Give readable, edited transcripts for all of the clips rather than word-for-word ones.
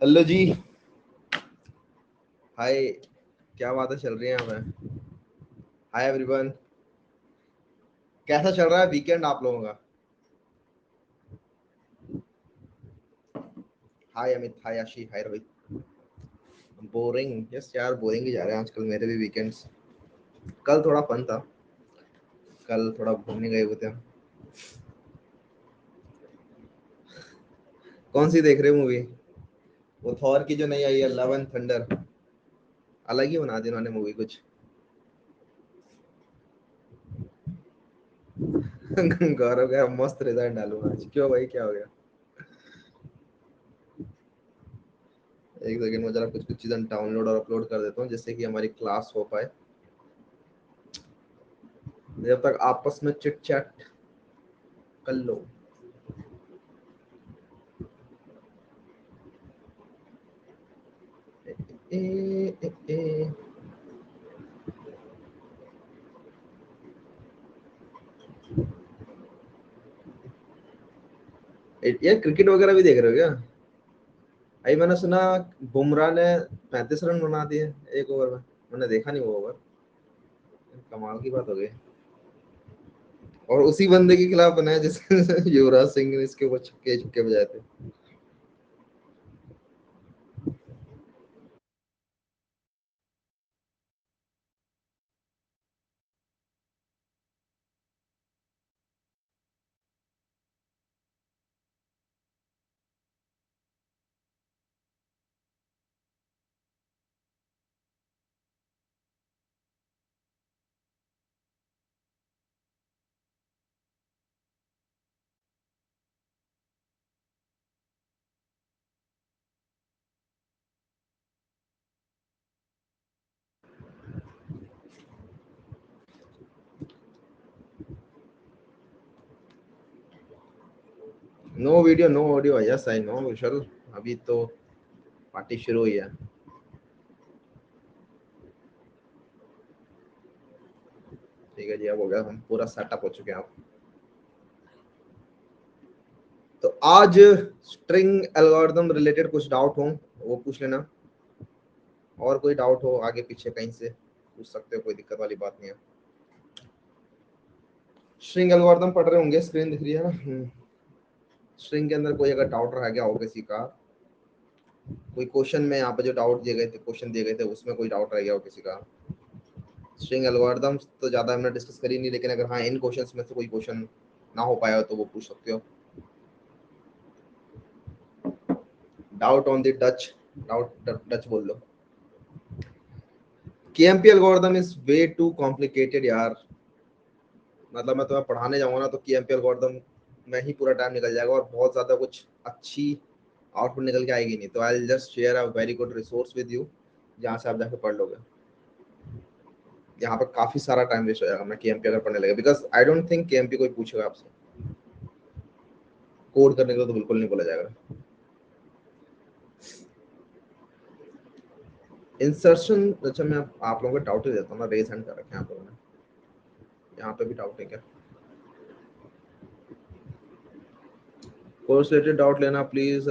Hello जी। हाय। क्या बातें चल रही हैं यहाँ पे? Hi everyone. कैसा चल रहा है वीकेंड आप लोगों का? हाय अमित, हाय आशी, हाय रोहित। बोरिंग? यस यार, बोरिंग ही जा रहे हैं आजकल मेरे भी वीकेंड्स। कल थोड़ा फन था। कल थोड़ा घूमने गए हुए थे हम। कौन सी देख रहे हो मूवी? वो थॉर की जो नई आई है, लव एंड थंडर। अलग ही बना दी उन्होंने मूवी कुछ। गौरव का मस्त रिजल्ट डालूंगा आज। क्यों भाई, क्या हो गया? एक सेकंड में जरा कुछ कुछ चीजें डाउनलोड और अपलोड कर देता हूँ जिससे कि हमारी क्लास हो पाए। जब तक आपस में चिट चैट कर लो। ए, ए, ए, ये क्रिकेट वगैरह भी देख रहे हो क्या? भाई मैंने सुना बुमराह ने 35 रन बना दिए एक ओवर में। मैंने देखा नहीं वो ओवर। कमाल की बात हो गई। और उसी बंदे के खिलाफ बनाया जिसने युवराज सिंह ने इसके ऊपर छक्के छक्के बजाए थे। No video no audio, yes I know Vishal. अभी तो पार्टी शुरू हुई है। ठीक है जी, अब हो गया, हम पूरा सेटअप हो चुके हैं आप। तो आज स्ट्रिंग एल्गोरिथम रिलेटेड कुछ डाउट हो वो पूछ लेना। और कोई डाउट हो आगे पीछे कहीं से पूछ सकते हो, कोई दिक्कत वाली बात नहीं है। स्ट्रिंग एल्गोरिथम पढ़ रहे होंगे, स्क्रीन दिख रही है ना। स्ट्रिंग के अंदर कोई अगर डाउट रह गया हो किसी का, कोई क्वेश्चन में यहाँ पे जो डाउट दिए गए थे, क्वेश्चन दिए गए थे, उसमें कोई डाउट रह गया हो किसी का। स्ट्रिंग एल्गोरिथम्स तो ज़्यादा हमने डिस्कस करी नहीं, लेकिन अगर हाँ इन क्वेश्चंस में से कोई क्वेश्चन ना हो पाया हो तो वो पूछ सकते हो। Doubt on the Dutch. Doubt Dutch बोल लो। KMP algorithm is way too complicated यार। मतलब मैं तुम्हें पढ़ाने जाऊंगा ना तो केएमपी एल्गोरिथम में ही पूरा टाइम निकल जाएगा और बहुत ज़्यादा कुछ अच्छी आउटपुट निकल के आएगी नहीं। तो I will just share a very good resource with you जहाँ से आप जाके पढ़ लोगे। यहाँ पर काफी सारा टाइम वेस्ट हो जाएगा मैं केएमपी अगर पढ़ने लगे, because I don't think KMP कोई पूछेगा आपसे। कोड करने के लिए तो बिल्कुल नहीं बोला जाएगा। इंसर्शन, अच्छा मैं आप लोगों को डाउट ही देता हूँ ना, रेज हैंड कर रखे हैं आप लोगों ने। यहाँ पे भी डाउट है क्या? कोर्स रिलेटेड डाउट लेना प्लीज।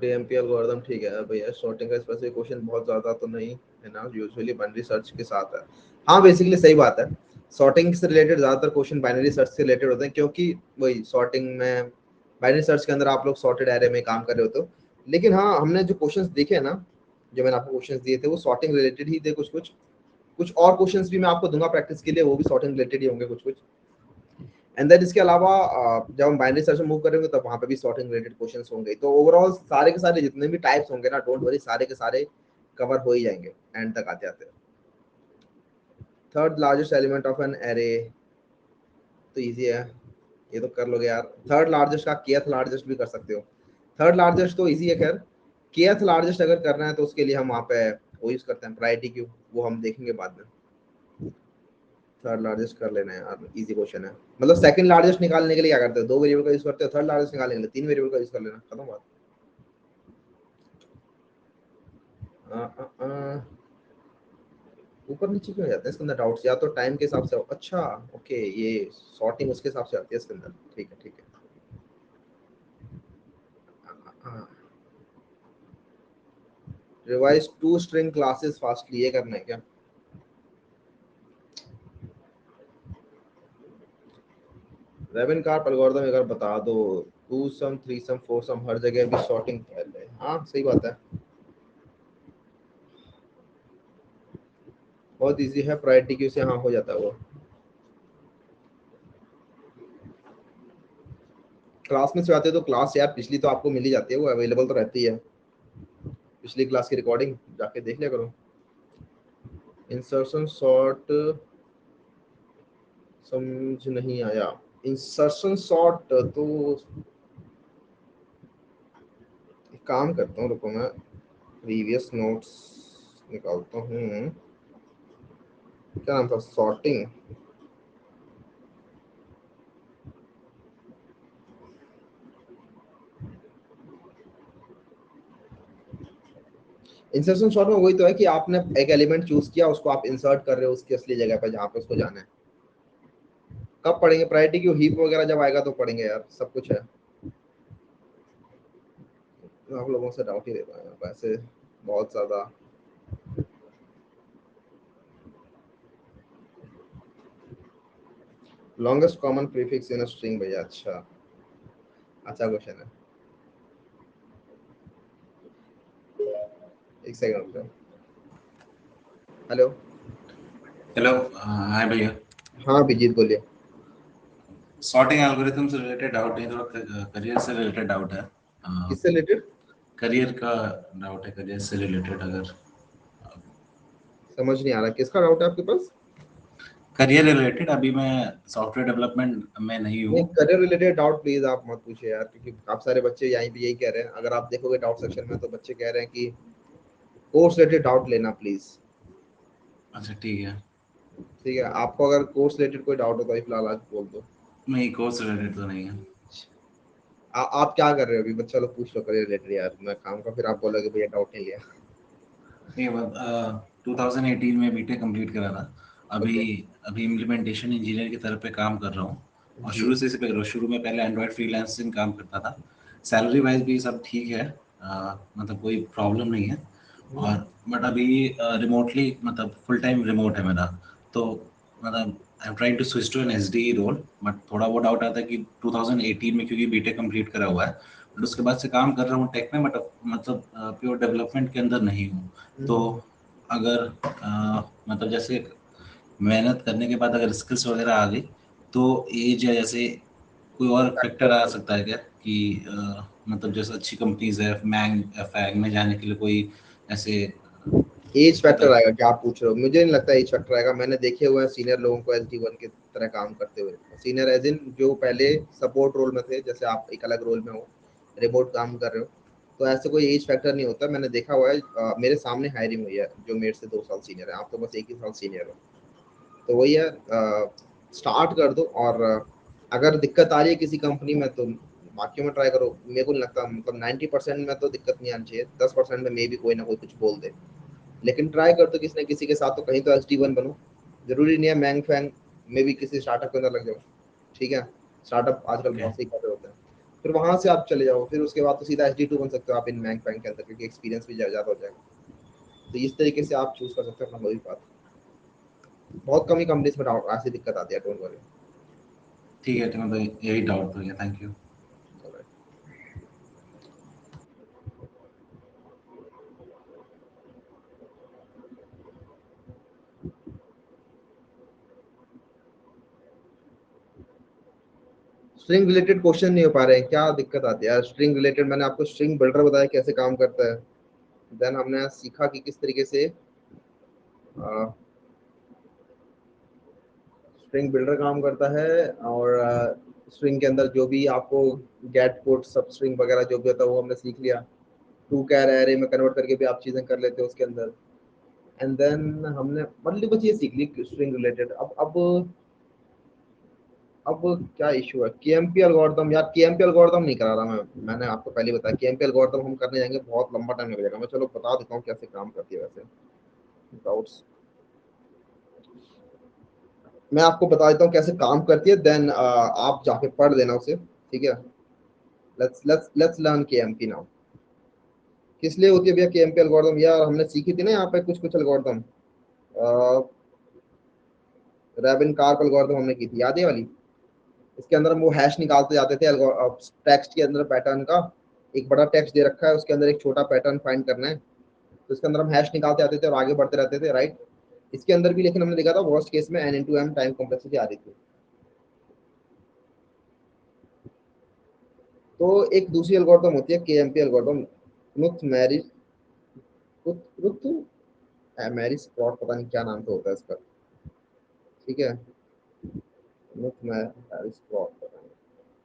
डीएमपी एल्गोरिथम ठीक है भैया। सॉर्टिंग का स्पेसिफिक क्वेश्चन बहुत ज्यादा तो नहीं है ना, यूजुअली बाइनरी सर्च के साथ है। हाँ बेसिकली सही बात है। सॉर्टिंग से रिलेटेड ज्यादातर क्वेश्चन बाइनरी सर्च से रिलेटेड होते हैं, क्योंकि वही सॉर्टिंग में बाइनरी सर्च के अंदर आप लोग सॉर्टेड एरे में काम कर रहे होते हो। लेकिन हाँ, हमने जो क्वेश्चंस देखे हैं ना, जो मैंने आपको क्वेश्चंस दिए थे वो सॉर्टिंग रिलेटेड ही थे। कुछ कुछ कुछ और क्वेश्चंस भी मैं आपको दूंगा प्रैक्टिस के लिए, वो भी सॉर्टिंग रिलेटेड ही होंगे कुछ कुछ। एंड देन इसके अलावा जब हम बाइनरी सर्च में मूव करेंगे तब वहां पे भी सॉर्टिंग रिलेटेड क्वेश्चंस होंगे। तो ओवरऑल सारे के सारे जितने भी टाइप्स होंगे ना, डोंट वरी, सारे के सारे कवर हो ही जाएंगे एंड तक आते आते। Third largest element of an array, तो इजी है, ये तो कर लोगे यार। थर्ड लार्जेस्ट का केथ लार्जेस्ट भी कर सकते हो। थर्ड लार्जेस्ट तो इजी है खैर। केथ लार्जेस्ट अगर करना है तो उसके लिए हम वहाँ पे वो यूज करते हैं, प्रायोरिटी क्यू, वो हम देखेंगे बाद में। थर्ड लार्जेस्ट कर लेना है यार, इजी क्वेश्चन है। मतलब सेकंड लार्जेस्ट निकालने के लिए क्या करते हो, दो वेरिएबल का यूज करते हो। थर्ड लार्जेस्ट निकालने के लिए तीन वेरिएबल का यूज कर लेना, खत्म बात। ऊपर नीचे क्यों हो जाते हैं इसके अंदर डाउट्स? या तो टाइम के हिसाब से अच्छा, ओके, ये सॉर्टिंग उसके हिसाब से आती है इसके अंदर। ठीक है, ठीक है। Revise two string classes fastly, ये करना है क्या? रेवन कार्प एल्गोरिथम अगर बता दो, two sum, three sum, four sum, हर जगह भी सॉर्टिंग पहले। हाँ सही बात है, बहुत इजी है, प्रायोरिटी क्यू से हाँ हो जाता है वो। क्लास में से आते हो तो क्लास यार पिछली तो आपको मिल ही जाती है, वो अवेलेबल तो रहती है, पिछली क्लास की रिकॉर्डिंग जाके देख लिया करो। इंसर्शन सॉर्ट समझ नहीं आया। इंसर्शन सॉर्ट तो एक काम करता हूँ, रुको मैं प्रीवियस नोट्स निकालता हूँ। क्या नाम था? सॉर्टिंग। इंसर्शन सॉर्ट में वही तो है कि आपने एक एलिमेंट चूज किया, उसको आप इंसर्ट कर रहे हो उसकी असली जगह पे जहाँ पे उसको जाना है। कब पढ़ेंगे प्रायोरिटी क्यू? हीप वगैरह जब आएगा तो पढ़ेंगे यार, सब कुछ है। आप लोगों से डाउट ही रहता है वैसे बहुत ज्यादा। Longest common prefix in a string भैया, अच्छा अच्छा क्वेश्चन है। एक सेकंड रुक जाओ। हेलो। हेलो, हाय भैया। हाँ अभिजीत बोलिए। सॉर्टिंग एल्गोरिथम से रिलेटेड डाउट है, थोड़ा करियर से रिलेटेड डाउट है। किससे रिलेटेड? करियर का डाउट है, करियर से रिलेटेड। अगर समझ नहीं आ रहा, किसका डाउट है आपके पास? करियर रिलेटेड, अभी मैं सॉफ्टवेयर डेवलपमेंट में नहीं नहीं, हूँ। करियर रिलेटेड डाउट प्लीज आप मत पूछिए यार, क्योंकि आप सारे बच्चे यहीं पे यही कह रहे हैं। अगर आप देखोगे डाउट सेक्शन में तो बच्चे कह रहे हैं कि कोर्स रिलेटेड डाउट लेना प्लीज। अच्छा ठीक है। ठीक है, आपको अगर कोर्स रिलेटेड कोई डाउट हो तो अभी फिलहाल आज बोल दो। नहीं, कोर्स रिलेटेड तो नहीं है। आप क्या कर रहे हो अभी? बच्चा लोग पूछ लो करियर रिलेटेड यार, मैं काम का, फिर आप बोलोगे भैया डाउट नहीं लिया। नहीं, 2018 में बीटेक कंप्लीट करा था। अभी ओके। अभी इम्प्लीमेंटेशन इंजीनियर की तरफ पे काम कर रहा हूँ। और जी। शुरू में पहले एंड्रॉयड फ्रीलांसिंग काम करता था। सैलरी वाइज भी सब ठीक है, मतलब कोई प्रॉब्लम नहीं है। हम्म, और बट अभी रिमोटली, मतलब फुल टाइम रिमोट है मेरा। तो मतलब I am trying to switch to an SD role. But थोड़ा वो डाउट आता है कि 2018 में, क्योंकि बीटेक कंप्लीट करा हुआ है, बट उसके बाद से काम कर रहा हूँ टेक में, बट मतलब प्योर डेवलपमेंट के अंदर नहीं हूँ। तो हम्म। अगर मतलब जैसे मेहनत करने के बाद अगर स्किल्स वगैरह आ गई, तो एज या जैसे कोई और फैक्टर आ सकता है क्या कि मतलब जैसे अच्छी कंपनीज है, मैंग फैंग में जाने के लिए कोई ऐसे एज फैक्टर मतलब। आएगा क्या आप पूछ रहे हो? मुझे नहीं लगता एज फैक्टर आएगा। मैंने देखे हुए हैं सीनियर लोगों को एसडी1 की तरह काम करते हुए। सीनियर एज इन जो पहले सपोर्ट रोल में थे, जैसे आप एक अलग रोल में हो, रिमोट काम कर रहे हो, तो ऐसे कोई एज फैक्टर नहीं होता। मैंने देखा हुआ है, मेरे सामने हायरिंग हुई है जो मेरे से 2 साल सीनियर है। आप तो बस एक ही साल सीनियर हो। तो वही है, स्टार्ट कर दो। और अगर दिक्कत आ रही है किसी कंपनी में तो बाकी में ट्राई करो। मेरे को नहीं लगता, मतलब 90% में तो दिक्कत नहीं आनी चाहिए, 10% में मे भी कोई ना कोई कुछ बोल दे। लेकिन ट्राई कर तो किसी न किसी के साथ, तो कहीं तो एसडी1 बनो। जरूरी नहीं है मैंग फैंग में भी किसी स्टार्टअप के अंदर लग जाओ। ठीक है, स्टार्टअप आजकल ओके। बहुत सही कर रहे होते हैं। फिर वहां से आप चले जाओ, फिर उसके बाद तो सीधा एसडी2 बन सकते हो आप इन मैंग फैंग के अंदर, क्योंकि एक्सपीरियंस भी ज्यादा हो जाएगा। तो इस तरीके से आप चूज कर सकते हो अपना कोई पाथ। बहुत कम ही कंपनीज में ऐसी दिक्कत आती है, डोंट वरी। ठीक है, तो मतलब यही डाउट हो गया। Thank you. String related question नहीं हो पा रहे हैं, क्या दिक्कत आती है यार? स्ट्रिंग रिलेटेड मैंने आपको स्ट्रिंग बिल्डर बताया कैसे काम करता है। देन हमने सीखा कि किस तरीके से स्ट्रिंग बिल्डर काम करता है। और स्ट्रिंग के अंदर जो भी आपको गेट पुट सब स्ट्रिंग वगैरह जो भी होता है वो हमने सीख लिया। टू कैर एरे में कन्वर्ट करके भी आप चीजें कर लेते हो उसके अंदर। एंड देन हमने मतलब बस ये सीख ली स्ट्रिंग रिलेटेड। अब क्या इशू है? केएमपी एल्गोरिथम यार, केएमपी एल्गोरिथम नहीं करा रहा मैंने आपको पहले बताया। केएमपी एल्गोरिथम हम करने जाएंगे बहुत लंबा टाइम लग जाएगा। मैं चलो बता देता हूँ कैसे काम करती है वैसे। डाउट्स मैं आपको बता देता हूँ कैसे काम करती है, देन आप जाके पढ़ देना उसे। ठीक है, लेट्स लर्न केएमपी नाउ। किस लिए होती है भैया केएमपी एल्गोरिथम? यार हमने सीखी थी ना यहाँ पे कुछ कुछ एल्गोरिथम, रैबिन कार्प एल्गोरिथम हमने की थी, याद है वाली? इसके अंदर हम वो हैश निकालते जाते थे टेक्स्ट के अंदर पैटर्न का, एक बड़ा टेक्स्ट दे रखा है, उसके अंदर एक छोटा पैटर्न फाइंड करना है, तो इसके अंदर हम हैश निकालते आते थे और आगे बढ़ते रहते थे, राइट? इसके अंदर भी लेकिन हमने देखा था वर्स्ट केस में N into M time complexity आ रही थी। तो एक दूसरी एल्गोरिथम होती है KMP algorithm, Ruth Mary Ruth Mary Sprott, पता नहीं क्या नाम तो होता है इसका, ठीक है, रुथ मैरी स्प्रॉट, पता नहीं।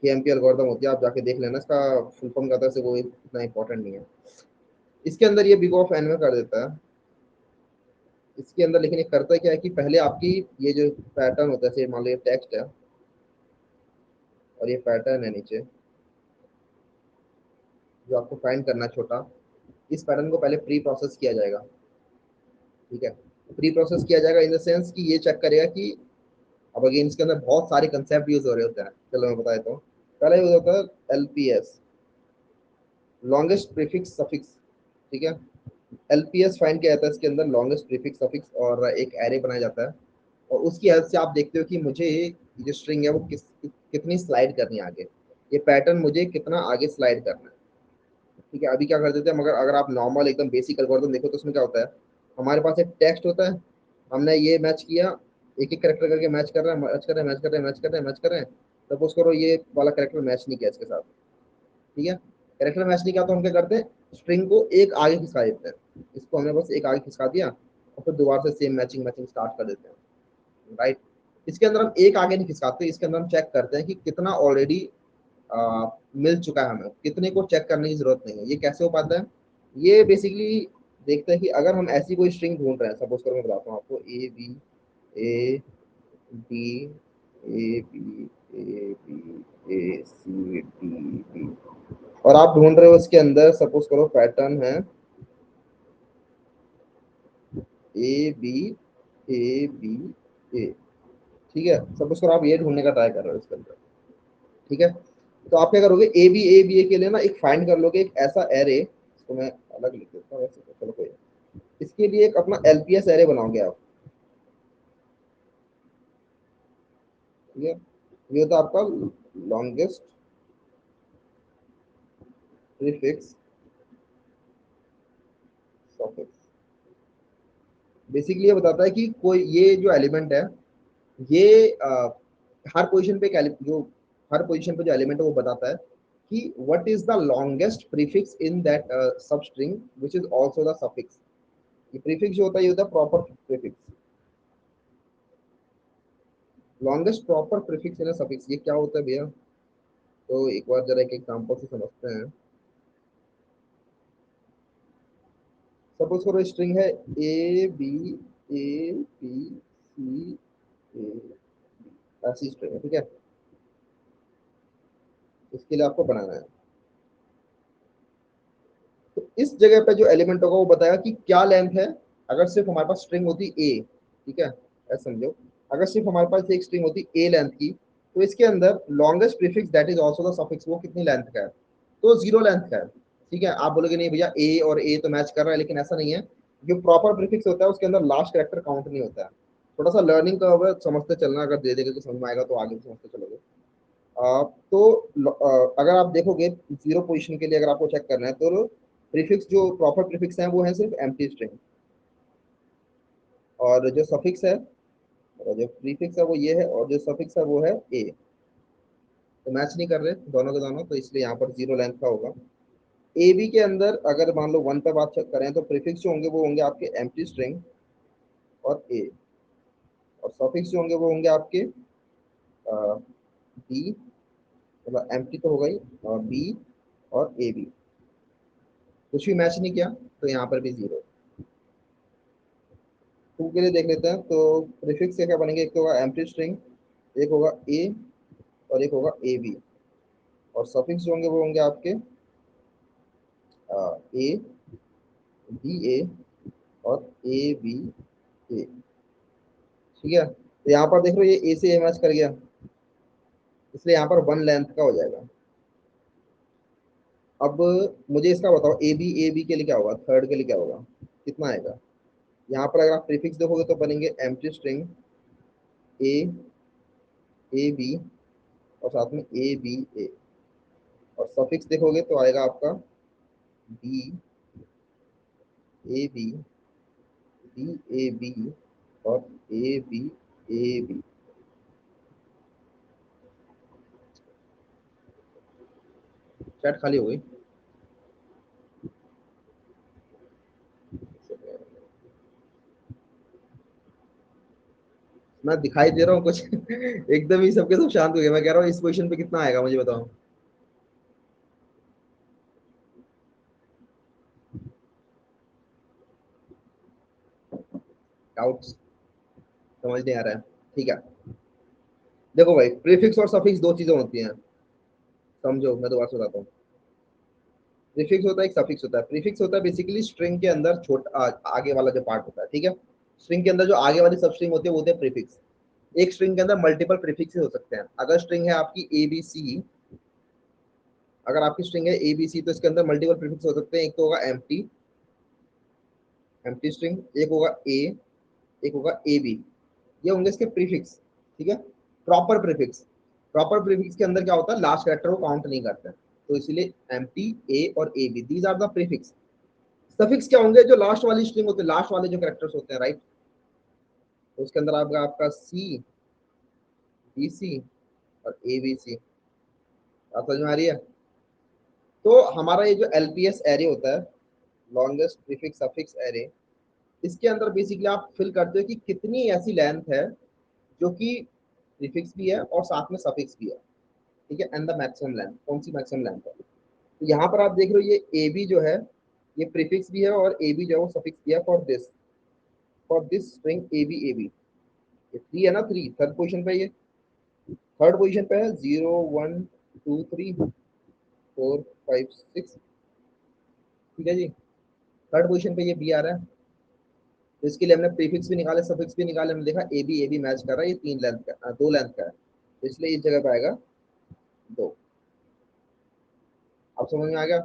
केएमपी एल्गोरिथम होती है, आप जाके देख लेना, इसका फुल फॉर्म का से वो इतना इंपॉर्टेंट नहीं है। इसके अंदर ये बिग ऑफ एन में कर देता है इसके अंदर, लेकिन ये करता क्या है कि पहले आपकी ये जो पैटर्न होता है, मान लो ये टेक्स्ट है और ये पैटर्न है नीचे जो आपको फाइंड करना है छोटा, इस पैटर्न को पहले प्री प्रोसेस किया जाएगा, ठीक है? प्री प्रोसेस किया जाएगा इन द सेंस कि ये चेक करेगा कि, अब अगेन इसके अंदर बहुत सारे कंसेप्ट यूज हो रहे होते हैं, चलो मैं बता देता हूँ। पहला यूज होता है एलपीएस, लॉन्गेस्ट प्रीफिक्स सफिक्स, ठीक है? एलपीएस फाइंड किया जाता है इसके अंदर, लॉन्गेस्ट प्रीफिक्स सफिक्स, और एक एरे बनाया जाता है, और उसकी हेल्प से आप देखते हो कि मुझे जो स्ट्रिंग है वो कितनी स्लाइड करनी है आगे, ये पैटर्न मुझे कितना आगे स्लाइड करना है, ठीक है? अभी क्या कर देते हैं, मगर अगर आप नॉर्मल एकदम बेसिक एल्गोरिथम देखो तो उसमें क्या होता है, हमारे पास एक टेक्स्ट होता है, हमने ये मैच किया, एक एक करेक्टर करके मैच कर रहे हैं, मैच कर रहे हैं, मैच कर रहे हैं, मैच कर रहे हैं, मैच कर रहे हैं, सपोज करो ये वाला करेक्टर मैच नहीं किया इसके साथ, ठीक है? करेक्टर मैच नहीं किया तो हम क्या करते हैं, स्ट्रिंग को एक आगे खिसका देते हैं, इसको हमने बस एक आगे खिसका दिया और फिर दोबारा से सेम मैचिंग मैचिंग स्टार्ट कर देते हैं, राइट? इसके अंदर हम एक आगे नहीं खिसकाते, इसके अंदर हम चेक करते हैं कि कितना ऑलरेडी मिल चुका है, हमें कितने को चेक करने की जरूरत नहीं है। ये कैसे हो पाता है? ये बेसिकली देखते हैं कि अगर हम ऐसी कोई स्ट्रिंग ढूंढ रहे हैं, सपोज करो मैं बताता हूँ आपको, A B A B A C D B, और आप ढूंढ रहे हो इसके अंदर, सपोज करो पैटर्न है ए बी ए, ठीक है? सपोज करो आप ये ढूंढने का ट्राई कर रहे हो इसके अंदर, ठीक है? तो आप क्या करोगे, ए बी ए के लिए ना एक फाइंड कर लोगे एक ऐसा एरे, इसको मैं अलग लिख देता हूँ वैसे तो, चलो कोई, इसके लिए एक अपना एलपीएस एरे बनाओगे आप, ठीक है? ये होता है आपका लॉन्गेस्ट प्रीफिक्स सफिक्स। बेसिकली ये बताता है कि कोई ये जो एलिमेंट है, ये हर पोजीशन पे जो हर पोजीशन पे जो एलिमेंट है वो बताता है कि what is the longest prefix in that सब string which is also the suffix. ये प्रीफिक्स जो होता है ये होता है proper prefix, longest proper prefix इन अ सफिक्स। ये क्या होता है भैया? तो एक बार जरा एक एग्जांपल से समझते हैं। सपोज करो स्ट्रिंग है ए बी सी ए, ऐसी स्ट्रिंग है, ठीक है? इसके लिए आपको बनाना है, तो इस जगह पे जो एलिमेंट होगा वो बताएगा कि क्या लेंथ है। अगर सिर्फ हमारे पास स्ट्रिंग होती ए, ठीक है, ऐसा समझो, अगर सिर्फ हमारे पास एक स्ट्रिंग होती ए लेंथ की, तो इसके अंदर longest prefix that is also the suffix वो कितनी लेंथ का है? तो 0 लेंथ का है, ठीक है? आप बोलोगे नहीं भैया ए और ए तो मैच कर रहा है, लेकिन ऐसा नहीं है। जो प्रॉपर प्रीफिक्स होता है उसके अंदर लास्ट कैरेक्टर काउंट नहीं होता है। थोड़ा सा लर्निंग का होगा, समझते चलना, अगर धीरे धीरे तो समझ में आएगा तो आगे भी समझते चलोगे। तो अगर आप देखोगे जीरो पोजीशन के लिए अगर आपको चेक करना है, तो प्रीफिक्स जो प्रॉपर प्रीफिक्स है वो है सिर्फ एम्प्टी स्ट्रिंग, और जो सफिक्स है, और जो प्रीफिक्स है वो ये है, और जो सफिक्स है वो है ए। तो मैच नहीं कर रहे दोनों के दोनों, तो इसलिए यहाँ पर 0 लेंथ का होगा। ए बी के अंदर अगर मान लो 1 पे बात करें, तो प्रीफिक्स जो होंगे वो होंगे आपके एम्प्टी स्ट्रिंग और ए, और सफिक्स जो होंगे वो होंगे आपके बी, मतलब एम्प्टी तो होगा ही, और बी और ए बी। कुछ भी मैच नहीं किया तो यहाँ पर भी 0। टू के लिए देख लेते हैं, तो प्रीफिक्स क्या क्या बनेंगे, एक तो होगा एम्प्टी स्ट्रिंग, एक होगा ए, और एक होगा ए बी, और सफिक्स जो होंगे वो होंगे आपके ए बी ए और ए बी ए, ठीक है? तो यहाँ पर देख लो ये ए से ए मैच कर गया, इसलिए यहाँ पर 1 लेंथ का हो जाएगा। अब मुझे इसका बताओ, ए बी के लिए क्या होगा, थर्ड के लिए क्या होगा, कितना आएगा। यहाँ पर अगर आप प्रीफिक्स देखोगे तो बनेंगे एम्प्टी स्ट्रिंग ए बी और साथ में ए बी ए, और सफिक्स देखोगे तो आएगा आपका B A B B A B और A B A B. Chat खाली हो गई। मैं दिखाई दे रहा हूँ कुछ एकदम ही सबके सब शांत हो गए। मैं कह रहा हूँ इस पोजीशन पे कितना आएगा मुझे बताओ। डाउट्स, समझ नहीं आ रहा है, ठीक है। देखो भाई, प्रीफिक्स और सफिक्स दो चीजें होती हैं, समझो मैं दोबारा से बताता हूँ। प्रीफिक्स होता है, एक सफिक्स होता है। प्रीफिक्स होता है बेसिकली स्ट्रिंग के अंदर छोटा आगे वाला जो पार्ट होता है, ठीक है। स्ट्रिंग के अंदर जो आगे वाली सब स्ट्रिंग होती है वो होती है प्रीफिक्स। एक स्ट्रिंग के अंदर मल्टीपल प्रीफिक्स हो सकते हैं। अगर स्ट्रिंग है आपकी ए बी सी, अगर आपकी स्ट्रिंग है ए बी सी तो इसके अंदर मल्टीपल प्रीफिक्स हो सकते हैं। एक तो होगा एम्प्टी, एम्प्टी स्ट्रिंग, एक होगा ए, एक होगा ए बी, ये होंगे इसके प्रीफिक्स, ठीक है। प्रॉपर प्रीफिक्स, प्रॉपर प्रीफिक्स के अंदर क्या होता है, लास्ट कैरेक्टर को काउंट नहीं करते हैं, तो इसीलिए एम्प्टी ए और A B, these are the prefix. Suffix क्या होंगे, जो लास्ट वाली स्ट्रिंग होते हैं, लास्ट वाले जो कैरेक्टर्स होते हैं, राइट। तो उसके अंदर आपका आपका सी बी सी और ए बी सी, आप समझ में आ रही है। तो हमारा ये जो एलपीएस एरे होता है, लॉन्गेस्ट प्रीफिक्स सफिक्स एरे, इसके अंदर बेसिकली आप फिल करते हो कि कितनी ऐसी लेंथ है जो कि प्रीफिक्स भी है और साथ में सफिक्स भी है, ठीक है। एंड द मैक्सिमम लेंथ, कौन सी मैक्सिमम लेंथ है। तो यहाँ पर आप देख रहे हो ये ए बी जो है ये प्रीफिक्स भी है और ए बी जो है वो सफिक्स भी है for this string A B. ये थ्री है ना, थ्री थर्ड पोजिशन पे, ये थर्ड पोजिशन पे है, 0 1 2 3 4 5 6, ठीक है जी। थर्ड पोजिशन पे ये बी आ रहा है, तो इसके लिए हमने प्रीफिक्स भी निकाले सफिक्स भी निकाले, हमने देखा ए बी मैच कर रहा है, ये तीन लेंथ का दो लेंथ का है, तो इसलिए इस जगह पे आएगा दो। आप समझ में आ गया।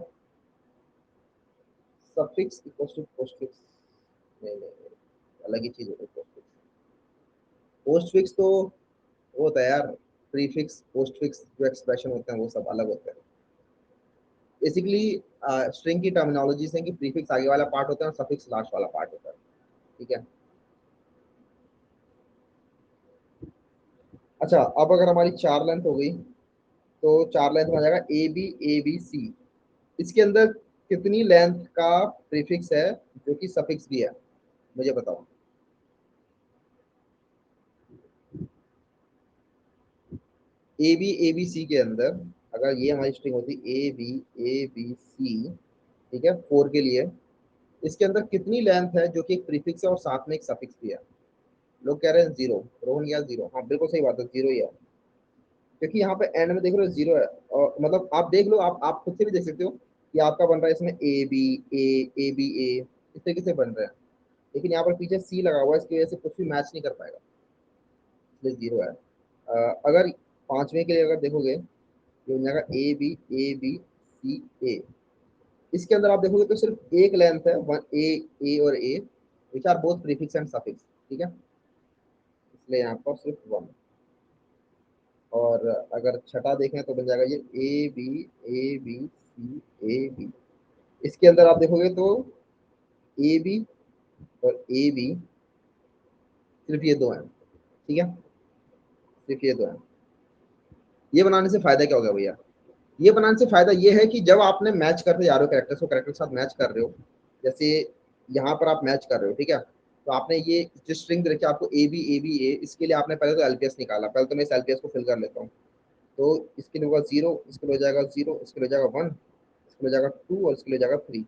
सफिक्स इक्वल टू पोस्टफिक्स, नहीं, अलग ही चीज होती है पोस्टफिक्स। पोस्टफिक्स तो वो होता है यार, प्रीफिक्स पोस्टफिक्स जो एक्सप्रेशन होते हैं वो सब अलग होते हैं। बेसिकली स्ट्रिंग की टर्मिनोलॉजी से कि प्रीफिक्स आगे वाला पार्ट होता है और सफिक्स लास्ट वाला पार्ट होता है, ठीक है। अच्छा, अब अगर हमारी चार लेंथ हो गई तो चार लेंथ में आ जाएगा ए बी सी। इसके अंदर कितनी लेंथ का प्रीफिक्स है जो कि सफिक्स भी है, मुझे बताओ। ए बी सी के अंदर अगर ये हमारी स्ट्रिंग होती ए बी सी, ठीक है, फोर के लिए, इसके अंदर कितनी लेंथ है जो कि एक प्रीफिक्स है और साथ में एक सफिक्स भी है। लोग कह रहे हैं जीरो, रोहन या जीरो, हाँ बिल्कुल सही बात है, जीरो ही है। क्योंकि यहाँ पे एंड में देख रहे हो जीरो है, और मतलब आप देख लो, आप खुद से भी देख सकते हो कि आपका बन रहा है इसमें ए बी ए, इस तरीके से बन रहा है। लेकिन यहाँ पर पीछे सी लगा हुआ है, इसकी वजह से कुछ भी मैच नहीं कर पाएगा, इसलिए जीरो है। अगर पांचवें के लिए अगर देखोगे, ये हो जाएगा ए बी सी ए। इसके अंदर आप देखोगे तो सिर्फ एक लेंथ है, वन ए और A, which are both prefix and suffix, ठीक है, इसलिए यहाँ पर सिर्फ वन। और अगर छठा देखें तो बन जाएगा ये ए बी सी ए बी। इसके अंदर आप देखोगे तो ए बी और ए बी, सिर्फ ये दो हैं, ठीक है, सिर्फ ये दो हैं। ये बनाने से फायदा क्या हो गया भैया, ये बनाने से फायदा ये है कि जब आपने मैच करते जा रहे हो कैरेक्टर्स को, कैरेक्टर के साथ मैच कर रहे हो, जैसे यहाँ पर आप मैच कर रहे हो, ठीक है, तो आपने ये जो स्ट्रिंग दे रखी है आपको ए बी ए, इसके लिए आपने पहले तो एलपीएस निकाला, पहले तो मैं इस एलपीएस को फिल कर लेता हूँ। तो इसके लिए होगा जीरो, इसके लिए हो जाएगा जीरो, इसके लिए हो जाएगा वन, इसके लिए हो जाएगा टू और इसके लिए हो जाएगा थ्री।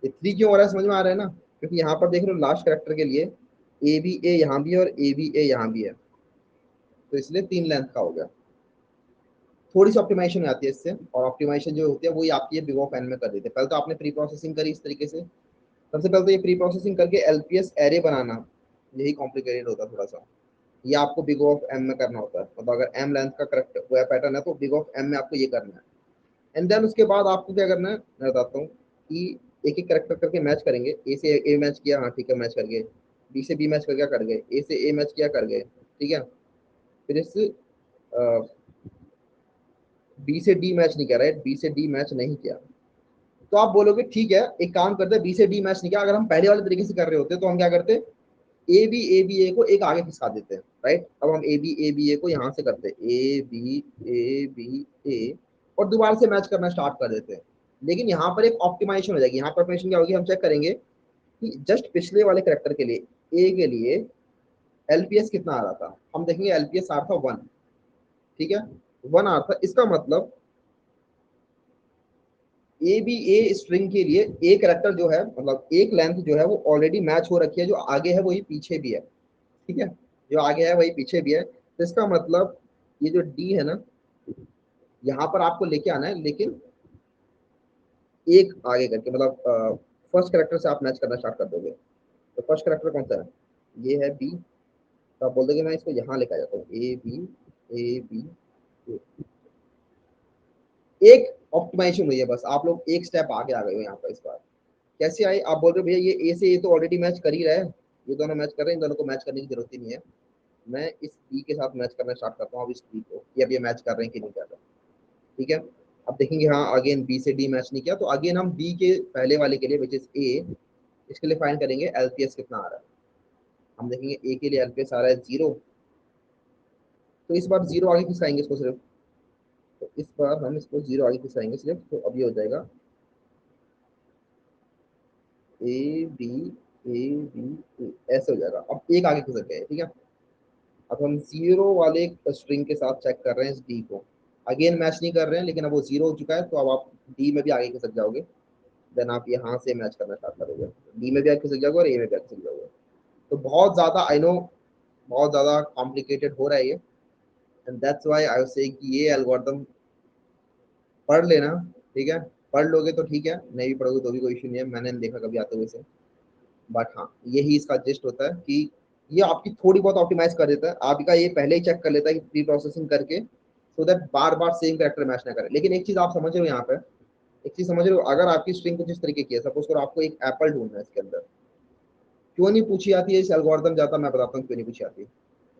ये थ्री क्यों हो रहा है समझ में आ रहा है ना, क्योंकि यहाँ पर देख रहे हो लास्ट कैरेक्टर के लिए ए बी ए यहाँ भी है और ए बी ए यहाँ भी है, तो इसलिए तीन लेंथ का हो गया। थोड़ी सी ऑप्टिमाइजेशन आती है इससे, और ऑप्टिमाइजेशन जो होती है वही आपकी ये बिग ऑफ एन में कर देते हैं। पहले तो आपने प्री प्रोसेसिंग करी इस तरीके से, सबसे पहले तो ये प्री प्रोसेसिंग करके एलपीएस एरे बनाना, यही कॉम्प्लिकेटेड होता है थोड़ा सा। ये आपको बिग ऑफ एम में करना होता है, मतलब अगर एम लेंथ का करेक्ट वो पैटर्न है तो बिग ऑफ एम में आपको ये करना है। एंड देन उसके बाद आपको क्या करना है मैं बताता हूँ कि एक एक करेक्टर करके मैच करेंगे। ए से ए मैच किया, हाँ ठीक है मैच कर गए। बी से बी मैच कर गया, कर गए। ए से ए मैच किया, कर गए, ठीक है। फिर इस बी से डी मैच नहीं किया, राइट, बी से डी मैच नहीं किया। तो आप बोलोगे ठीक है एक काम करते हैं, बी से डी मैच नहीं किया, अगर हम पहले वाले तरीके से कर रहे होते तो हम क्या करते, ए बी ए को एक आगे खिसका देते हैं, राइट। अब हम ए बी ए को यहाँ से करते हैं ए बी ए और दोबारा से मैच करना स्टार्ट कर देते हैं। लेकिन यहाँ पर एक ऑप्टिमाइजेशन हो जाएगी। यहाँ पर ऑप्टिमाइजेशन क्या होगी, हम चेक करेंगे कि जस्ट पिछले वाले करेक्टर के लिए ए के लिए एलपीएस कितना आ रहा था। हम देखेंगे एलपीएस आ रहा था 1, ठीक है, 1 आ रहा था। इसका मतलब ए बी ए स्ट्रिंग के लिए एक करेक्टर जो है, मतलब एक लेंथ जो है वो ऑलरेडी मैच हो रखी है, जो आगे है वही पीछे भी है, ठीक है, जो आगे है वही पीछे भी है। तो इसका मतलब ये जो डी है ना, यहाँ पर आपको लेके आना है, लेकिन एक आगे करके, मतलब फर्स्ट करेक्टर से आप मैच करना स्टार्ट कर दोगे। तो फर्स्ट करेक्टर कौन सा है, ये है बी। तो आप बोल दोगे मैं इसको यहाँ लेके आ जाता हूँ, ए बी एक ऑप्टिमाइजेशन हुई है, बस आप लोग एक स्टेप आगे आ गए हो यहाँ पर। इस बार कैसे आए, आप बोल रहे हो भैया ये ए से ए तो ऑलरेडी मैच कर ही रहा है, ये दोनों मैच कर रहे हैं, इन दोनों को मैच करने की जरूरत ही नहीं है। मैं इस बी के साथ मैच करना स्टार्ट करता हूँ अब इस बी को, ये अब ये मैच कर रहे हैं कि नहीं कर रहे, ठीक है। अब देखेंगे, हाँ अगेन बी से डी मैच नहीं किया, तो अगेन हम बी के पहले वाले के लिए विच इज ए, इसके लिए फाइंड करेंगे एलपीएस कितना आ रहा है। हम देखेंगे ए के लिए एलपीएस आ रहा है 0, तो इस बार 0 आगे खिसकाएंगे इसको सिर्फ। तो इस बार हम इसको 0 आगे खिसकाएंगे सिर्फ, तो अब ये हो जाएगा ए बी ऐसे हो जाएगा। अब एक आगे खिसक गए, ठीक है। अब हम 0 वाले स्ट्रिंग के साथ चेक कर रहे हैं इस डी को, अगेन मैच नहीं कर रहे हैं, लेकिन अब वो 0 हो चुका है, तो अब आप डी में भी आगे खिसक जाओगे। देन आप यहाँ से मैच करना स्टार्ट करोगे, डी में भी आगे खिसक जाओगे और ए में भी आगे खिसक जाओगे। तो बहुत ज़्यादा आई नो, बहुत ज़्यादा कॉम्प्लिकेटेड हो रहा है ये, and that's why I was saying कि ये एल्गोरिथम पढ़ लेना, ठीक है। पढ़ लोगे तो ठीक है, नहीं भी पढ़ोगे तो भी कोई इशू नहीं है, मैंने नहीं देखा कभी आते हुए से। बट हाँ यही इसका जिस्ट होता है कि ये आपकी थोड़ी बहुत ऑप्टिमाइज कर देता है, आपका ये पहले ही चेक कर लेता है कि प्री प्रोसेसिंग करके, so that bar bar same character match ना करे। लेकिन एक चीज आप समझ रहे हो यहाँ पे, एक चीज समझ रहे हो, अगर आपकी स्ट्रिंग कुछ इस तरीके की है, सपोज करो आपको एक एप्पल ढूंढना है इसके अंदर, क्यों नहीं पूछी जाती है इस एल्गोरिथम जाता, मैं बताता हूँ क्यों नहीं पूछी जाती।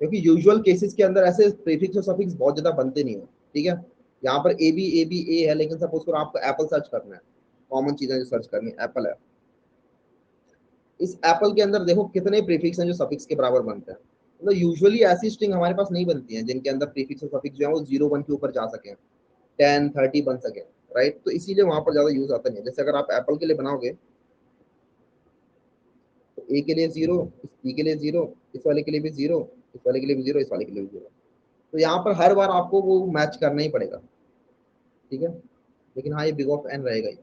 क्योंकि यूजुअल केसेस के अंदर ऐसे प्रीफिक्स और सफिक्स बहुत ज्यादा बनते नहीं है, ठीक है। यहाँ पर ए बी ए है, लेकिन सपोज करो आपको एप्पल सर्च करना है, कॉमन चीजें जो सर्च करनी है एप्पल है, इस एप्पल के अंदर देखो कितने प्रीफिक्स हैं जो सफिक्स के बराबर बनते हैं। मतलब यूजुअली ऐसी स्ट्रिंग हमारे पास नहीं बनती है जिनके अंदर प्रीफिक्स और सफिक्स जो है वो 0 1 के ऊपर जा सके, 10 30 बन सके, राइट। तो इसीलिए वहां पर ज्यादा यूज आता नहीं है। जैसे अगर आप एप्पल के लिए बनाओगे तो ए के लिए 0, इस बी के लिए 0, इस वाले के लिए भी 0, इस वाले के लिए भी 0, इस वाले के लिए भी 0। तो यहाँ पर हर बार आपको वो मैच करना ही पड़ेगा, ठीक है। लेकिन हाँ ये बिग ऑफ एन रहेगा ही।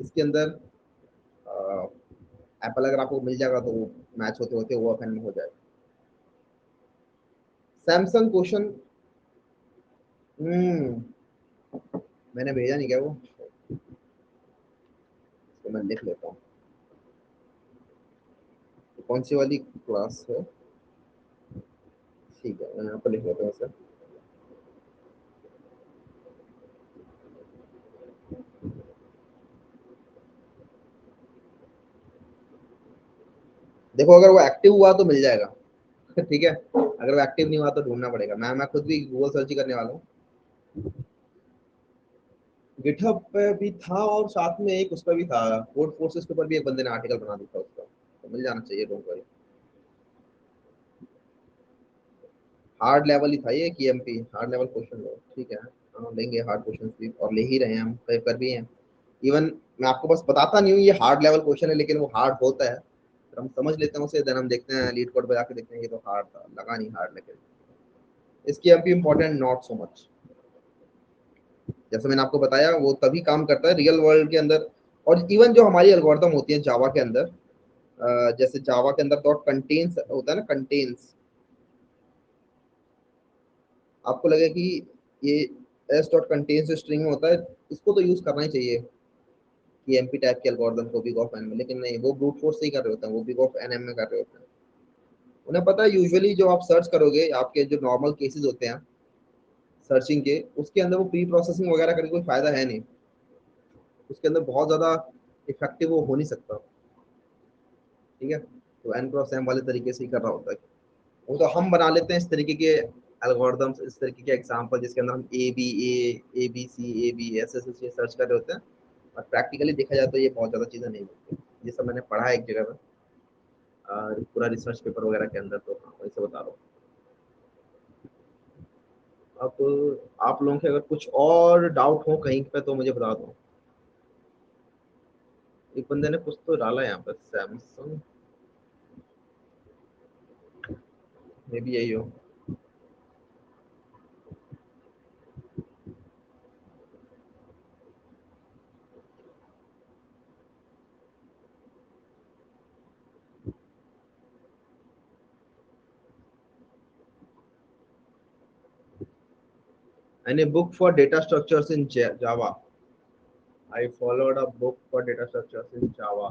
इसके अंदर एप्पल अगर आपको मिल जाएगा तो वो मैच होते होते वो ऑफ एन में हो जाएगा। सैमसंग क्वेश्चन, मैंने भेजा नहीं क्या वो, तो मैं लिख लेता हूँ। तो कौन सी वाली क्लास है, ठीक है मैं यहाँ पर लिख लेता हूँ सर। देखो अगर वो एक्टिव हुआ तो मिल जाएगा ठीक है, अगर वो एक्टिव नहीं हुआ तो ढूंढना पड़ेगा। मैं खुद भी गूगल सर्च ही करने वाला हूँ। गिटहब पे भी था और साथ में एक उस पर भी था, कोड फोर्सेस के ऊपर भी एक बंदे ने आर्टिकल बना दिया था उसका, तो मिल जाना चाहिए, डोंट वरी। हार्ड लेवल ही था ये, केएमपी हार्ड लेवल क्वेश्चन लो, ठीक है। हाँ लेंगे हार्ड क्वेश्चन भी, और ले ही रहे हैं हम, कर भी हैं इवन। मैं आपको बस बताता नहीं हूँ ये हार्ड लेवल क्वेश्चन है, लेकिन वो हार्ड होता है, फिर हम समझ लेते हैं उसे, देन हम देखते हैं लीड कोड पे जाके देखते हैं ये तो हार्ड था, लगा नहीं हार्ड, लेकिन इसकी MP important not so much. जैसे मैंने आपको बताया वो तभी काम करता है रियल वर्ल्ड के अंदर। और इवन जो हमारी एल्गोरिथम होती है जावा के अंदर, जैसे जावा के अंदर डॉट कंटेन्स होता है ना, कंटेन्स, आपको लगे कि ये एस डॉट कंटेन्स स्ट्रिंग होता है, इसको तो यूज करना ही चाहिए कि एमपी टाइप के एल्गोरिथम को बिग ऑफ एन में, लेकिन नहीं, वो ब्रूट फोर्स से ही कर रहे होते हैं, वो बिग ऑफ एन एम में कर रहे होते हैं। उन्हें पता है यूजुअली जो आप सर्च करोगे आपके जो नॉर्मल केसेस होते हैं, सर्चिंग के, उसके अंदर वो प्री प्रोसेसिंग वगैरह करके कोई फायदा है नहीं, उसके अंदर बहुत ज्यादा इफेक्टिव वो हो नहीं सकता। ठीक है, तो एन क्रॉस एम वाले तरीके से ही कर रहा होता है। वो तो हम बना लेते हैं इस तरीके के एल्गोरिदम्स, इस तरीके के एग्जाम्पल, जिसके अंदर हम ए बी ऐसे ऐसे सर्च कर रहे होते हैं, और प्रैक्टिकली देखा जाए तो ये बहुत ज्यादा चीजें नहीं होती। ये सब मैंने पढ़ा है एक जगह पे, पूरा रिसर्च पेपर वगैरह के अंदर, तो हाँ वही से बता रहा हूँ। अब आप लोगों के अगर कुछ और डाउट हो कहीं पे तो मुझे बता दो। एक बंदे ने कुछ तो डाला है यहाँ पर, सैमसंग, मे भी यही हो। And a book for data structures in Java. I followed a book for data structures in Java.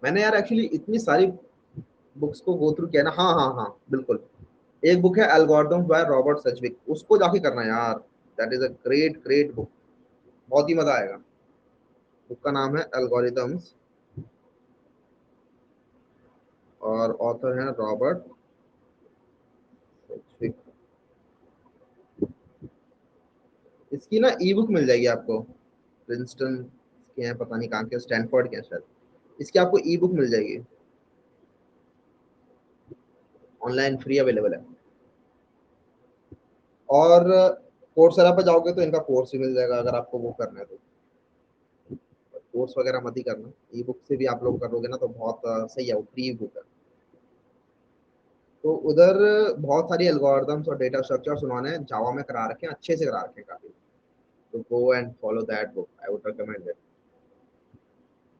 मैंने यार एक्चुअली इतनी सारी बुक्स को गो थ्रू किया ना। हाँ हाँ हाँ बिल्कुल, एक बुक है एल्गोरिथम्स बाय रॉबर्ट सचविक, उसको जाके करना है यार। That is a great great book, बहुत ही मजा आएगा। बुक का नाम है एल्गोरिथम्स, और ऑथर है रॉबर्ट सचविक। इसकी ना ई बुक मिल जाएगी आपको, प्रिंसटन के हैं, पता नहीं कहाँ के, स्टैनफोर्ड के हैं शायद। इसकी आपको ई बुक मिल जाएगी, ऑनलाइन फ्री अवेलेबल है। और कोर्सेरा पे जाओगे तो इनका कोर्स भी मिल जाएगा, अगर आपको वो करना है तो। कोर्स वगैरह मत ही करना, ई बुक से भी आप लोग करोगे ना तो बहुत सही है, वो फ्री बुक है। तो उधर बहुत सारी एल्गोरिथम्स और डेटा स्ट्रक्चर्स उन्होंने जावा में करा रखे हैं, अच्छे से करा रखे हैं काफी। तो go and follow that book, I would recommend it.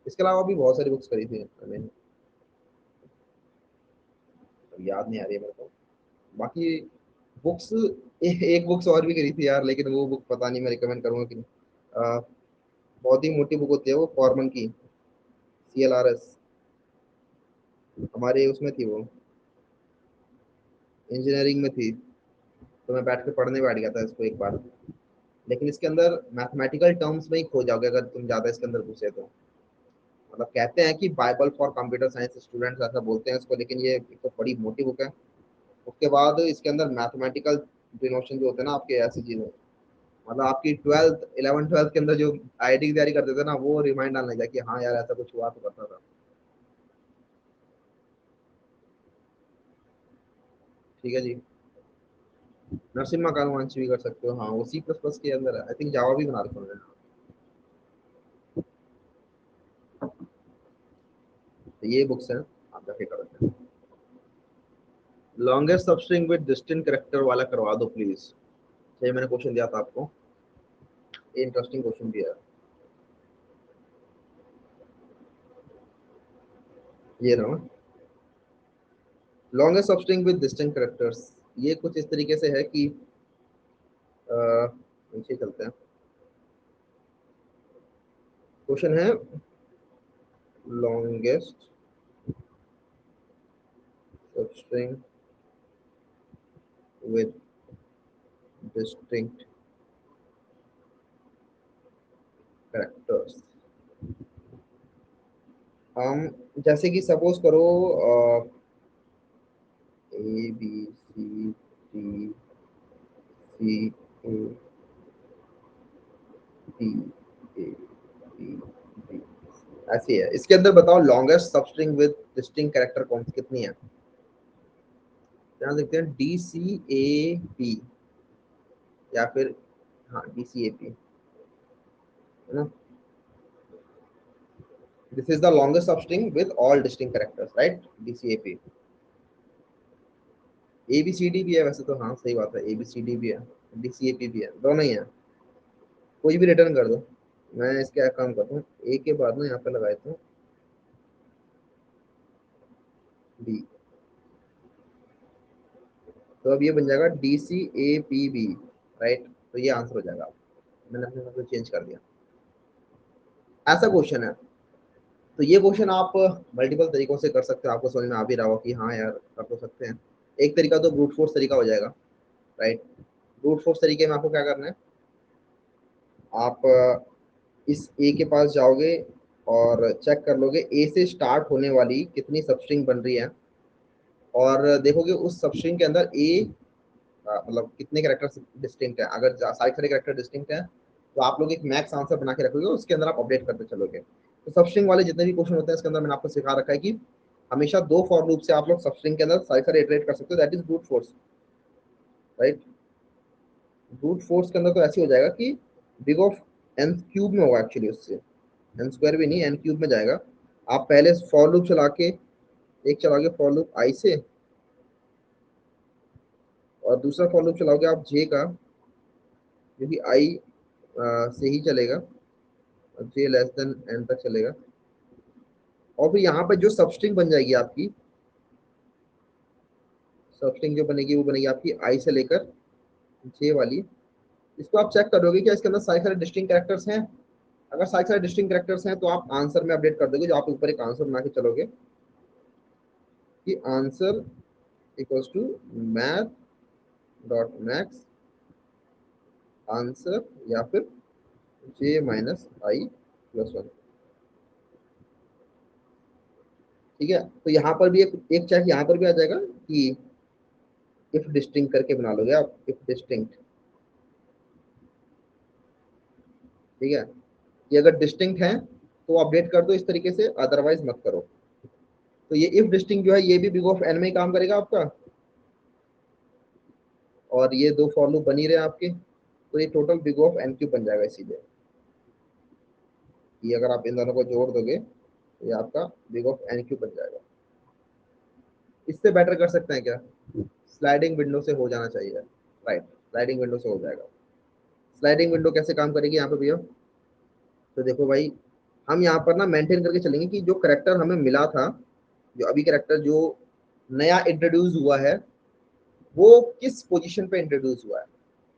इसके अलावा भी बहुत सारी बुक्स करी थी मैंने, अब याद नहीं आ रही है मेरे को। बाकी बुक्स, एक बुक्स और भी करी थी यार, लेकिन वो बुक पता नहीं मैं रिकमेंड करूंगा कि नहीं। बहुत ही मोटी बुक होती है वो, फॉर्मन की, CLRS, हमारे उसमें थी वो, इंजीनियरिंग में थी। तो मैं बैठ के पढ़ने बैठ गया था इसको एक बार। लेकिन इसके अंदर मैथमेटिकल टर्म्स में ही खो जाओगे अगर तुम ज्यादा इसके अंदर घुसे तो। मतलब कहते हैं कि Bible for computer science students ऐसा बोलते हैं इसको, लेकिन ये एक तो बड़ी मोटी बुक है। उसके बाद इसके अंदर मैथमेटिकल डिनोशन जो होते हैं ना आपके, ऐसी चीजें, मतलब आपकी 12th 11th 12th के अंदर जो IIT की तैयारी करते थे ना, वो रिमाइंड आने लगा कि हाँ यार ऐसा कुछ हुआ तो करता था। ठीक है जी। नरसिम्हा कानुवंशी भी कर सकते हो, हाँ वो C++ के अंदर है, आई थिंक जावा भी बना रखा है। तो ये बुक्स हैं, आप जाके कर सकते हैं। Longest substring with distinct character वाला करवा दो प्लीज। ये मैंने क्वेश्चन दिया था आपको, ये इंटरेस्टिंग क्वेश्चन भी है। ये रहा, longest substring with distinct characters. ये कुछ इस तरीके से है कि नीचे चलते हैं। क्वेश्चन है, longest substring with distinct characters. हम जैसे कि सपोज करो, A B C D E F G, ऐसी है। इसके अंदर बताओ longest substring with distinct character कौन सी कितनी है। यहाँ देखते हैं DCAP, या फिर हाँ DCAP है ना। This is the longest substring with all distinct characters, right, DCAP। ABCD भी है वैसे तो, हाँ सही बात है, ABCD भी है, DCAP भी है, दोनों ही है। कोई भी रिटर्न कर दो। मैं इसके काम करता हूँ, ए के बाद ना यहाँ पे लगा देता हूँ D। तो अब ये बन जाएगा DCAPB, राइट। तो ये आंसर हो जाएगा। मैंने अपने हिसाब से चेंज कर दिया। ऐसा क्वेश्चन है। तो ये क्वेश्चन आप मल्टीपल तरीकों से कर सकते हो, आपको समझ में आ भी रहा हो कि हाँ यार कर तो सकते हैं। एक तरीका तो ब्रूट फोर्स तरीका हो जाएगा, राइट। ब्रूट फोर्स तरीके में आपको क्या करना है, आप इस ए के पास जाओगे और चेक कर लोगे ए से स्टार्ट होने वाली कितनी सबस्ट्रिंग बन रही है, और देखोगे उस सबस्ट्रिंग के अंदर ए मतलब कितने कैरेक्टर डिस्टिंक्ट है। अगर सारे सारे कैरेक्टर डिस्टिंक्ट है तो आप लोग एक मैक्स आंसर बना के रखोगे, उसके अंदर आप अपडेट करते चलोगे। तो सबस्ट्रिंग वाले जितने भी क्वेश्चन होते हैं इसके अंदर मैंने आपको सिखा रखा है कि हमेशा दो फॉर लूप से आप लोग सबस्ट्रिंग के अंदर सारे सारे इटरेट कर सकते हो, that is brute force, right. Brute force के अंदर तो ऐसे हो जाएगा कि बिग ऑफ एन क्यूब में होगा एक्चुअली, उससे एन स्क्वायर भी नहीं एन क्यूब में जाएगा। आप पहले फॉर लूप चला के, एक चलाओगे फॉर लूप आई से, और दूसरा फॉर लूप चलाओगे आप जे का, जो कि आई से ही चलेगा, जे लेस देन एन तक चलेगा। और फिर यहाँ पे जो सबस्ट्रिंग बन जाएगी आपकी, सबस्ट्रिंग जो बनेगी वो बनेगी आपकी आई से लेकर जे वाली। इसको आप चेक करोगे क्या इसके अंदर सारे सारे डिस्टिंक्ट कैरेक्टर्स हैं। अगर सारे सारे डिस्टिंक्ट कैरेक्टर्स हैं तो आप आंसर में अपडेट कर दोगे, जो आप ऊपर एक आंसर बना के चलोगे कि answer equals to math dot max answer, या फिर J minus I plus one. ठीक है, तो यहाँ पर भी एक चेक यहाँ पर भी आ जाएगा कि इफ डिस्टिंक्ट करके बना लोगे आप, इफ डिस्टिंक्ट। ठीक है, ये अगर डिस्टिंक्ट है तो अपडेट कर दो इस तरीके से, अदरवाइज मत करो। तो ये इफ डिस्टिंक्ट जो है ये भी बिग ऑफ एन में ही काम करेगा आपका, और ये दो फॉर लूप बनी रहे आपके, तो ये total big of N cube बन जाएगा इसीलिए। ये अगर आप इन दोनों को जोड़ दोगे तो ये आपका बिग ऑफ एन क्यूब बन जाएगा। इससे बेटर कर सकते हैं क्या, स्लाइडिंग विंडो से हो जाना चाहिए, राइट, स्लाइडिंग विंडो से हो जाएगा। स्लाइडिंग विंडो कैसे काम करेगी यहाँ पे भैया, तो देखो भाई, हम यहाँ पर ना मेंटेन करके चलेंगे कि जो करेक्टर हमें मिला था, जो अभी करेक्टर जो नया इंट्रोड्यूस हुआ है, वो किस पोजीशन पे इंट्रोड्यूस हुआ है।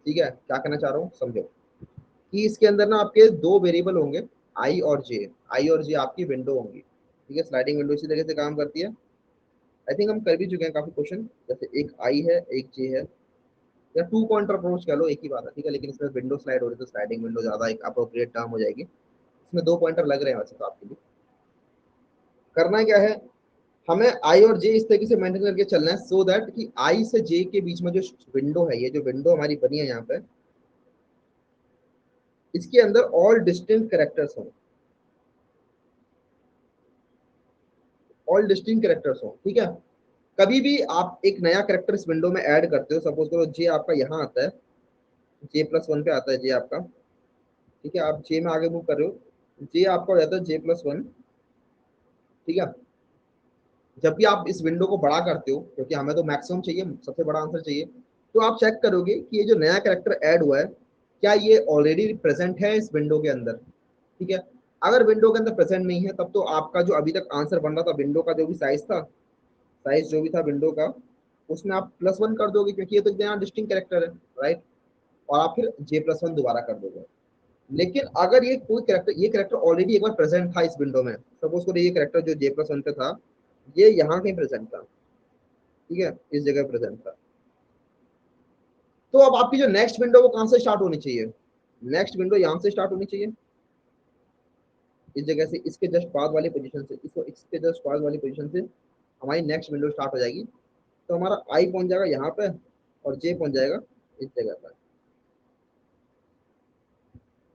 ठीक है, क्या कहना चाह रहा हूँ समझो, कि इसके अंदर ना आपके दो वेरिएबल होंगे, आई और जे। आई और जे आपकी विंडो होंगी। ठीक है, स्लाइडिंग विंडो इसी तरीके से काम करती है। आई थिंक हम कर भी चुके हैं काफी क्वेश्चन, जैसे एक आई है एक जे है, या टू पॉइंटर अप्रोच कह लो, एक ही बात है। ठीक है, लेकिन इसमें विंडो स्लाइड हो रही है तो स्लाइडिंग विंडो ज्यादा एक अप्रोप्रिएट टर्म हो जाएगी। इसमें दो पॉइंटर लग रहे हैं वैसे तो आपके लिए। करना क्या है, हमें आई और जे इस तरीके से मेंटेन करके चलना है, सो दैट कि आई से जे के बीच में जो विंडो है, ये जो विंडो हमारी बनी है यहाँ पे, इसके अंदर ऑल डिस्टिंक्ट कैरेक्टर्स हों, ऑल डिस्टिंक्ट कैरेक्टर्स हों। ठीक है, कभी भी आप एक नया कैरेक्टर इस विंडो में ऐड करते हो, सपोज करो जे आपका यहाँ आता है, जे प्लस वन पे आता है जे आपका। ठीक है, आप जे में आगे मूव कर रहे हो, जे आपका हो जाता है जे प्लस वन। ठीक है, जब भी आप इस विंडो को बड़ा करते हो, क्योंकि हमें तो मैक्सिमम चाहिए, सबसे बड़ा आंसर चाहिए, तो आप चेक करोगे कि ये जो नया कैरेक्टर ऐड हुआ है, क्या ये ऑलरेडी प्रेजेंट है इस विंडो के अंदर। ठीक है, अगर विंडो के अंदर प्रेजेंट नहीं है, तब तो आपका जो अभी तक आंसर बन रहा था, विंडो का जो भी साइज था, साइज जो भी था विंडो का, उसमें आप प्लस वन कर दोगे, क्योंकि ये तो नया डिस्टिंक्ट कैरेक्टर है, राइट। और आप फिर जे प्लस वन दोबारा कर दोगे। लेकिन अगर ये कोई कैरेक्टर, ये कैरेक्टर ऑलरेडी एक बार प्रेजेंट था इस विंडो में, सपोज करो ये कैरेक्टर जो जे प्लस वन पे था, ये यहाँ कहीं प्रेजेंट था। ठीक है, इस जगह प्रेजेंट था, तो अब आपकी जो नेक्स्ट विंडो वो कहां से स्टार्ट होनी चाहिए, नेक्स्ट विंडो यहां से स्टार्ट होनी चाहिए, इस जगह से, इसके जस्ट बाद वाली पोजीशन से, इसको इसके जस्ट बाद वाली पोजीशन से हमारी नेक्स्ट विंडो स्टार्ट हो जाएगी। तो हमारा आई पहुंच जाएगा यहाँ पे, और जे पहुंच जाएगा इस जगह पर।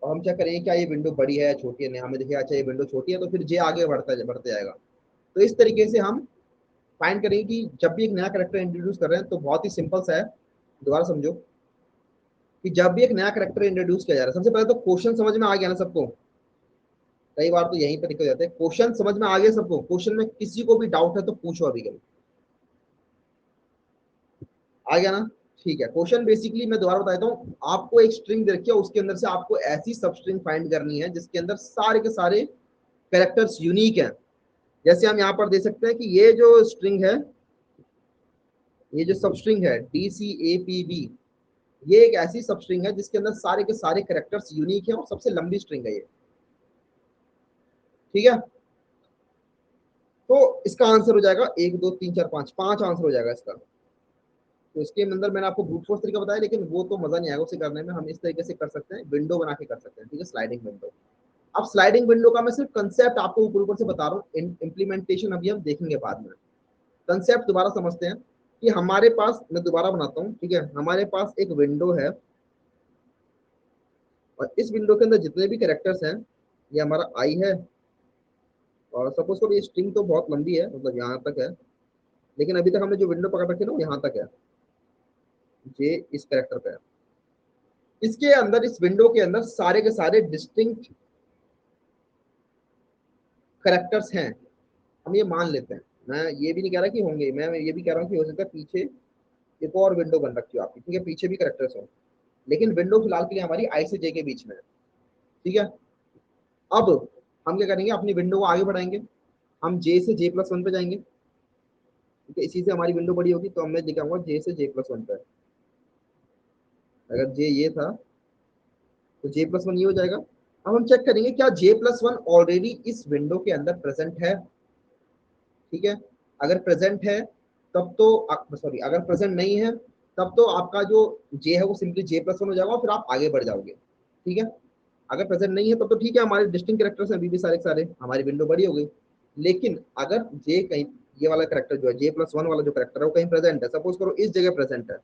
और हम चेक करेंगे क्या ये विंडो बड़ी है या छोटी है, नहीं हमें देखिए अच्छा ये विंडो छोटी है, तो फिर जे आगे बढ़ते जाएगा। तो इस तरीके से हम फाइंड करेंगे कि जब भी एक नया कैरेक्टर इंट्रोड्यूस कर रहे हैं, तो बहुत ही सिंपल सा है, दोबारा समझो, कि जब भी एक नया कैरेक्टर इंट्रोड्यूस किया जा रहा है, सबसे पहले तो क्वेश्चन समझ में आ गया ना सबको। कई बार तो यहीं पर दिक्कत जाते हैं, क्वेश्चन समझ में आ गया सबको, क्वेश्चन में किसी को भी डाउट है तो पूछो अभी कभी, आ गया ना। ठीक है, क्वेश्चन बेसिकली मैं दोबारा बता देता हूँ, आपको एक स्ट्रिंग दे रखी है, उसके अंदर से आपको ऐसी सब स्ट्रिंग फाइंड करनी है जिसके अंदर सारे के सारे कैरेक्टर्स यूनिक हैं। जैसे हम यहाँ पर दे सकते हैं कि ये जो स्ट्रिंग है, ये जो सब स्ट्रिंग है DCAPB, ये एक ऐसी सब स्ट्रिंग है जिसके अंदर सारे के सारे कैरेक्टर्स यूनिक हैं, और सबसे लंबी स्ट्रिंग है ये। ठीक है, तो इसका आंसर हो जाएगा एक दो तीन चार पांच, पांच आंसर हो जाएगा इसका। तो इसके अंदर मैंने आपको ब्रूट फोर्स तरीका बताया, लेकिन वो तो मजा नहीं आएगा उसे करने में। हम इस तरीके से कर सकते हैं, विंडो बना के कर सकते हैं, ठीक है, स्लाइडिंग विंडो। अब स्लाइडिंग विंडो का मैं सिर्फ कंसेप्ट आपको ऊपर ऊपर से बता रहा हूँ, इम्प्लीमेंटेशन अभी हम देखेंगे बाद में। कंसेप्ट दोबारा समझते हैं कि हमारे पास, मैं दोबारा बनाता हूँ, ठीक है, हमारे पास एक विंडो है और इस विंडो के अंदर जितने भी कैरेक्टर्स हैं, ये हमारा आई है, और सपोज करो ये स्ट्रिंग तो बहुत लंबी है, मतलब यहाँ तक है, लेकिन अभी तक हमने जो विंडो पकड़ रखी है ना वो यहाँ तक है, जे इस कैरेक्टर पे है। इसके अंदर, इस विंडो के अंदर सारे के सारे डिस्टिंक्ट करेक्टर्स हैं, हम ये मान लेते हैं। मैं ये भी नहीं कह रहा कि होंगे, मैं ये भी कह रहा हूँ कि हो सकता है पीछे एक और विंडो बन रखी हो आपकी, ठीक है, पीछे भी करेक्टर्स हो, लेकिन विंडो फिलहाल के लिए हमारी आई से जे के बीच में है, ठीक है। अब हम क्या करेंगे, अपनी विंडो को आगे बढ़ाएंगे, हम जे से जे प्लस वन पे जाएंगे, ठीक है, इसी से हमारी विंडो बड़ी होगी, तो मैं दिखाऊंगा जे से जे प्लस वन पे। अगर जे ये था तो जे प्लस वन ये हो जाएगा। अब हम चेक करेंगे क्या जे प्लस वन ऑलरेडी इस विंडो के अंदर प्रेजेंट है, ठीक है। अगर प्रेजेंट है तब तो, सॉरी, अगर प्रेजेंट नहीं है तब तो आपका जो जे है वो सिंपली जे प्लस वन हो जाएगा और फिर आप आगे बढ़ जाओगे, ठीक है। अगर प्रेजेंट नहीं है तब तो ठीक है, हमारे डिस्टिंक्ट कैरेक्टर्स हैं अभी भी सारे के सारे, हमारी विंडो बड़ी हो गई। लेकिन अगर जे कहीं, ये वाला कैरेक्टर जो है जे प्लस वन वाला जो कैरेक्टर है वो कहीं प्रेजेंट है, सपोज करो इस जगह प्रेजेंट है,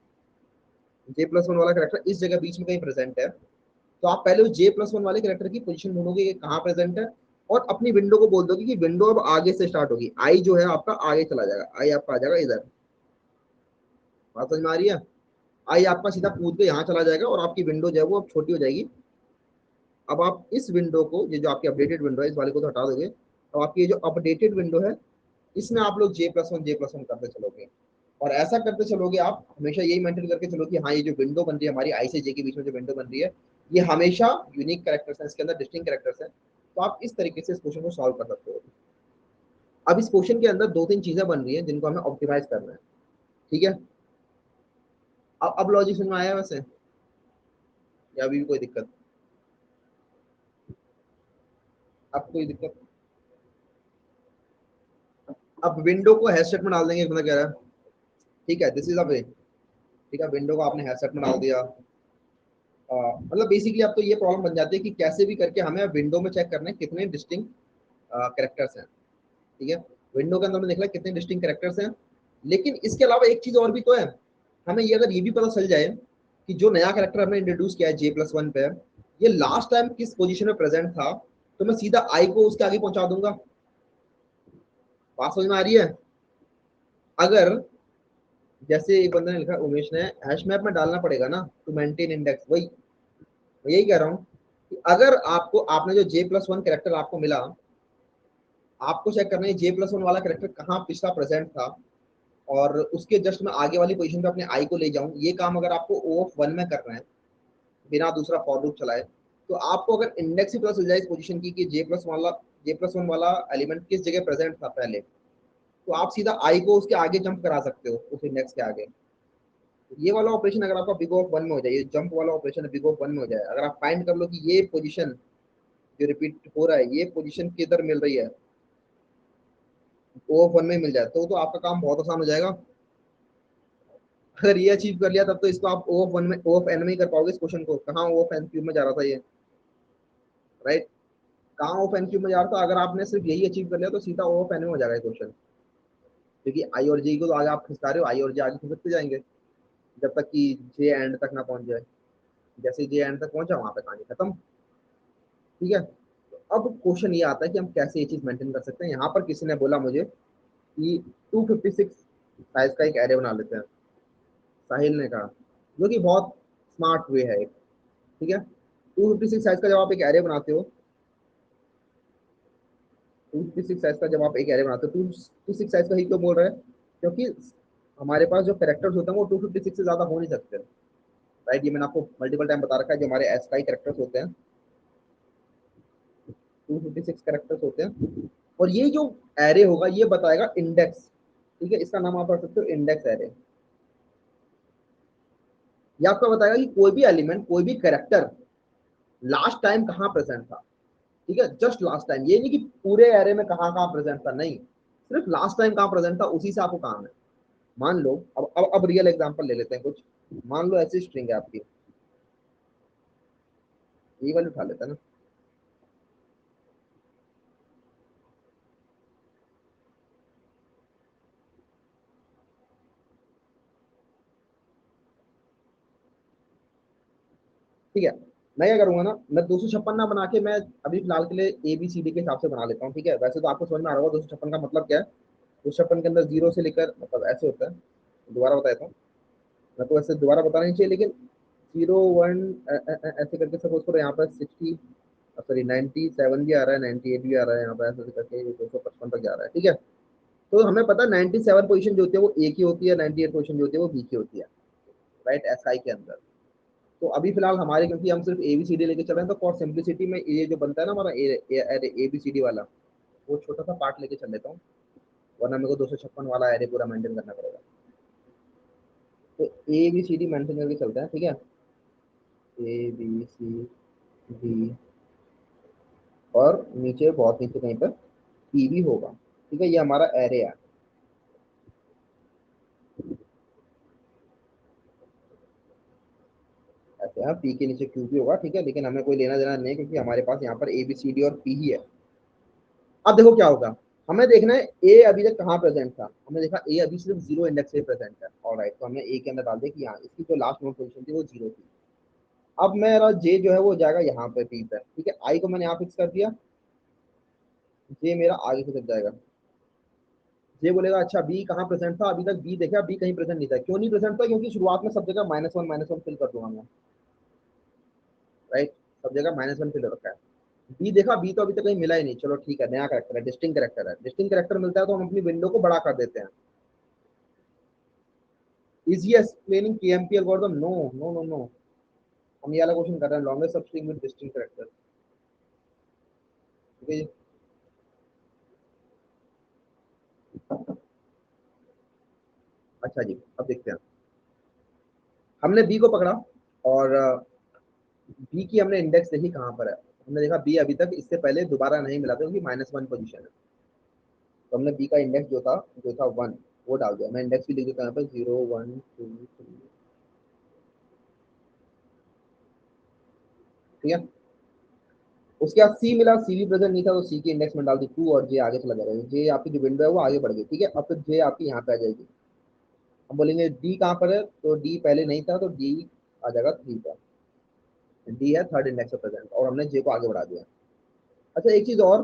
जे प्लस वन वाला कैरेक्टर इस जगह बीच में कहीं प्रेजेंट है, तो आप पहले उस जे प्लस वन वाले कैरेक्टर की पोजीशन ढूंढोगे ये कहाँ प्रेजेंट है, और अपनी विंडो को बोल दोगे कि विंडो अब आगे से स्टार्ट होगी, आई जो है आपका आगे चला जाएगा, आई आपका आ जाएगा इधर। बात समझ में आ रही है? आई आपका सीधा कूद के यहाँ चला जाएगा और आपकी विंडो जो है वो अब छोटी हो जाएगी। अब आप इस विंडो को, ये जो आपकी अपडेटेड विंडो है, इस वाले को तो हटा दोगे, तो आपकी ये जो अपडेटेड विंडो है इसमें आप लोग जे प्लस वन करते चलोगे, और ऐसा करते चलोगे आप, हमेशा यही मेंटेन करके चलो कि हाँ ये जो विंडो बन रही है हमारी आई से जे के बीच में जो विंडो बन रही है, ये हमेशा यूनिक कैरेक्टर्स है, इसके अंदर डिस्टिंक्ट कैरेक्टर्स हैं। तो आप इस तरीके से इस क्वेश्चन को सॉल्व कर सकते हो। अब इस क्वेश्चन के अंदर दो तीन चीजें बन रही हैं जिनको हमें ऑप्टिमाइज करना है, ठीक है। अब लॉजिक समझ में आया वैसे, या अभी भी कोई दिक्कत? अब कोई दिक्कत? अब विंडो को हैश सेट में डाल देंगे, मतलब कह रहा है, ठीक है, दिस इज अ वे, ठीक है, विंडो को आपने हैश सेट में डाल दिया। मतलब बेसिकली अब तो ये प्रॉब्लम बन जाती है कि कैसे भी करके हमें विंडो में चेक करना है कितने डिस्टिंक्ट कैरेक्टर्स हैं, ठीक है। विंडो के अंदर में देख रहा है कितने डिस्टिंक्ट कैरेक्टर्स हैं, लेकिन इसके अलावा एक चीज और भी तो है, हमें ये अगर ये भी पता चल जाए कि जो नया कैरेक्टर हमने इंट्रोड्यूस किया है जे प्लस वन पे, ये लास्ट टाइम किस पोजीशन में प्रेजेंट था, तो मैं सीधा आई को उसके आगे पहुंचा दूंगा। बात समझ में आ रही है? अगर जैसे एक बंदे ने लिखा, उमेश ने, हैश मैप में डालना पड़ेगा ना टू मेंटेन इंडेक्स, वही मैं यही कह रहा हूँ कि अगर आपको, आपने जो जे प्लस वन कैरेक्टर आपको मिला, आपको चेक करना है जे प्लस वन वाला कैरेक्टर कहाँ पिछला प्रेजेंट था, और उसके जस्ट मैं आगे वाली पोजीशन पे अपने आई को ले जाऊं, ये काम अगर आपको ओ ऑफ वन में करना है बिना दूसरा फॉर लूप चलाए, तो आपको अगर इंडेक्स ही पता चल जाए इस पोजीशन की कि जे प्लस वन वाला एलिमेंट किस जगह प्रेजेंट था पहले, तो आप सीधा आई को उसके आगे जंप करा सकते हो उस इंडेक्स के आगे। ये वाला ऑपरेशन अगर आपका बिग ऑफ वन में हो जाए, ये जंप वाला ऑपरेशन बिग ऑफ वन में हो जाए, अगर आप फाइंड कर लो कि ये पोजीशन जो रिपीट हो रहा है ये पोजीशन किधर मिल रही है, ओ ऑफ वन में मिल जाए, तो आपका काम बहुत आसान हो जाएगा। अगर ये अचीव कर लिया तब तो इसको आप ओ ऑफ वन में, ओ ऑफ एन में ही कर पाओगे इस क्वेश्चन को। कहाँ ओ ऑफ एन क्यूब में जा रहा था ये, राइट, कहाँ ओ ऑफ एन क्यूब में जा रहा था, अगर आपने सिर्फ यही अचीव कर लिया तो सीधा ओ ऑफ एन में हो जाएगा क्वेश्चन, क्योंकि आई और जे को तो आगे आप खिसका रहे हो, आई और जे आगे खिसकते जाएंगे जब तक कि जे एंड तक ना पहुंच जाए। जैसे जे एंड तक पहुंचा वहां पे कहानी खत्म, ठीक है। तो अब क्वेश्चन ये आता है कि हम कैसे ये चीज मेंटेन कर सकते हैं। यहाँ पर किसी ने बोला मुझे कि 256 साइज का एक एरे बना लेते हैं, साहिल ने कहा, जो कि बहुत स्मार्ट वे है एक, ठीक है। 256 साइज का जब आप एक एरे बनाते हो, 256 साइज का जब आप एक एरे बनाते हो, 256 साइज का ही क्यों बोल रहे हैं, क्योंकि हमारे पास जो कैरेक्टर्स होते हैं वो 256 से ज्यादा हो नहीं सकते, राइट। ये मैंने आपको मल्टीपल टाइम बता रखा है, जो हमारे एस्काई कैरेक्टर्स होते हैं 256 कैरेक्टर्स होते हैं, और ये जो एरे होगा ये बताएगा इंडेक्स, ठीक है, इसका नाम आप रख सकते हो इंडेक्स एरे। ये आपका बताएगा कि कोई भी एलिमेंट, कोई भी कैरेक्टर लास्ट टाइम कहाँ प्रेजेंट था, ठीक है, जस्ट लास्ट टाइम, ये नहीं कि पूरे एरे में कहाँ कहाँ प्रेजेंट था, नहीं, सिर्फ लास्ट टाइम कहाँ प्रेजेंट था उसी से आपको काम है। मान लो अब रियल एग्जांपल ले लेते हैं कुछ। मान लो ऐसी स्ट्रिंग है आपकी, ये वाली उठा लेते हैं ना। ठीक है, मैं क्या करूंगा ना, मैं 256 ना बना के मैं अभी फिलहाल के लिए ए बी सी डी के हिसाब से बना लेता हूँ। ठीक है, वैसे तो आपको समझ में आ रहा होगा 256 का मतलब क्या है। 256 के अंदर जीरो से लेकर मतलब ऐसे होता है। दोबारा बताता हूँ, मैं तो वैसे दोबारा बताना नहीं चाहिए, लेकिन 0 1 ऐसे करके सपोज करो, यहाँ पर 60 सॉरी 97 भी आ रहा है, 98 भी आ रहा है, यहाँ पर ऐसे करके 255 तक जा रहा है। ठीक है, तो हमें पता है 97 पोजीशन जो होती है वो ए की होती है, 98 पोजीशन जो होती है वो बी की होती है, राइट, एस आई के अंदर। तो अभी फिलहाल हमारे, क्योंकि हम सिर्फ ए बी सी डी लेके चल रहे हैं, तो फॉर सिंप्लिसिटी में ये जो बनता है ना हमारा ए बी सी डी वाला, वो छोटा सा पार्ट लेके चल लेता हूँ, वरना मेरे को 256 वाला एरे पूरा मेंटेन करना पड़ेगा। तो A B C D maintain करके चलते हैं। ठीक है, ए बी सी डी, और नीचे बहुत नीचे कहीं पर पी भी होगा। ठीक है, ये हमारा एरे है। ऐसे हाँ, पी के नीचे क्यू भी होगा। ठीक है, लेकिन हमें कोई लेना देना नहीं है, क्योंकि हमारे पास यहाँ पर ए बी सी डी और पी ही है। अब देखो क्या होगा, हमें देखना है ए अभी तक कहाँ प्रेजेंट था। हमने देखा ए अभी सिर्फ जीरो इंडेक्स पे प्रेजेंट है, ऑलराइट, तो हमने ए के अंदर डाल दिया कि यहाँ इसकी जो लास्ट नोड पोजीशन थी वो जीरो थी। अब मेरा जे जो है वो जाएगा यहाँ पे पी पे। ठीक है, आई को मैंने यहाँ फिक्स कर दिया, जे मेरा आगे से तक जाएगा। जे बोलेगा अच्छा बी कहाँ प्रेजेंट था, अभी तक बी देखा, बी कहीं प्रेजेंट नहीं था। क्यों नहीं प्रेजेंट था, क्योंकि शुरुआत में सब जगह -1 फिल कर दूंगा मैं, राइट, सब जगह -1 फिल रखा है। बी देखा, बी तो अभी तक कहीं मिला ही नहीं, चलो ठीक है, नया करेक्टर है, डिस्टिंक्ट करेक्टर है, डिस्टिंक्ट करेक्टर मिलता है तो हम अपनी विंडो को बड़ा कर देते हैं। Is he explaining KMP algorithm? No no no no, हम ये वाला क्वेश्चन कर रहे हैं, लॉन्गेस्ट सब स्ट्रिंग विद डिस्टिंक्ट करेक्टर। ठीक है जी। अच्छा जी, अब देखते हैं। हमने बी को पकड़ा, और बी की हमने इंडेक्स देखी कहाँ पर है। हमने देखा बी अभी तक इससे पहले दोबारा नहीं मिला था, क्योंकि -1 पोजीशन है। तो हमने बी का इंडेक्स जो था 1, वो डाल दिया। मैं इंडेक्स भी लिख देता हूँ यहाँ पर, 0 1 2 3। ठीक है, उसके बाद सी मिला, सी भी प्रेजेंट नहीं था, तो सी की इंडेक्स में डाल दी 2, और जे आगे चला जाएगा। जे आपकी जो विंडो है वो आगे बढ़ गई। ठीक है, अब तो जे आपकी यहाँ पे आ जाएगी। हम बोलेंगे डी कहाँ पर है, तो डी पहले नहीं था, तो डी आ जाएगा 3 पर। डी है थर्ड इंडेक्स पे प्रेजेंट, और हमने जे को आगे बढ़ा दिया। अच्छा, एक चीज और,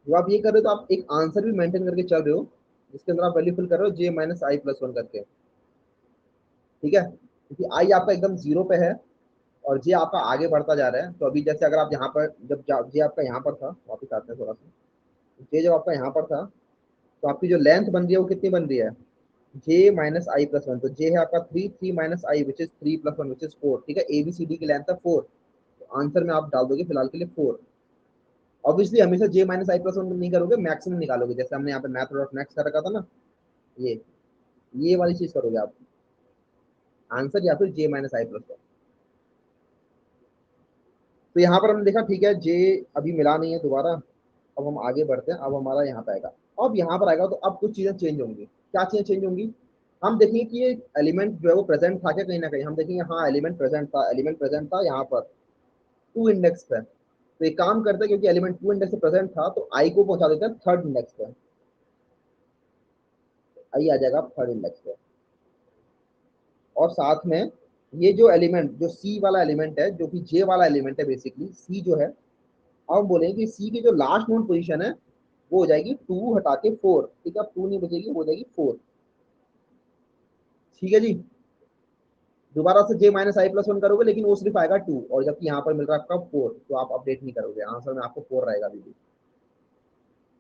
जब आप ये कर रहे हो तो आप एक आंसर भी मेंटेन करके चल रहे हो, जिसके अंदर आप वैल्यू फिल कर रहे हो J-i+1 करके। ठीक है, क्योंकि आई आपका एकदम जीरो पे है, और जे आपका आगे बढ़ता जा रहा है। तो अभी जैसे अगर आप यहाँ पर, जब जे आपका यहाँ पर था, वापिस आते हैं थोड़ा सा, जे जब आपका यहाँ पर था, तो आपकी जो लेंथ बन रही है वो कितनी बन रही है, J-i+1। तो जे है आपका 3 विच इज 3+1 विच इज 4। ठीक है, एबीसीडी की लेंथ है 4, तो आंसर में आप डाल दोगे फिलहाल के लिए 4। ऑब्वियसली हमेशा J-i+1 नहीं करोगे, मैक्सिमम निकालोगे, जैसे हमने यहाँ पे मैथ डॉट मैक्स कर रखा था ना, ये ये वाली चीज करोगे आप, आंसर या फिर J-i+1। तो यहाँ पर हमने देखा, ठीक है, जे अभी मिला नहीं है दोबारा। अब हम आगे बढ़ते हैं, अब हमारा यहाँ पे आएगा। अब यहाँ पर आएगा तो अब कुछ चीजें चेंज होंगी। क्या चीजें चेंज होंगी, हम देखेंगे कि ये एलिमेंट जो है वो प्रेजेंट था क्या, कहीं ना कहीं हम देखेंगे हाँ एलिमेंट प्रेजेंट था, एलिमेंट प्रेजेंट था यहाँ पर 2 इंडेक्स पे। तो एक काम करते हैं, क्योंकि एलिमेंट 2 इंडेक्स पे प्रेजेंट था, तो आई को पहुंचा देते हैं थर्ड इंडेक्स पे। आई आ जाएगा थर्ड इंडेक्स पे, और साथ में ये जो एलिमेंट, जो सी वाला एलिमेंट है, जो कि जे वाला एलिमेंट है, बेसिकली सी जो है, अब हम बोलेंगे कि सी की जो लास्ट नोड पोजीशन है वो हो जाएगी 2 हटा के 4। ठीक है, 2 नहीं बचेगी, वो हो जाएगी 4। ठीक है जी, दोबारा से J-i+1 करोगे, लेकिन वो सिर्फ आएगा 2, और जबकि यहाँ पर मिल रहा है आपका 4, तो आप अपडेट नहीं करोगे, आंसर में आपको 4 रहेगा अभी भी।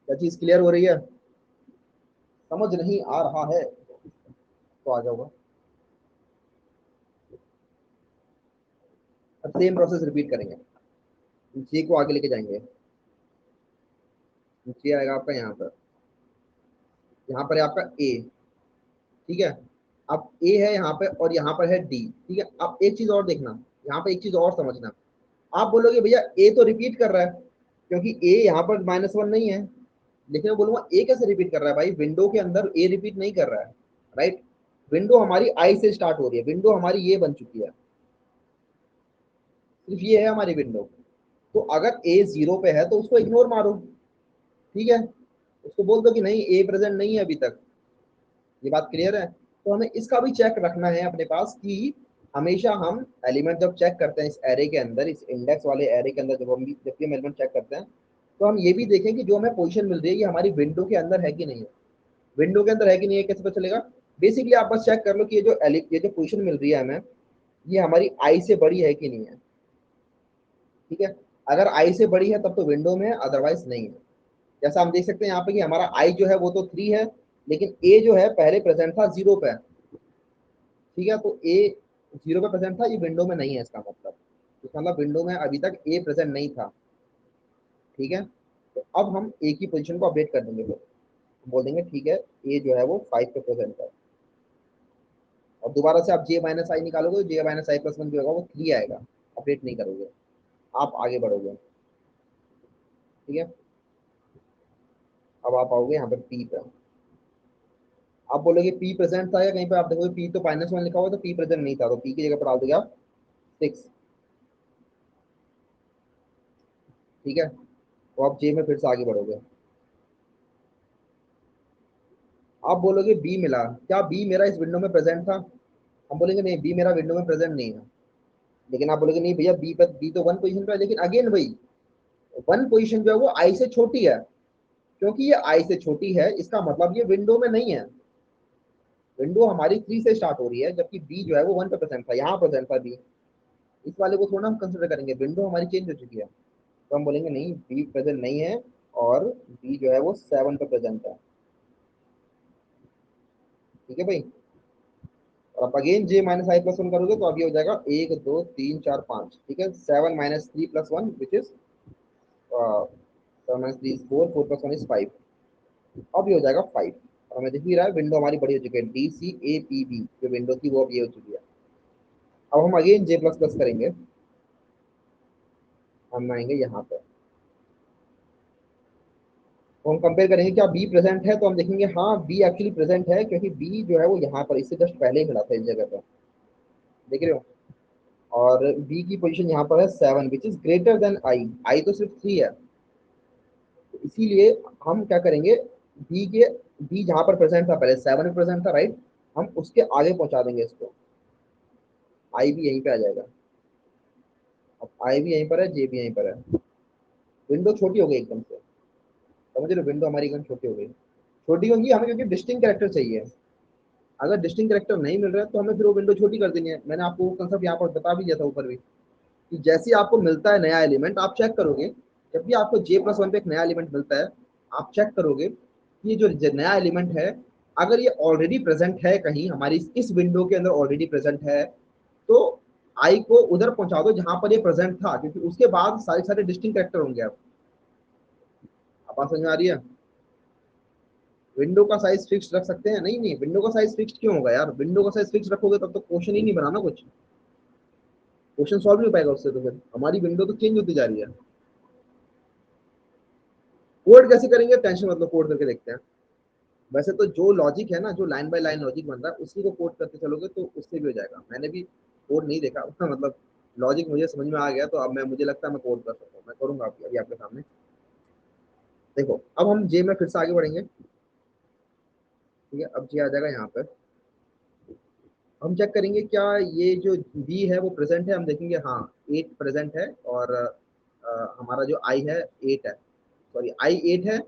क्या चीज क्लियर हो रही है? समझ नहीं आ रहा है तो आ जाओगा। अब सेम प्रोसेस रिपीट करेंगे, जे को आगे लेके जाएंगे। जे आएगा आपका यहाँ पर है आपका ए। ठीक है, अब ए है यहाँ पे, और यहाँ पर है डी। ठीक है, अब एक चीज और देखना, यहाँ पे एक चीज और समझना। आप बोलोगे भैया ए तो रिपीट कर रहा है, क्योंकि ए यहाँ पर -1 नहीं है, लेकिन मैं बोलूंगा ए कैसे रिपीट कर रहा है भाई, विंडो के अंदर ए रिपीट नहीं कर रहा है, राइट। विंडो हमारी आई से स्टार्ट हो रही है, विंडो हमारी ये बन चुकी है, सिर्फ ये है हमारी विंडो। तो अगर ए 0 पे है तो उसको इग्नोर मारो, ठीक है, उसको बोल दो कि नहीं ए प्रेजेंट नहीं है अभी तक। ये बात क्लियर है। तो हमें इसका भी चेक रखना है अपने पास कि हमेशा हम एलिमेंट जब चेक करते हैं इस एरे के अंदर, इस इंडेक्स वाले एरे के अंदर, जब भी हम एलिमेंट चेक करते हैं तो हम ये भी देखें कि जो हमें पोजीशन मिल रही है ये हमारी विंडो के अंदर है कि नहीं है। विंडो के अंदर है कि नहीं है कैसे पता चलेगा? बेसिकली आप बस चेक कर लो कि ये जो पोजीशन मिल रही है हमें, ये हमारी आई से बड़ी है कि नहीं है, ठीक है। अगर आई से बड़ी है तब तो विंडो में है, अदरवाइज नहीं है। जैसा हम देख सकते हैं यहाँ पे कि हमारा आई जो है वो तो 3 है, लेकिन ए जो है पहले प्रेजेंट था 0 पे, ठीक है। तो ए 0 पे प्रेजेंट था, ये विंडो में नहीं है, इसका मतलब विंडो में अभी तक ए प्रेजेंट नहीं था, ठीक है। तो अब हम ए की पोजीशन को अपडेट कर देंगे, तो बोल देंगे ठीक है ए जो है वो 5 पे प्रेजेंट है। और दोबारा से आप जे माइनस आई निकालोगे तो जे माइनस आई प्लस 1 जो होगा वो 3 आएगा, अपडेट नहीं करोगे, आप आगे बढ़ोगे, ठीक है। अब आप आओगे यहाँ पे पी पे, आप बोलोगे पी प्रेजेंट था या कहीं पे आप देखोगे पी तो -1 लिखा हुआ, तो पी प्रेजेंट नहीं था, तो पी की जगह पर डाल दोगे आप 6, ठीक है। तो आप जे में फिर से आगे बढ़ोगे। आप बोलोगे बी मिला, क्या बी मेरा इस विंडो में प्रेजेंट था? हम बोलेंगे नहीं, बी मेरा विंडो में प्रेजेंट नहीं है। लेकिन आप बोलोगे नहीं भैया बी तो 1 पोजीशन पे है, लेकिन अगेन भाई 1 पोजीशन जो है वो आई से छोटी है, क्योंकि ये आई से छोटी है इसका मतलब ये विंडो में नहीं है। विंडो हमारी 3 से स्टार्ट हो रही है, जबकि बी जो है वो 1 पे प्रेजेंट था, यहाँ प्रेजेंट था बी। इस वाले को थोड़ा हम कंसिडर करेंगे, विंडो हमारी चेंज हो चुकी है, तो हम बोलेंगे नहीं बी प्रेजेंट नहीं है, और बी जो है वो 7 पे प्रेजेंट है, ठीक है भाई। और आप again J minus I plus 1 करोगे तो अभी हो जाएगा 1 2 3 4 5, ठीक है। 7 - 3 + 1 विच इज 7 - 3 is 4, 4 + 1 is 5, अब ये हो जाएगा 5। और हमें दिख भी रहा है विंडो हमारी बड़ी हो चुकी है, DCAPB जो विंडो थी वो अब ये हो चुकी है। अब हम अगेन जे प्लस प्लस करेंगे, हम आएंगे यहाँ पे, तो हम कंपेयर करेंगे क्या बी प्रेजेंट है, तो हम देखेंगे हाँ बी एक्चुअली प्रेजेंट है, क्योंकि बी जो है वो यहाँ पर इससे जस्ट पहले ही मिला था इस जगह पे, देख रहे हो। और बी की पोजीशन यहाँ पर है 7 which is greater than I, I तो सिर्फ 3 है, तो इसीलिए हम क्या करेंगे, बी के बी जहाँ पर प्रेजेंट था पहले 7 में प्रेजेंट था, राइट, हम उसके आगे पहुंचा देंगे इसको, आई भी यहीं पे आ जाएगा। अब आई भी यहीं पर है, जे भी यहीं पर है, विंडो छोटी हो गई एकदम से, समझ रहे हो, विंडो हमारी एकदम छोटी हो गई। छोटी होगी हमें क्योंकि डिस्टिंक्ट कैरेक्टर चाहिए, अगर डिस्टिंक्ट कैरेक्टर नहीं मिल रहा है तो हमें फिर वो विंडो छोटी कर देनी है। मैंने आपको वो कंसेप्ट यहाँ पर बता भी दिया था ऊपर भी, कि जैसे ही आपको मिलता है नया एलिमेंट आप चेक करोगे, जब भी आपको J+1 पे एक नया एलिमेंट मिलता है आप चेक करोगे कि ये जो नया एलिमेंट है अगर ये ऑलरेडी प्रेजेंट है कहीं हमारी इस विंडो के अंदर ऑलरेडी प्रेजेंट है, तो आई को उधर पहुंचा दो जहां पर ये प्रेजेंट था, क्योंकि उसके बाद सारे सारे डिस्टिंक्ट कैरेक्टर होंगे। अब बात समझ में आ रही है? विंडो का साइज फिक्स रख सकते हैं? नहीं नहीं, विंडो का साइज फिक्स क्यों होगा यार, विंडो का साइज फिक्स रखोगे तब तो क्वेश्चन ही नहीं बनाना, कुछ क्वेश्चन सॉल्व नहीं हो पाएगा उससे, तो फिर हमारी विंडो तो चेंज होती जा रही है। कोड कैसे करेंगे टेंशन मतलब, कोड करके देखते हैं। वैसे तो जो लॉजिक है ना, जो लाइन बाय लाइन लॉजिक बन रहा है उसी को कोड करते चलोगे तो उससे भी हो जाएगा। मैंने भी कोड नहीं देखा मतलब लॉजिक मुझे समझ में आ गया, तो अब मैं मुझे लगता है मैं कोड कर सकता हूँ, मैं करूंगा अभी अभी आपके सामने। देखो अब हम जे में फिर से आगे बढ़ेंगे, ठीक है। अब जे आ जाएगा यहाँ पर, हम चेक करेंगे क्या ये जो बी है वो प्रेजेंट है, हम देखेंगे हाँ 8 प्रेजेंट है, और हमारा जो आई है 8 है, सॉरी आई 8 है।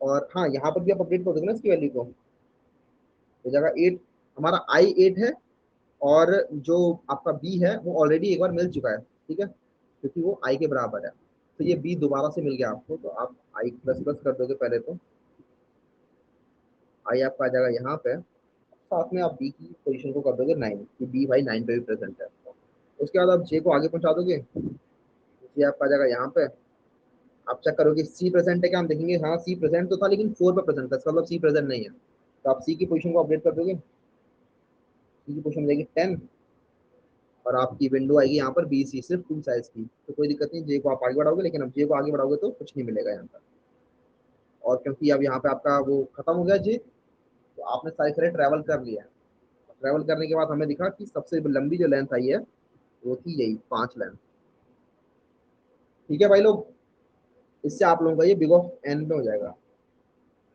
और हाँ यहाँ पर भी आप अपडेट कर दोगे ना इसकी वैल्यू को, हो जाएगा 8, हमारा आई 8 है, और जो आपका बी है वो ऑलरेडी एक बार मिल चुका है, ठीक है, क्योंकि वो आई के बराबर है। तो ये बी दोबारा से मिल गया आपको, तो आप आई प्लस प्लस कर दोगे पहले, तो आई आपका आ जाएगा यहाँ पे, साथ में आप बी की पोजीशन को कर दोगे 9, कि बी भाई 9 पे भी प्रेजेंट है। उसके बाद आप जे को आगे पहुंचा दोगे, जे आपका आ जाएगा यहाँ पे, आप चेक करोगे सी प्रेजेंट है क्या, हम देखेंगे हाँ सी प्रेजेंट तो था लेकिन 4 पे प्रेजेंट था, इसका मतलब सी प्रेजेंट नहीं है, तो आप सी की पोजीशन को अपडेट कर दोगे, सी की पोजीशन देगी 10, और आपकी विंडो आएगी यहाँ पर बी सी सिर्फ 2 साइज की, तो कोई दिक्कत नहीं, जे को आप आगे बढ़ाओगे, लेकिन अब जे को आगे बढ़ाओगे तो कुछ नहीं मिलेगा यहाँ पर। और क्योंकि अब यहाँ पे आपका वो खत्म हो गया जे, तो आपने सारे सारे ट्रैवल कर लिया है, ट्रैवल करने के बाद हमें दिखा कि सबसे लंबी जो लेंथ आई है वो थी यही 5 लेंथ। ठीक है भाई लोग, इससे आप लोगों का ये बिग ऑफ एन में हो जाएगा।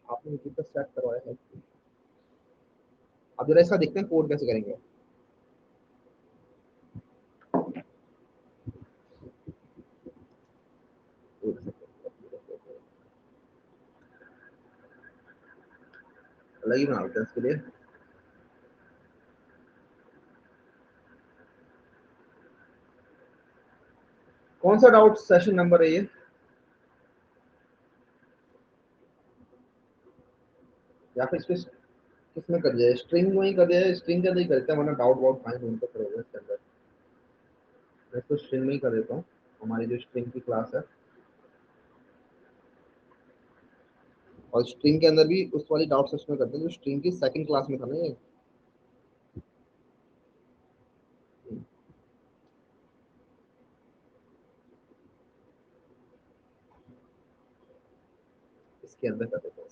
आपने यूट्यूब पर स्टार्ट करवाया है। अब जरा इसका देखते हैं कोड कैसे करेंगे। अलग ही बना लेते हैं इसके लिए। कौन सा डाउट सेशन नंबर है ये? या फिर किसमें कर दिया, स्ट्रिंग में ही कर दिया, स्ट्रिंग के अंदर ही करते हैं वरना डाउट वाउट फाइंड उनको करोगे इसके अंदर। मैं इसको स्ट्रिंग में ही कर देता हूँ, हमारी जो स्ट्रिंग की क्लास है। और स्ट्रिंग के अंदर भी उस वाली डाउट सेशन में करते हैं जो स्ट्रिंग की सेकंड क्लास में था ना ये। इसके अंदर कर देते हैं।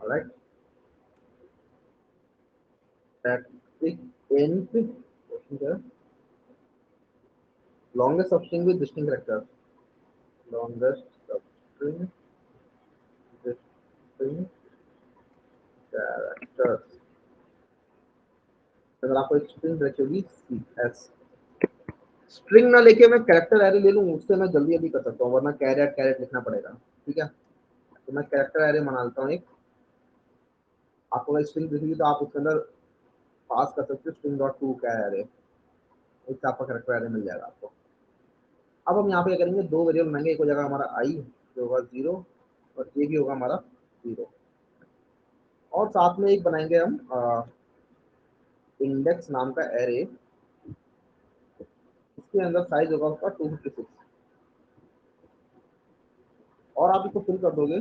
Alright, static int longest substring with distinct character, longest substring distinct characters। अगर आपको एक स्ट्रिंग रखोगी सी एस, स्ट्रिंग ना लेके मैं कैरेक्टर एरे ले लूं, उससे मैं जल्दी जल्दी कर सकता हूँ वरना कैरेट कैरेट लिखना पड़ेगा। ठीक है, तो मैं कैरेक्टर एरे बना लेता हूँ एक। आपको स्ट्रिंग दिखेगी तो आप उसके अंदर पास कर सकते हो स्ट्रिंग डॉट टू का एरे, इससे आपका कैरेक्टर एरे मिल जाएगा आपको। अब हम यहाँ पे क्या करेंगे, दो वेरिएबल मांगे, एक हो जाएगा हमारा आई जो होगा 0 और ये भी होगा हमारा 0। और साथ में एक बनाएंगे हम इंडेक्स नाम का एरे, इसके अंदर साइज होगा उसका 256। और आप इसको फिल कर दोगे,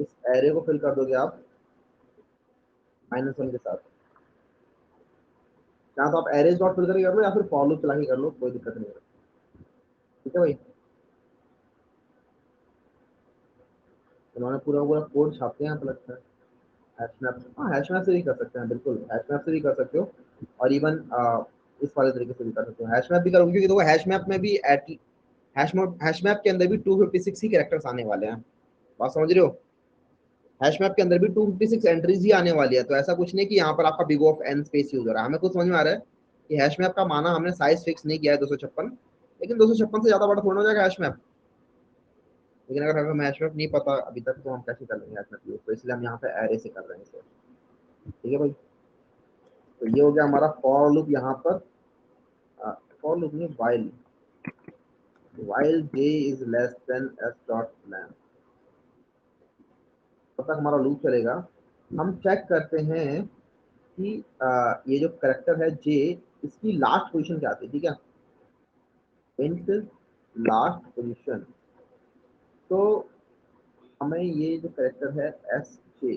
इस एरे को फिल कर दोगे आप -1 के साथ। या तो आप एरेज डॉट फिल करके कर लो या फिर फॉर लूप चला के कर लो, कोई दिक्कत नहीं है। ठीक है भाई, उन्होंने पूरा पूरा कोड छाप दिया यहाँ पे लगता है। हैशमैप, हाँ हैशमैप से भी कर सकते हैं, बिल्कुल हैशमैप से भी कर सकते हो। और इवन इस वाले तरीके से भी कर सकते हो, हैशमैप भी करोगे क्योंकि देखो हैशमैप में भी एट हैशमैप के अंदर भी 256 ही कैरेक्टर्स आने वाले हैं। बात समझ रहे हो? हैशमैप के अंदर भी 256 एंट्रीज ही आने वाली है, तो ऐसा कुछ नहीं कि यहाँ पर आपका big of N space use हो रहा है। हमें कुछ समझ में आ रहा है कि हैशमैप का माना हमने साइज फिक्स नहीं किया है 256, लेकिन 256 से ज्यादा बड़ा थोड़ा हो जाएगा हैशमैप। लेकिन अगर हमें हैशमैप नहीं पता अभी तक तो हम कैसे कर लेंगे हैशमैप यूज, तो इसलिए हम यहाँ पे एरे से कर रहे हैं इसे। ठीक है भाई, तो ये हो गया हमारा फॉर लूप। यहाँ पर फॉर लूप में while j is less then s dot length, तब तक हमारा लूप चलेगा। हम चेक करते हैं कि ये जो करेक्टर है j, इसकी लास्ट पोजीशन क्या आती है। ठीक है, इंट लास्ट पोजीशन। तो हमें ये जो करेक्टर है एस जे,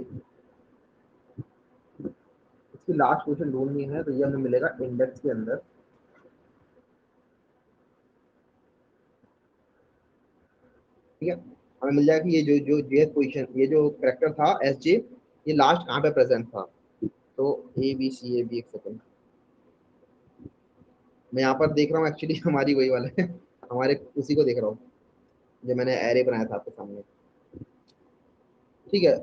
इसकी लास्ट पोजीशन ढूंढनी है, तो ये हमें मिलेगा इंडेक्स के अंदर। ठीक है, हमें मिल जाएगा कि ये जो जो जे पोजीशन, ये जो करेक्टर था एस जे, ये लास्ट कहाँ पे प्रेजेंट था। तो A B C, A B, एक सेकंड मैं यहाँ पर देख रहा हूँ एक्चुअली हमारी वही वाला है, हमारे उसी को देख रहा हूँ जो मैंने एरे बनाया था आपके सामने। ठीक है,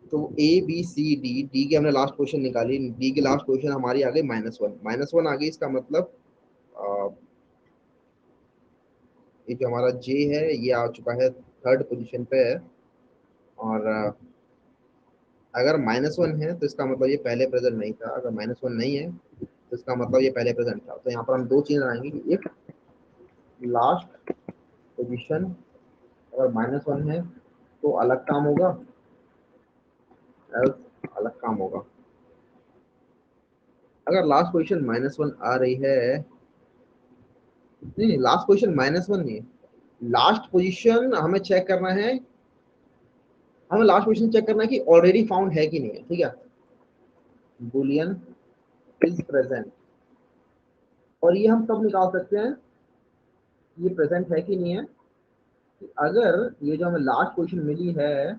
तो A B C D, D की हमने लास्ट पोजीशन निकाली, डी की लास्ट पोजीशन हमारी आ गई -1, -1 आ गई। इसका मतलब आ, ये जो हमारा जे है ये आ चुका है थर्ड पोजीशन पे है। और अगर -1 है तो इसका मतलब ये पहले प्रेजेंट नहीं था, अगर -1 नहीं है तो इसका मतलब ये पहले प्रेजेंट था। तो यहाँ पर हम दो चीजें लगाएंगे, एक लास्ट पोजीशन अगर -1 है तो अलग काम होगा, एल्स अलग काम होगा। अगर लास्ट पोजीशन -1 आ रही है, नहीं लास्ट पोजीशन -1 नहीं है, लास्ट पोजीशन हमें चेक करना है, हमें लास्ट पोजीशन चेक करना है कि ऑलरेडी फाउंड है कि नहीं है। ठीक है, बुलियन इज प्रेजेंट। और ये हम कब निकाल सकते हैं ये प्रेजेंट है कि नहीं है, कि अगर ये जो हमें लास्ट पोजीशन मिली है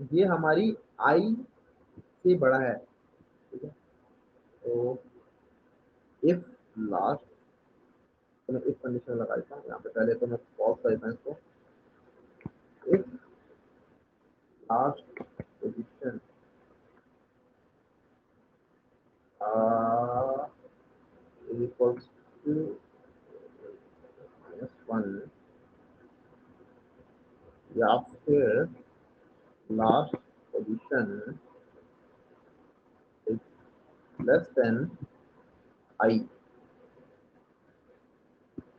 ये हमारी आई से बड़ा है, ठीक है। तो इफ लास्ट, तो मैं इफ कंडीशन लगा देता हूँ यहाँ पे, पहले तो मैं पॉज कर देता हूँ इसको। If last position is equals to -1, या फिर last position is less than I.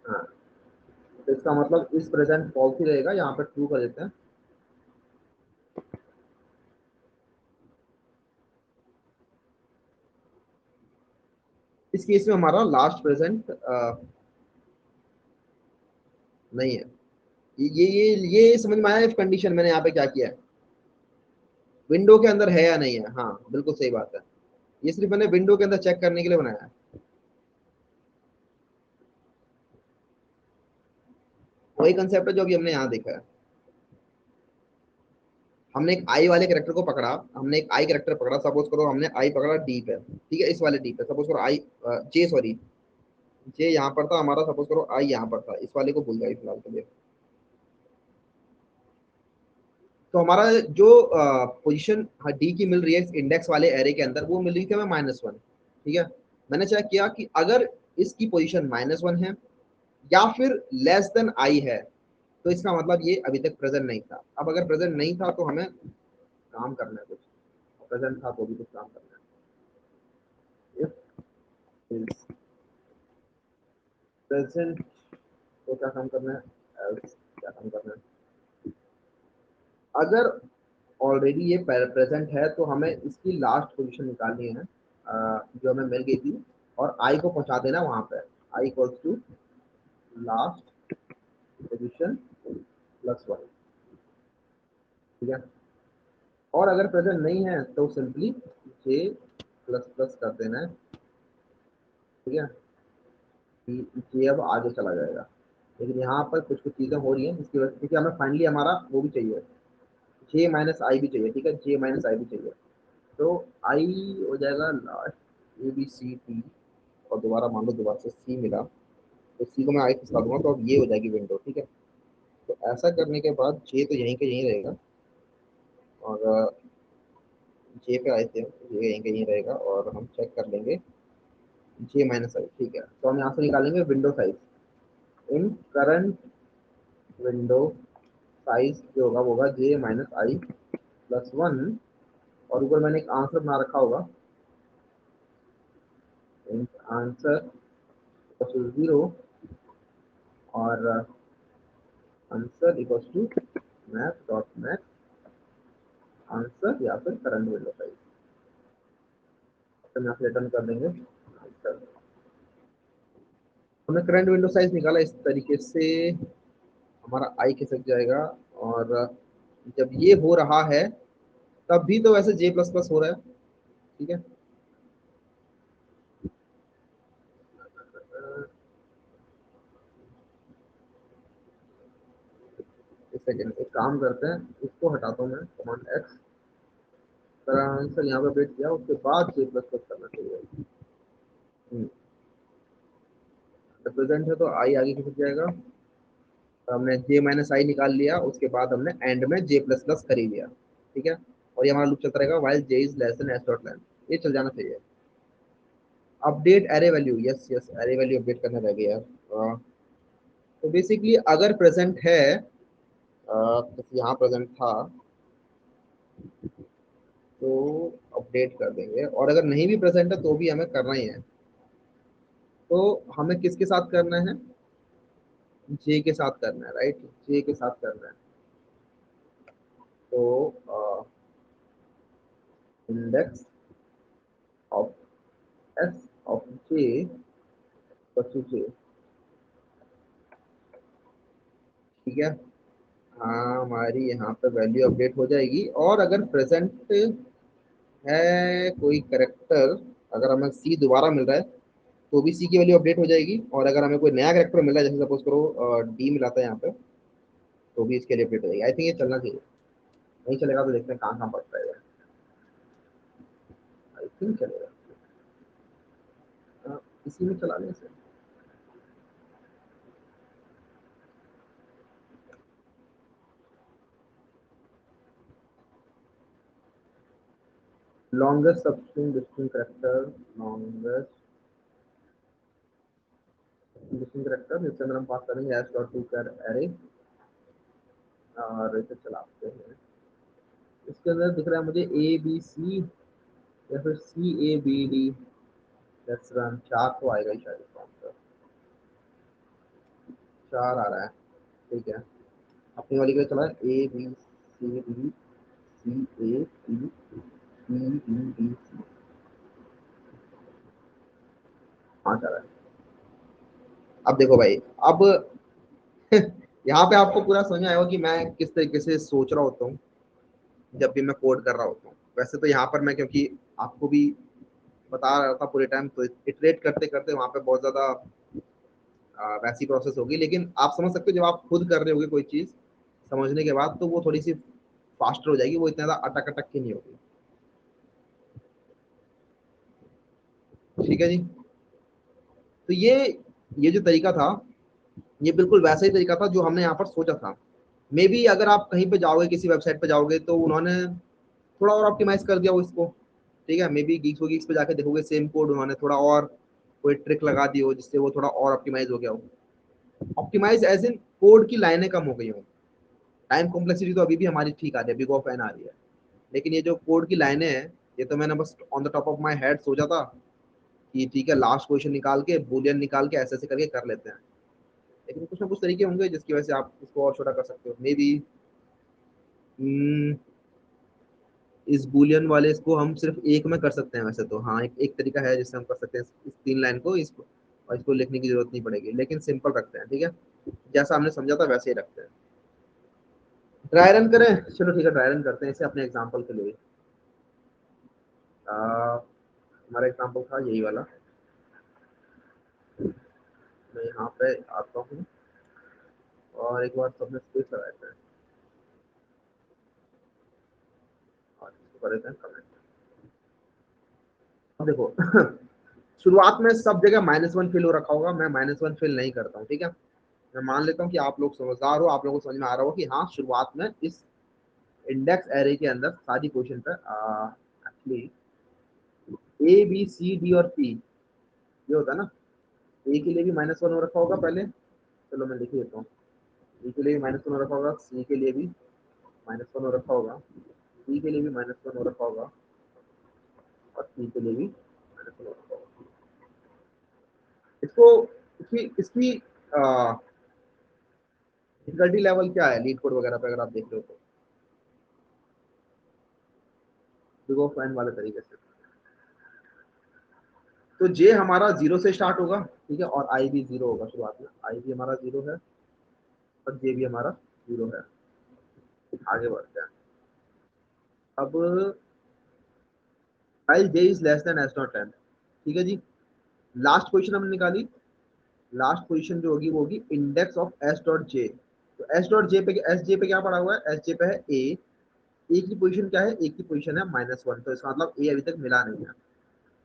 हाँ, तो इसका मतलब इस प्रेजेंट फॉल्स ही रहेगा, यहाँ पे ट्रू कर देते हैं। इस केस में हमारा लास्ट प्रेजेंट नहीं है। ये समझ में आया इफ कंडीशन मैंने यहाँ पे क्या किया है, विंडो के अंदर है या नहीं है। हाँ बिल्कुल सही बात है, ये सिर्फ मैंने विंडो के अंदर चेक करने के लिए बनाया है। वही कंसेप्ट है जो अभी हमने यहाँ देखा है। हमने एक आई वाले कैरेक्टर को पकड़ा, हमने एक आई कैरेक्टर पकड़ा, सपोज करो हमने आई पकड़ा डी पे, ठीक है, इस वाले डी पे सपोज करो आई, जे सॉरी, जे यहाँ पर था हमारा, सपोज करो आई यहाँ पर था, इस वाले को भूल जाए फिलहाल के लिए। तो हमारा जो पोजीशन डी की मिल रही है इस इंडेक्स वाले एरे के अंदर, वो मिल रही थी हमें -1, ठीक है। मैंने चेक किया कि अगर इसकी पोजीशन -1 है या फिर लेस देन आई है, तो इसका मतलब ये अभी तक प्रेजेंट नहीं था। अब अगर प्रेजेंट नहीं था तो हमें काम करना है कुछ, प्रेजेंट था तो भी कुछ काम करना है। इफ प्रेजेंट, तो क्या काम करना है, else क्या काम करना है। अगर ऑलरेडी ये प्रेजेंट है तो हमें इसकी लास्ट पोजीशन निकालनी है, जो हमें मिल गई थी, और आई को पहुंचा देना वहां पे, I equals to last position +1, ठीक है। और अगर प्रेजेंट नहीं है तो सिंपली जे प्लस प्लस कर देना है, ठीक है, कि जे अब आगे चला जाएगा। लेकिन यहाँ पर कुछ कुछ चीज़ें हो रही हैं जिसकी वजह से, क्योंकि हमें फाइनली हमारा वो भी चाहिए, जे माइनस आई भी चाहिए, ठीक है, जे माइनस आई भी चाहिए। तो आई हो जाएगा last A B C T, और दोबारा मान लो दोबारा से सी मिला, तो सी को मैं आई खिसका दूंगा, तो अब ये हो जाएगी विंडो, ठीक है। तो ऐसा करने के बाद जे तो यहीं के यहीं रहेगा, और जे पे आए थे ये यहीं के यहीं रहेगा, और हम चेक कर लेंगे जे माइनस आई, ठीक है। तो हम यहाँ से निकालेंगे विंडो साइज, इन करंट विंडो साइज जो होगा वो होगा j-i+1, और ऊपर मैंने एक आंसर बना रखा होगा, आंसर 0, और answer equals to math dot math answer, या फिर करंट विंडो साइज। तो यहाँ से रिटर्न कर देंगे आंसर। हमने करंट विंडो साइज निकाला, इस तरीके से हमारा आई खिसक जाएगा। और जब ये हो रहा है तब भी तो वैसे जे प्लस प्लस हो रहा है, ठीक है। एक सेकेंड, एक काम करते हैं, इसको हटाता हूँ मैं, कमांड एक्स, आंसर यहाँ पे अपडेट किया, उसके बाद जे प्लस प्लस करना चाहिए। प्रेजेंट है तो आई आगे खिसक जाएगा। तो हमने जे माइनस आई निकाल लिया, उसके बाद हमने एंड में जे प्लस प्लस कर ही लिया, ठीक है। और ये हमारा लूप चलता रहेगा while J is less than S dot len, ये चल जाना चाहिए। Update array value, yes yes, array value update करना रह गया। तो बेसिकली अगर प्रेजेंट है, तो यहाँ प्रेजेंट था, तो अपडेट कर देंगे, और अगर नहीं भी प्रेजेंट है तो भी हमें करना ही है। तो हमें किसके साथ करना है, जे के साथ करना है, राइट, जे के साथ करना है। तो इंडेक्स ऑफ एस ऑफ जे बच्चों जे, ठीक है। हाँ हमारी यहाँ पे वैल्यू अपडेट हो जाएगी, और अगर प्रेजेंट है कोई करेक्टर, अगर हमें सी दोबारा मिल रहा है तो भी सी की वैल्यू अपडेट हो जाएगी, और अगर हमें कोई नया करेक्टर मिला है, जैसे सपोज करो डी मिला था यहाँ पे, तो भी इसके लिए अपडेट हो जाएगी। आई थिंक ये चलना चाहिए। नहीं चलेगा तो देखते हैं कहाँ कहाँ पड़ता है। आई थिंक चलेगा। इसी में चला लें इसे। Longest substring distinct character, longest distinct character जिसके अंदर हम पास करेंगे S dot to char array, और इसे चलाते हैं। इसके अंदर दिख रहा है मुझे ए बी सी या फिर C A B D. Let's run. 4 तो आएगा ही शायद इसका आंसर। 4 आ रहा है। ठीक है, अपनी वाली के लिए चला A B C D C A C C D D C. 5 आ रहा है। अब देखो भाई, अब यहाँ पे आपको पूरा समझ में आएगा कि मैं किस तरीके से सोच रहा होता हूँ जब भी मैं कोड कर रहा होता हूँ। वैसे तो यहाँ पर मैं, क्योंकि आपको भी बता रहा था पूरे टाइम, तो इटरेट करते करते वहाँ पे बहुत ज्यादा वैसी प्रोसेस होगी, लेकिन आप समझ सकते हो जब आप खुद कर रहे होगे कोई चीज समझने के बाद, तो वो थोड़ी सी फास्टर हो जाएगी, वो इतना ज्यादा अटक अटक की नहीं होगी। ठीक है जी। तो ये जो तरीका था, ये बिल्कुल वैसा ही तरीका था जो हमने यहाँ पर सोचा था। मे बी अगर आप कहीं पे जाओगे, किसी वेबसाइट पे जाओगे, तो उन्होंने थोड़ा और ऑप्टिमाइज कर दिया हो इसको। ठीक है, मे बी गीक्स पे जाके देखोगे सेम कोड उन्होंने थोड़ा और कोई ट्रिक लगा दी हो जिससे वो थोड़ा और ऑप्टिमाइज हो गया हो। ऑप्टिमाइज एज इन कोड की लाइनें कम हो गई हो। टाइम कॉम्प्लेक्सिटी तो अभी भी हमारी ठीक आ रही है, बिग ऑफ एन आ रही है, लेकिन ये जो कोड की लाइनें हैं, ये तो मैंने बस on the top of my head सोचा था कि ठीक है लास्ट क्वेश्चन निकाल के बूलियन निकाल के ऐसे ऐसे करके कर लेते हैं। लेकिन कुछ ना कुछ तरीके होंगे जिसकी वजह से आप इसको और छोटा कर सकते हो। मे बी इस बूलियन वाले इसको हम सिर्फ एक में कर सकते हैं वैसे तो। हाँ, एक तरीका है जिससे हम कर सकते हैं इस 3 लाइन को, इसको और इसको लिखने की जरूरत नहीं पड़ेगी, लेकिन सिंपल रखते हैं। ठीक है, जैसा हमने समझा था वैसे ही रखते हैं। ड्राई रन करें? चलो ठीक है, ड्राई रन करते हैं इसे अपने एग्जाम्पल के लिए। हमारा एग्जाम्पल था यही वाला। मैं यहाँ पे आता हूँ और एक बार सबने स्पेस लगाते हैं और इसको कर देते हैं कमेंट। अब देखो शुरुआत में सब जगह -1 फिल हो रखा होगा, मैं -1 फिल नहीं करता हूँ। ठीक है, मैं मान लेता हूँ कि आप लोग समझदार हो, आप लोगों को समझ में आ रहा हो कि हाँ शुरुआत में इस इंडेक्स एरे के अंदर सारी क्वेश्चन पे actually A B C D और पी ये होता है ना। ए के लिए भी -1 हो रखा होगा पहले, चलो मैं लिख देता हूँ। बी के लिए भी -1 हो रखा होगा, सी के लिए भी -1 हो रखा होगा, डी के लिए भी -1 हो रखा होगा, और सी के लिए भी -1 हो रखा होगा। इसको इसकी इसकी डिफिकल्टी लेवल क्या है लीड कोड वगैरह पे अगर आप देख रहे हो तो बिग ऑफ एन वाले तरीके से। तो जे हमारा 0 से स्टार्ट होगा, ठीक है, और आई भी 0 होगा शुरुआत में। आई भी हमारा 0 है और जे भी हमारा 0 है। आगे बढ़ते हैं। अब file J is less than S not ten. ठीक है जी, लास्ट पोजीशन हमने निकाली। लास्ट पोजीशन जो होगी वो होगी index of S dot J. तो एस डॉट जे पे, एस जे पे क्या पड़ा हुआ है? एस जे पे है ए की पोजीशन क्या है? ए की पोजीशन है -1, तो इसका मतलब ए अभी तक मिला नहीं है।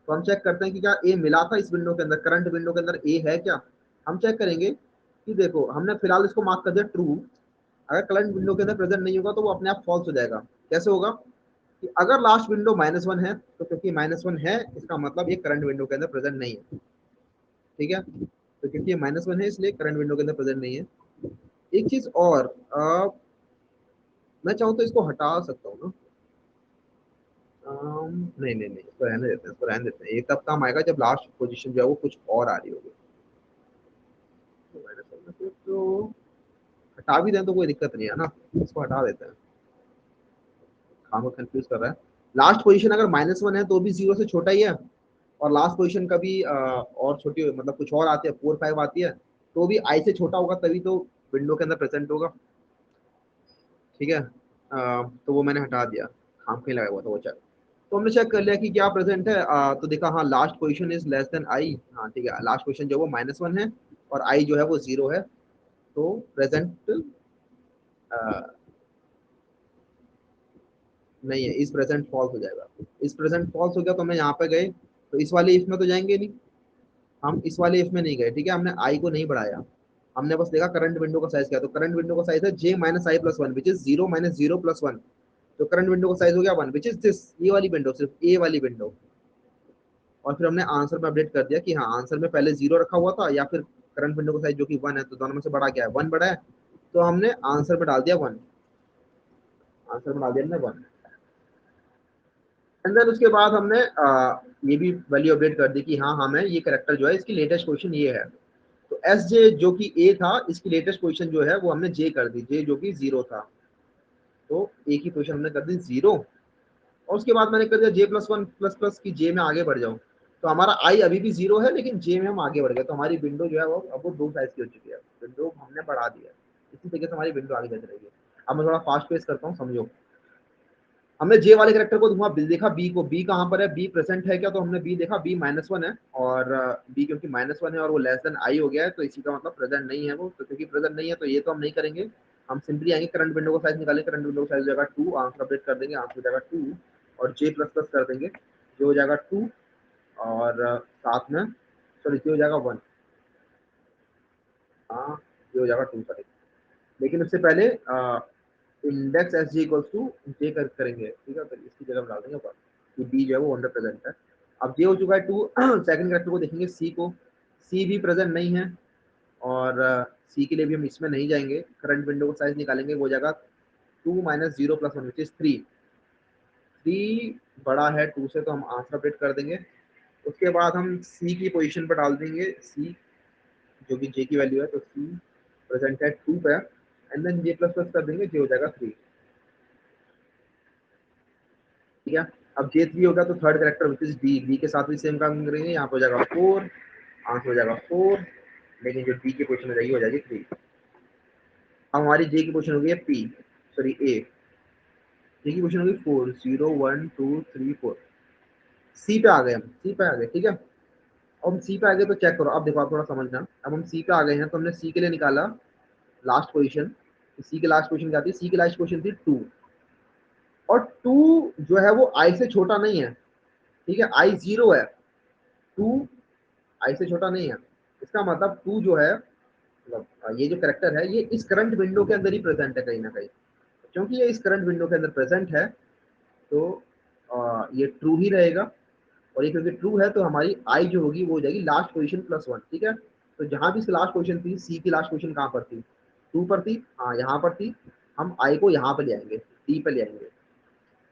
तो हम चेक करते हैं कि क्या ए मिला था इस विंडो के अंदर, करंट विंडो के अंदर ए है क्या। हम चेक करेंगे कि देखो हमने फिलहाल इसको मार्क कर दिया ट्रू। अगर करंट विंडो के अंदर प्रेजेंट नहीं होगा तो वो अपने आप फॉल्स हो जाएगा। कैसे होगा कि अगर लास्ट विंडो -1 है, तो क्योंकि -1 है इसका मतलब ये करंट विंडो के अंदर प्रेजेंट नहीं है। ठीक है, तो क्योंकि ये -1 है इसलिए करंट विंडो के अंदर प्रेजेंट नहीं है। एक चीज और, मैं चाहूँ तो इसको हटा सकता हूँ ना। नहीं नहीं नहीं, इसको रहने देते हैं, इसको रहने देते हैं। ये तब काम आएगा जब लास्ट पोजीशन जो है वो कुछ और आ रही होगी। तो हटा भी दें तो कोई दिक्कत नहीं है ना, इसको हटा देते हैं। काम को कंफ्यूज कर रहा है। लास्ट पोजीशन अगर -1 है तो भी 0 से छोटा ही है, और लास्ट पोजीशन का भी और छोटी मतलब कुछ और आती है, 4 5 आती है, तो भी आई से छोटा होगा तभी तो विंडो के अंदर प्रेजेंट होगा। ठीक है, तो वो मैंने हटा दिया, खाम कहीं लगा हुआ था वो चेक। तो हमने चेक कर लिया कि क्या प्रेजेंट है। तो देखा हाँ last position is less than I. हाँ ठीक है, लास्ट पोजीशन जो वो -1 है और आई जो है वो 0 है, तो प्रेजेंट नहीं है, इस प्रेजेंट फॉल्स हो जाएगा। इस प्रेजेंट फॉल्स हो गया तो हम यहाँ पे गए, तो इस वाले इफ में तो जाएंगे नहीं, हम इस वाले इफ में नहीं गए, ठीक है, हमने आई को नहीं बढ़ाया, हमने बस देखा करंट विंडो का साइज क्या है, तो करंट विंडो का साइज है J minus I plus one, which is zero minus zero plus one. तो करंट विंडो का साइज हो गया वन, विच इज दिस, ये वाली विंडो, सिर्फ ए वाली विंडो। और फिर हमने आंसर में अपडेट कर दिया कि हाँ आंसर में पहले जीरो रखा हुआ था या फिर करंट विंडो का साइज जो कि वन है, तो दोनों में से बड़ा क्या है, वन बड़ा है, तो हमने आंसर में डाल दिया वन, आंसर में डाल दिया हमने वन। एंड देन उसके बाद हमने ये भी वैल्यू अपडेट कर दी कि हाँ हमें ये करेक्टर जो है इसकी लेटेस्ट पोजीशन ये है। तो एस जे जो कि ए था, इसकी लेटेस्ट पोजीशन जो है वो हमने जे कर दी, जे जो कि जीरो था, तो ए की पोजीशन हमने कर दी जीरो। और उसके बाद मैंने कर दिया जे प्लस वन प्लस प्लस की जे में आगे बढ़ जाऊँ, तो हमारा आई अभी भी जीरो है लेकिन जे में हम आगे बढ़ गए, तो हमारी विंडो जो है वो अब वो दो साइज की हो चुकी है, विंडो हमने बढ़ा दी है, इसी तरीके से हमारी विंडो आगे बढ़ रही है। अब मैं थोड़ा फास्ट पेस करता हूँ, समझो। हमने जे वाले करेक्टर को वहां देखा, बी को, बी कहाँ पर है, बी प्रेजेंट है क्या, तो हमने बी देखा, बी माइनस वन है, और बी क्योंकि माइनस वन है और वो लेस देन आई हो गया है, तो इसी का मतलब प्रेजेंट नहीं है वो, तो क्योंकि प्रेजेंट नहीं है तो ये तो हम नहीं करेंगे, हम सिंपली आएंगे करंट विंडो का साइज निकालेंगे, करंट विंडो का साइज हो जाएगा टू, आंसर अपडेट कर देंगे, आंसर हो जाएगा टू, और जे प्लस प्लस कर देंगे, जो हो जाएगा टू, और साथ में सॉरी जे हो जाएगा वन, हाँ जे हो जाएगा टू, सॉरी, लेकिन उससे पहले index S G equals to J करेंगे, ठीक है, तो इसकी जगह डाल देंगे वन, कि बी जो है वो अंडर प्रेजेंट है। अब जे हो चुका है टू, सेकंड कैरेक्टर को देखेंगे सी को, सी भी प्रेजेंट नहीं है, और सी के लिए भी हम इसमें नहीं जाएंगे, करंट विंडो का साइज निकालेंगे, वो जाएगा two minus zero plus one, which is three, three बड़ा है टू से, तो हम आंसर अपडेट कर देंगे। उसके बाद हम सी की पोजीशन पर डाल देंगे, सी जो कि जे की वैल्यू है, तो सी प्रेजेंट है टू पे, and then J plus plus कर देंगे, जे हो जाएगा थ्री, ठीक है। अब जे थ्री होगा तो third character which is D, D के साथ भी सेम काम करेंगे, यहाँ पे हो जाएगा फोर, आंसर हो जाएगा फोर, लेकिन जो डी की पोजीशन में जाएगी हो जाएगी थ्री। अब हमारी जे की पोजीशन हो गई है पी, सॉरी ए, जे की पोजीशन हो गई four, zero one two three four, C पे आ गए हम, सी पे आ गए, ठीक है। अब हम सी पे आ गए तो चेक करो, अब देखो आप थोड़ा समझना, अब हम सी पे आ गए हैं तो हमने सी के लिए निकाला लास्ट पोजीशन, सी की लास्ट पोजीशन क्या थी, सी की लास्ट पोजीशन थी टू, और टू जो है वो आई से छोटा नहीं है, ठीक है, आई जीरो है, टू आई से छोटा नहीं है, इसका मतलब टू जो है, मतलब ये जो करेक्टर है ये इस करंट विंडो के अंदर ही प्रेजेंट है कहीं ना कहीं, क्योंकि ये इस करंट विंडो के अंदर प्रेजेंट है, तो ये ट्रू ही रहेगा, और ये क्योंकि ट्रू है तो हमारी आई जो होगी वो हो जाएगी लास्ट पोजीशन प्लस वन, ठीक है। तो जहां भी इसकी लास्ट पोजीशन थी, सी की लास्ट पोजीशन कहाँ पर थी, टू पर थी, हाँ यहाँ पर थी, हम आई को यहाँ पे ले आएंगे, डी पे ले आएंगे,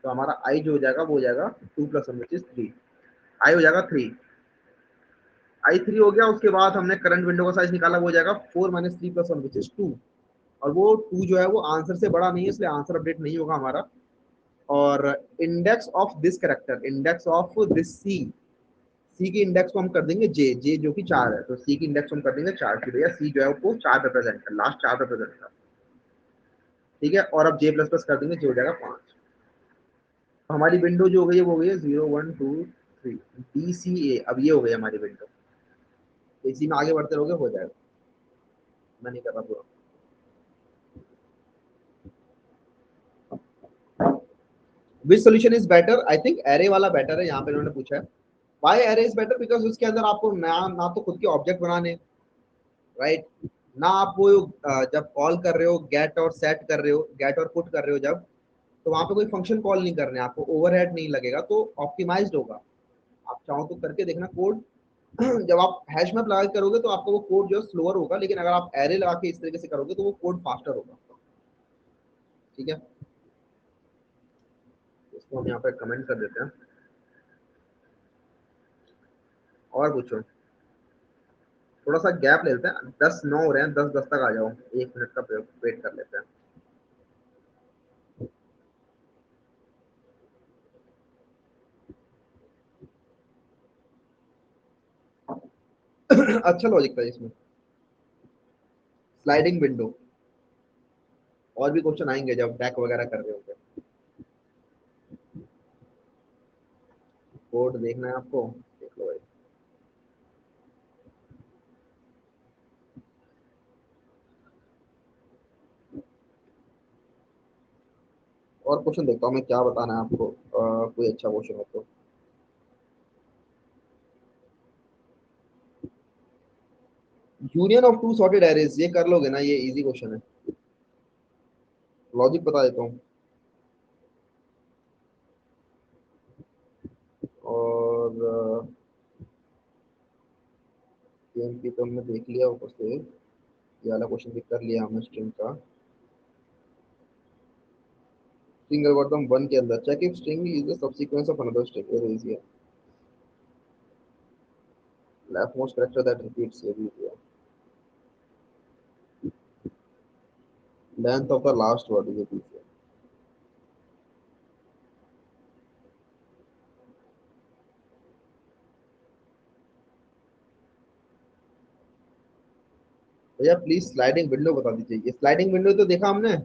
तो हमारा आई जो हो जाएगा वो हो जाएगा two plus one which is three, I हो जाएगा थ्री, आई थ्री हो गया। उसके बाद हमने करंट विंडो का साइज निकाला, वो हो जाएगा four minus three plus one which is two, और वो टू जो है वो आंसर से बड़ा नहीं है, इसलिए आंसर अपडेट नहीं होगा हमारा। और index of this character, index of this C, C की इंडेक्स को हम कर देंगे जे, जे जो कि चार है, तो सी की इंडेक्स हम कर देंगे चार की, भैया सी जो है वो चार रिप्रेजेंट है, लास्ट चार रिप्रेजेंट है, ठीक है। और अब जे प्लस प्लस कर देंगे, जो हो जाएगा पांच, तो हमारी विंडो जो हो गई है वो हो गई है zero one two three, D C A, अब ये हो गई हमारी विंडो, इसी में आगे बढ़ते रहोगे हो जाएगा, मैं नहीं कर रहा पूरा। Which solution is better, I think array वाला बेटर है, यहाँ पे इन्होंने पूछा है why array is better, because उसके अंदर आपको ना तो खुद के ऑब्जेक्ट बनाने, राइट, ना आप वो जब कॉल कर रहे हो गेट और सेट कर रहे हो, गेट और पुट कर रहे हो जब, तो वहां पे कोई फंक्शन कॉल नहीं करने, आपको ओवरहेड नहीं लगेगा, तो ऑप्टिमाइज्ड होगा। आप चाहो तो करके देखना कोड, जब आप हैश मैप लगा के करोगे तो आपको वो कोड जो है स्लोअर होगा, लेकिन अगर आप एरे लगा के इस तरीके से करोगे तो वो कोड फास्टर होगा, ठीक है। इसको हम यहाँ पे कमेंट कर देते हैं, और पूछो, थोड़ा सा गैप ले लेते हैं, 10-9 हो रहे हैं, 10-10 तक आ जाओ, 1 मिनट का वेट कर लेते हैं। अच्छा लॉजिक था इसमें, स्लाइडिंग विंडो, और भी क्वेश्चन आएंगे जब बैक वगैरह कर रहे होंगे, कोड देखना है आपको, देख लो भाई। और क्वेश्चन देखता हूँ मैं, क्या बताना है आपको, कोई अच्छा क्वेश्चन हो तो। Union of two sorted arrays, ये कर लोगे ना, ये इजी क्वेश्चन है। लॉजिक बता देता हूँ। और केएमपी तो हमने देख लिया ऊपर से, ये वाला क्वेश्चन भी कर लिया हमने स्ट्रिंग का। स्ट्रिंग एल्गोरिथम 1 के अंदर check if string is the subsequence of another string, ये इजी है। Leftmost character that repeats, ये भी easy है। Length of the last word, ये भी easy है। भैया प्लीज स्लाइडिंग विंडो बता दीजिए, ये स्लाइडिंग विंडो तो देखा हमने,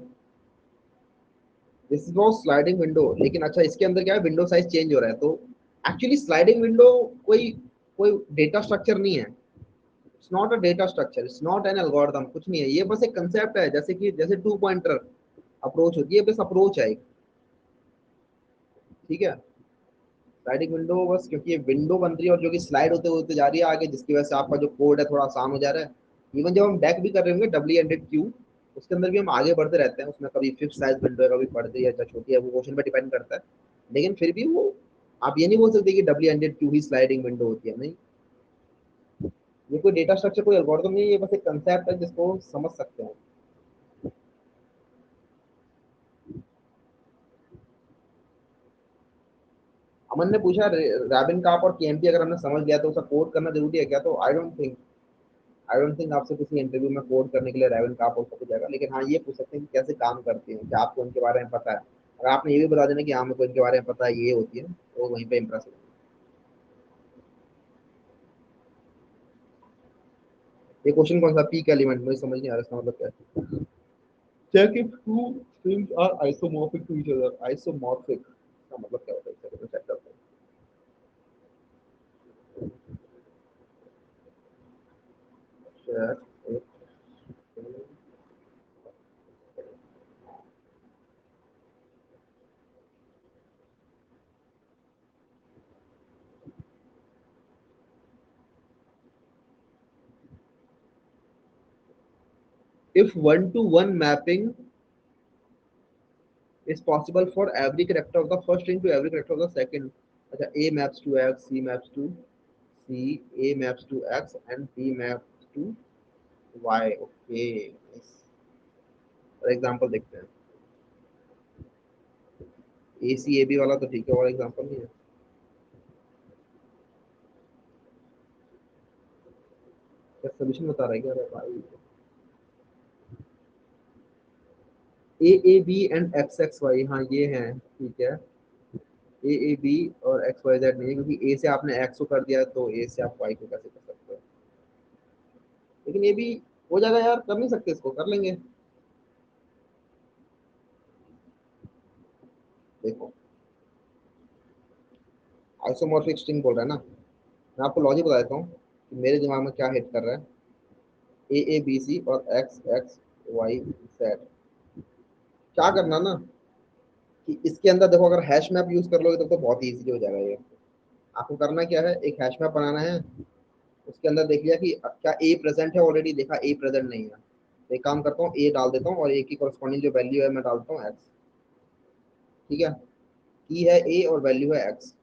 this is not sliding window. लेकिन अच्छा, इसके अंदर क्या है, विंडो साइज चेंज हो रहा है, तो एक्चुअली स्लाइडिंग विंडो कोई कोई डेटा स्ट्रक्चर नहीं है। It's not a data structure, it's not an algorithm, कुछ नहीं है, ये बस एक कंसेप्ट है, जैसे कि जैसे टू पॉइंटर अप्रोच होती है, बस अप्रोच है एक। ठीक है। स्लाइडिंग विंडो बस क्योंकि ये विंडो बन रही है और जो कि स्लाइड होते होते जा रही है आगे, जिसकी वजह से आपका जो कोड है थोड़ा आसान हो जा रहा है। इवन जब हम डेक भी कर रहे होंगे W100Q, उसके अंदर भी हम आगे बढ़ते रहते हैं, उसमें कभी फिफ्थ साइज विंडो है, कभी बढ़ती है या छोटी है, वो क्वेश्चन पे डिपेंड करता है। लेकिन फिर भी वो, आप ये नहीं बोल सकते कि W100Q ही स्लाइडिंग विंडो होती है, नहीं। ये कोई डेटा स्ट्रक्चर, कोई एल्गोरिथम नहीं है, ये बस एक कंसेप्ट है जिसको समझ सकते हैं। अमन ने पूछा रैबिन काप और केएमपी अगर हमने समझ लिया तो उसका कोड करना जरूरी है क्या, तो आई डोंट थिंक आपसे किसी इंटरव्यू में कोड करने के लिए रैबिन काप हो सक जाएगा। लेकिन हाँ, ये पूछ सकते हैं कि कैसे काम करती है, क्या आपको उनके बारे में पता है। अगर आपने ये भी बता देना कि हाँ मेरे को इनके बारे में पता है, ये होती है, तो वहीं पे इम्प्रेस हो। ये क्वेश्चन कौन सा, पी का एलिमेंट, मुझे समझ नहीं आ रहा इसका मतलब क्या है। Check if two strings are isomorphic to each other, isomorphic का मतलब क्या होता है, चलो चेक करते हैं। if one to one mapping is possible for every character of the first string to every character of the second, अच्छा, a maps to x, c maps to c, a maps to x and b maps to y, okay, for example देखते हैं। ए सी A B वाला तो ठीक है, और example नहीं है। क्या सोल्यूशन बता रहा है क्या, अरे भाई। A B and X X Y, हाँ ये है, ठीक है। ए बी और एक्स वाई जेड नहीं है, क्योंकि ए से आपने एक्स को कर दिया, तो ए से आप वाई को कैसे कर सकते हो। लेकिन ये भी हो जाएगा यार, कर नहीं सकते, इसको कर लेंगे। देखो, आइसोमॉर्फिक स्ट्रिंग बोल रहा है ना, मैं आपको लॉजिक बता देता हूँ कि मेरे दिमाग में क्या हिट कर रहा है। ए बी सी और एक्स एक्स वाई जेड, क्या करना ना, कि इसके अंदर देखो, अगर हैश मैप यूज कर लोगे तो बहुत इजी हो जाएगा ये। आपको करना क्या है, एक हैश मैप बनाना है, उसके अंदर देख लिया कि क्या ए प्रेजेंट है, ऑलरेडी देखा ए प्रेजेंट नहीं है, तो एक काम करता हूँ, ए डाल देता हूँ और ए की corresponding जो वैल्यू है मैं डालता हूँ एक्स। ठीक है, की है ए और वैल्यू है एक्स।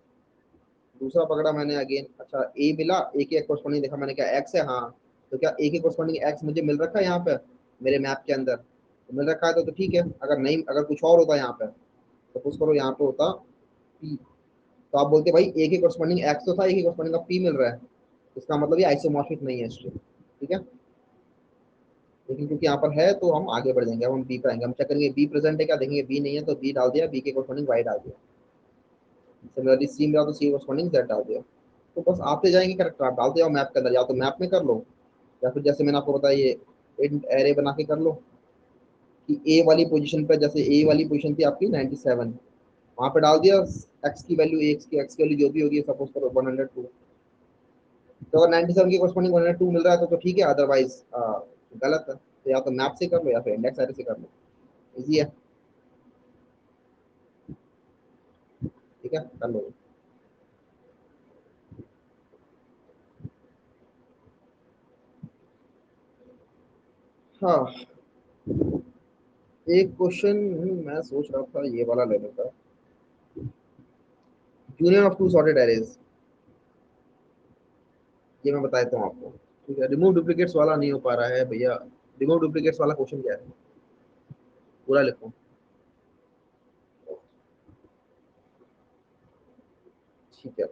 दूसरा पकड़ा मैंने अगेन, अच्छा ए मिला, ए के corresponding देखा मैंने, क्या एक्स है, हाँ। तो क्या ए के corresponding एक्स मुझे मिल रखा है यहाँ पे, मेरे मैप के अंदर तो मिल रखा है, तो ठीक है। अगर नहीं, अगर कुछ और होता यहाँ पे, सपोज करो यहाँ पे होता पी, तो आप बोलते भाई ए के corresponding एक्स तो था, ए के corresponding का पी मिल रहा है, इसका मतलब ये आइसोमॉर्फिक नहीं है स्ट्रिंग। ठीक है। लेकिन क्योंकि यहाँ पर है, तो हम आगे बढ़ जाएंगे, अब हम बी पर आएंगे, हम चेक करेंगे बी प्रेजेंट है क्या, देखेंगे बी नहीं है तो बी डाल दिया, बी के corresponding वाई डाल दिया। सिमिलरली सी मिला तो सी corresponding जेड डाल दिया। तो बस आते जाएंगे करेक्टर, आप डालते जाओ मैप के अंदर, या तो मैप में कर लो, या फिर जैसे मैंने आपको बताया ये एरे बना के कर लो, कि ए वाली पोजीशन पर, जैसे ए वाली पोजीशन थी आपकी 97, वहां पे डाल दिया एक्स की वैल्यू, एक्स की वैल्यू जो भी होगी, सपोज करो 102। तो अगर 97 की corresponding 102 मिल रहा है तो ठीक है, अदरवाइज गलत है, तो या तो मैप से कर लो या फिर इंडेक्स एरे से कर लो, इजी है। ठीक है, कर लो। हाँ, एक क्वेश्चन मैं सोच रहा था ये वाला लेने का, union of two sorted arrays, ये मैं बता देता हूँ आपको। ठीक है, रिमूव डुप्लीकेट्स वाला नहीं हो पा रहा है भैया। रिमूव डुप्लीकेट्स वाला क्वेश्चन क्या है, पूरा लिखो। ठीक है।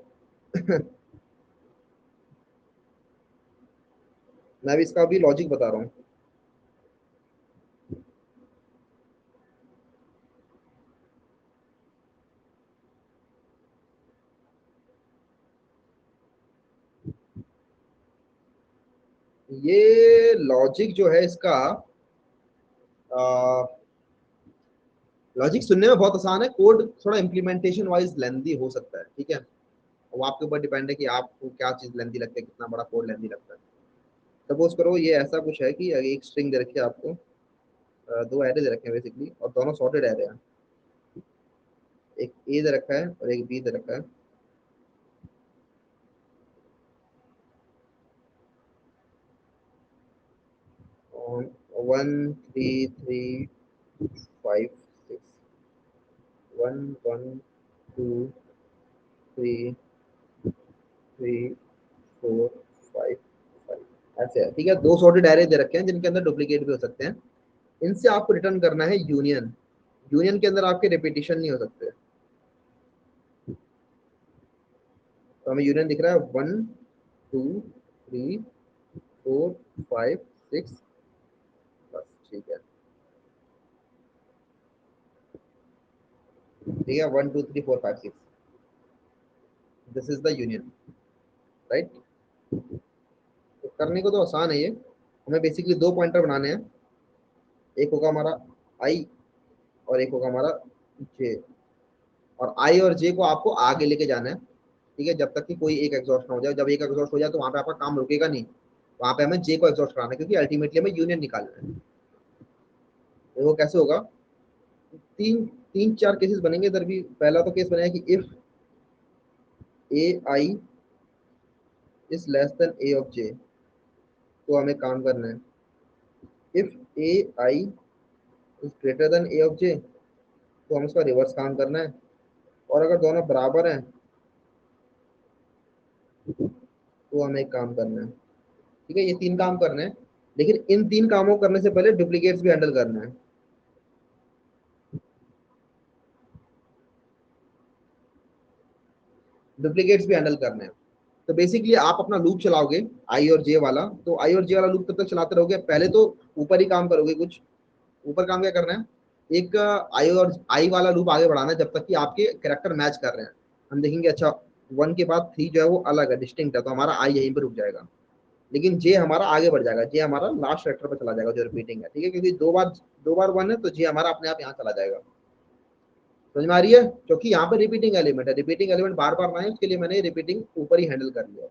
मैं भी इसका भी लॉजिक बता रहा हूँ। ये लॉजिक जो है इसका, लॉजिक सुनने में बहुत आसान है, कोड थोड़ा इम्प्लीमेंटेशन वाइज लेंदी हो सकता है। ठीक है, वो आपके ऊपर डिपेंड है कि आपको क्या चीज लेंदी लगता है, कितना बड़ा कोड लेंदी लगता है। सपोज करो ये ऐसा कुछ है कि एक स्ट्रिंग दे रखी है आपको, दो एरे दे रखे हैं बेसिकली, और दोनों सॉर्टेड एरे हैं। एक ए दे रखा है और एक बी दे रखा है। और 1 3 3 5 6, 1 1 2 3 3 4 5 5, ऐसे है। ठीक है, दो सॉर्टेड एरे दे रखे हैं जिनके अंदर डुप्लीकेट भी हो सकते हैं। इनसे आपको रिटर्न करना है यूनियन। यूनियन के अंदर आपके रिपीटिशन नहीं हो सकते। तो हमें यूनियन दिख रहा है 1 2 3 4 5 6, बस। ठीक है, ठीक है, 1 2 3 4 5 6, this is the union, right. तो करने को तो आसान है ये। हमें बेसिकली दो पॉइंटर बनाने हैं, एक होगा हमारा आई और एक होगा हमारा जे। और आई और जे को आपको आगे लेके जाना है। ठीक है, जब तक कि कोई एक एग्जॉस्ट ना हो जाए। जब एक एग्जॉस्ट हो जाए तो वहां पे आपका काम रुकेगा नहीं, वहां पे हमें जे को एग्जॉस्ट कराना है, क्योंकि अल्टीमेटली हमें यूनियन निकालना है। देखो कैसे होगा, तीन तीन चार केसेस बनेंगे इधर भी। पहला तो केस बनेगा कि if A I is less than A of J, तो हमें काम करना है। If A I is greater than A of J, तो हमें उसका रिवर्स काम करना है। और अगर दोनों बराबर हैं तो हमें एक काम करना है। ठीक है, ये तीन काम करने हैं, लेकिन इन तीन कामों को करने से पहले डुप्लीकेट्स भी हैंडल करना है। डुप्लीकेट्स भी हैंडल करने हैं। तो बेसिकली आप अपना लूप चलाओगे, आई और जे वाला। तो आई और जे वाला लूप तब तक चलाते रहोगे, पहले तो ऊपर ही काम करोगे कुछ। ऊपर काम क्या करना है, एक आई और आई वाला लूप आगे बढ़ाना है जब तक कि आपके कैरेक्टर मैच कर रहे हैं। हम देखेंगे अच्छा 1 के बाद 3 जो है वो अलग है, डिस्टिंक्ट है, तो हमारा आई यहीं पर रुक जाएगा। लेकिन जे हमारा आगे बढ़ जाएगा, जे हमारा लास्ट कैरेक्टर पर चला जाएगा जो रिपीटिंग है। ठीक है, क्योंकि दो बार 1 है तो जे हमारा अपने आप यहाँ चला जाएगा। समझ में आ रही है, क्योंकि यहाँ पे रिपीटिंग एलिमेंट है, रिपीटिंग एलिमेंट बार बार ना है, उसके लिए मैंने रिपीटिंग ऊपर ही हैंडल कर लिया।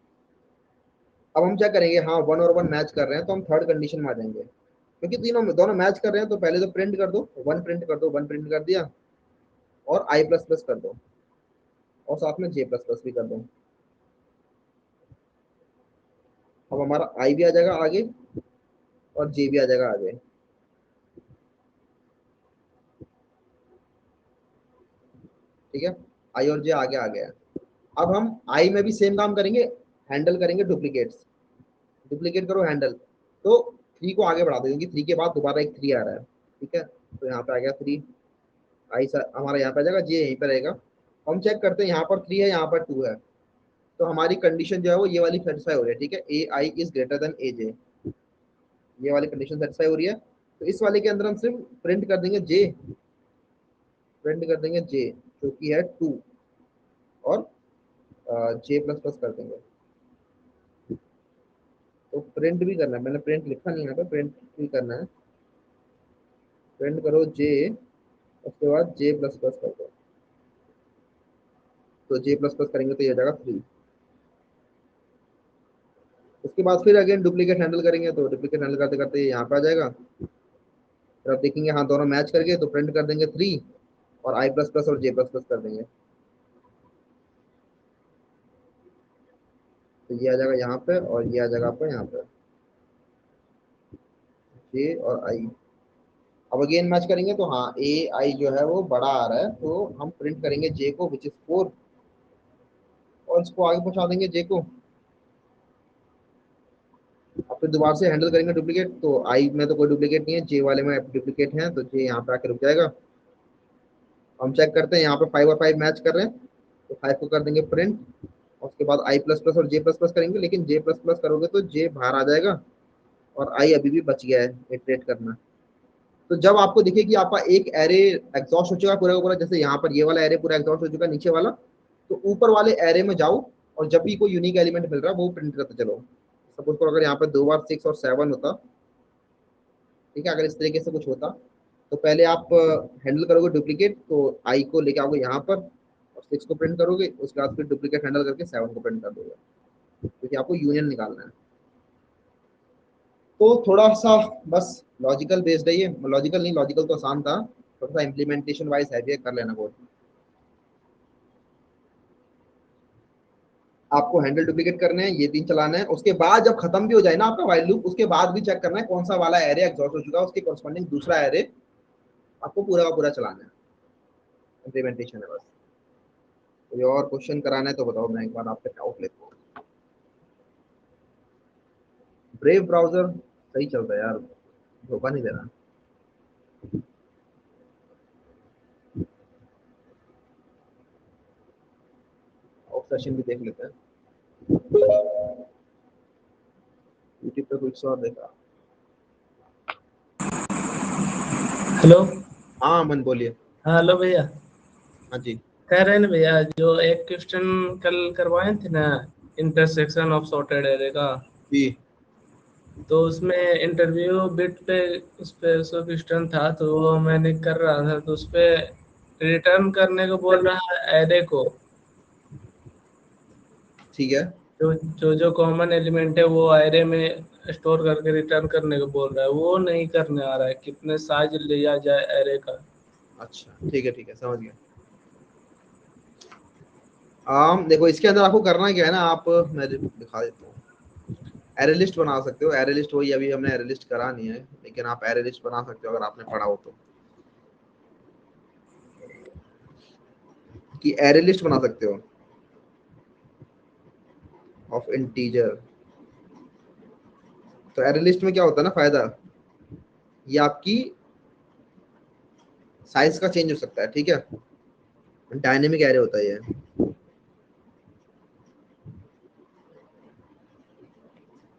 अब हम क्या करेंगे, हाँ 1 और 1 मैच कर रहे हैं तो हम थर्ड कंडीशन में आ जाएंगे, क्योंकि तीनों दोनों मैच कर रहे हैं। तो पहले तो प्रिंट कर दो, 1 प्रिंट कर दो, 1 प्रिंट कर दिया, और आई प्लस प्लस कर दो, और साथ में जे प्लस प्लस भी कर दो। अब हमारा आई भी आ जाएगा आगे और जे भी आ जाएगा आगे। ठीक है, आई और जे आगे आ गया है। अब हम आई में भी सेम काम करेंगे, हैंडल करेंगे डुप्लीकेट्स। डुप्लीकेट करो हैंडल, तो 3 को आगे बढ़ा दो, क्योंकि 3 के बाद दोबारा एक 3 आ रहा है। ठीक है, तो यहाँ पे आ गया 3, आई हमारा यहाँ पे आ जाएगा, जे यहीं पे रहेगा। हम चेक करते हैं, यहाँ पर 3 है, यहाँ पर 2 है, तो हमारी कंडीशन जो है वो ये वाली सेटिस्फाई हो रही है। ठीक है, ए आई इज ग्रेटर देन ए जे, ये वाली कंडीशन सेटिस्फाई हो रही है। तो इस वाले के अंदर हम सिर्फ प्रिंट कर देंगे जे, प्रिंट कर देंगे जे, जो कि है 2, और जे प्लस प्लस कर देंगे। तो प्रिंट भी करना है, मैंने प्रिंट लिखा नहीं यहाँ पे, प्रिंट भी करना है। प्रिंट करो जे, उसके बाद जे प्लस प्लस कर दो। तो जे प्लस प्लस करेंगे तो ये हो जाएगा 3। उसके बाद फिर अगेन डुप्लीकेट हैंडल करेंगे, तो डुप्लीकेट हैंडल करते करते ये यहाँ पे आ जाएगा। फिर आप देखेंगे हाँ दोनों मैच करके, तो प्रिंट कर देंगे 3, और आई प्लस प्लस और जे प्लस प्लस कर देंगे। तो ये आ जाएगा यहाँ पे और ये आ जाएगा आपका यहाँ पे, जे और आई। अब अगेन मैच करेंगे तो हाँ ए आई जो है वो बड़ा आ रहा है, तो हम प्रिंट करेंगे जे को विच इज 4, और इसको आगे पहुंचा देंगे जे को। अब फिर दोबारा से हैंडल करेंगे डुप्लीकेट, तो आई में तो कोई डुप्लीकेट नहीं है, जे वाले में डुप्लीकेट है, तो जे यहाँ पे आके रुक जाएगा। हम चेक करते हैं यहाँ पे 5 और 5 मैच कर रहे हैं, तो 5 को कर देंगे प्रिंट, और उसके बाद आई प्लस प्लस और जे प्लस प्लस करेंगे, लेकिन जे प्लस प्लस करोगे तो जे बाहर आ जाएगा और आई अभी भी बच गया है इटरेट करना। तो जब आपको दिखे कि आपका एक एरे एग्जॉस्ट हो चुका है पूरा का पूरा, जैसे यहाँ पर ये वाला एरे पूरा एग्जॉस्ट हो चुका है नीचे वाला, तो ऊपर वाले एरे में जाओ और जब भी कोई यूनिक एलिमेंट मिल रहा है वो प्रिंट करते चलो। सपोज करो अगर यहाँ पर 2 बार 6 और 7 होता, ठीक है, अगर इस तरीके से कुछ होता, तो पहले आप हैंडल करोगे डुप्लीकेट, तो आई को लेके आओगे यहाँ पर और 6 को प्रिंट करोगे, उसके बाद फिर डुप्लीकेट हैंडल करके 7 को प्रिंट कर दोगे, क्योंकि आपको यूनियन निकालना है। तो थोड़ा सा बस लॉजिकल बेस्ड है ये, लॉजिकल नहीं, लॉजिकल तो आसान था, थोड़ा सा इम्प्लीमेंटेशन वाइज है, कर लेना कोड। आपको हैंडल डुप्लीकेट करने हैं, ये 3 चलाना है, उसके बाद जब खत्म भी हो जाए ना आपका व्हाइल लूप, उसके बाद भी चेक करना है कौन सा वाला एरे एग्जॉस्ट हो चुका है, उसके कॉरस्पॉन्डिंग दूसरा एरे आपको पूरा का पूरा चलाना है। इम्प्लीमेंटेशन है बस। कोई और क्वेश्चन कराना है तो बताओ, मैं एक बार आपसे डाउट लेता हूँ। ब्रेव ब्राउजर सही चलता है यार, धोखा नहीं दे रहा। ऑफ सेशन भी देख लेते हैं, यूट्यूब पे कुछ और देखा। हेलो। हाँ मन बोलिए। हाँ हेलो भैया। हाँ जी। कह रहे हैं ना भैया, जो एक क्वेश्चन कल करवाए थे ना, इंटरसेक्शन ऑफ सॉर्टेड एरे का, जी। तो उसमें इंटरव्यू बिट पे उस पे 100 क्वेश्चन था, तो वो मैंने कर रहा था, तो उस पे रिटर्न करने को बोल रहा है एरे को। ठीक है। जो कॉमन एलिमेंट है वो एरे में स्टोर करके रिटर्न करने को बोल रहा है, वो नहीं करने आ रहा है, कितने साइज लिया जाए एरे का। अच्छा ठीक है समझ गया। देखो इसके अंदर आपको करना क्या है ना, आप मैं दिखा देता हूँ। एरे लिस्ट बना सकते हो, एरे लिस्ट वही अभी हमने एरे लिस्ट करा नहीं है, लेकिन आप एरे लिस्ट बना सकते हो अगर आपने पढ़ा हो तो, कि एरे लिस्ट बना सकते हो ऑफ इंटीजर। तो एरे लिस्ट में क्या होता है ना फायदा, ये आपकी साइज का चेंज हो सकता है, ठीक है, डायनेमिक एरे होता है ये।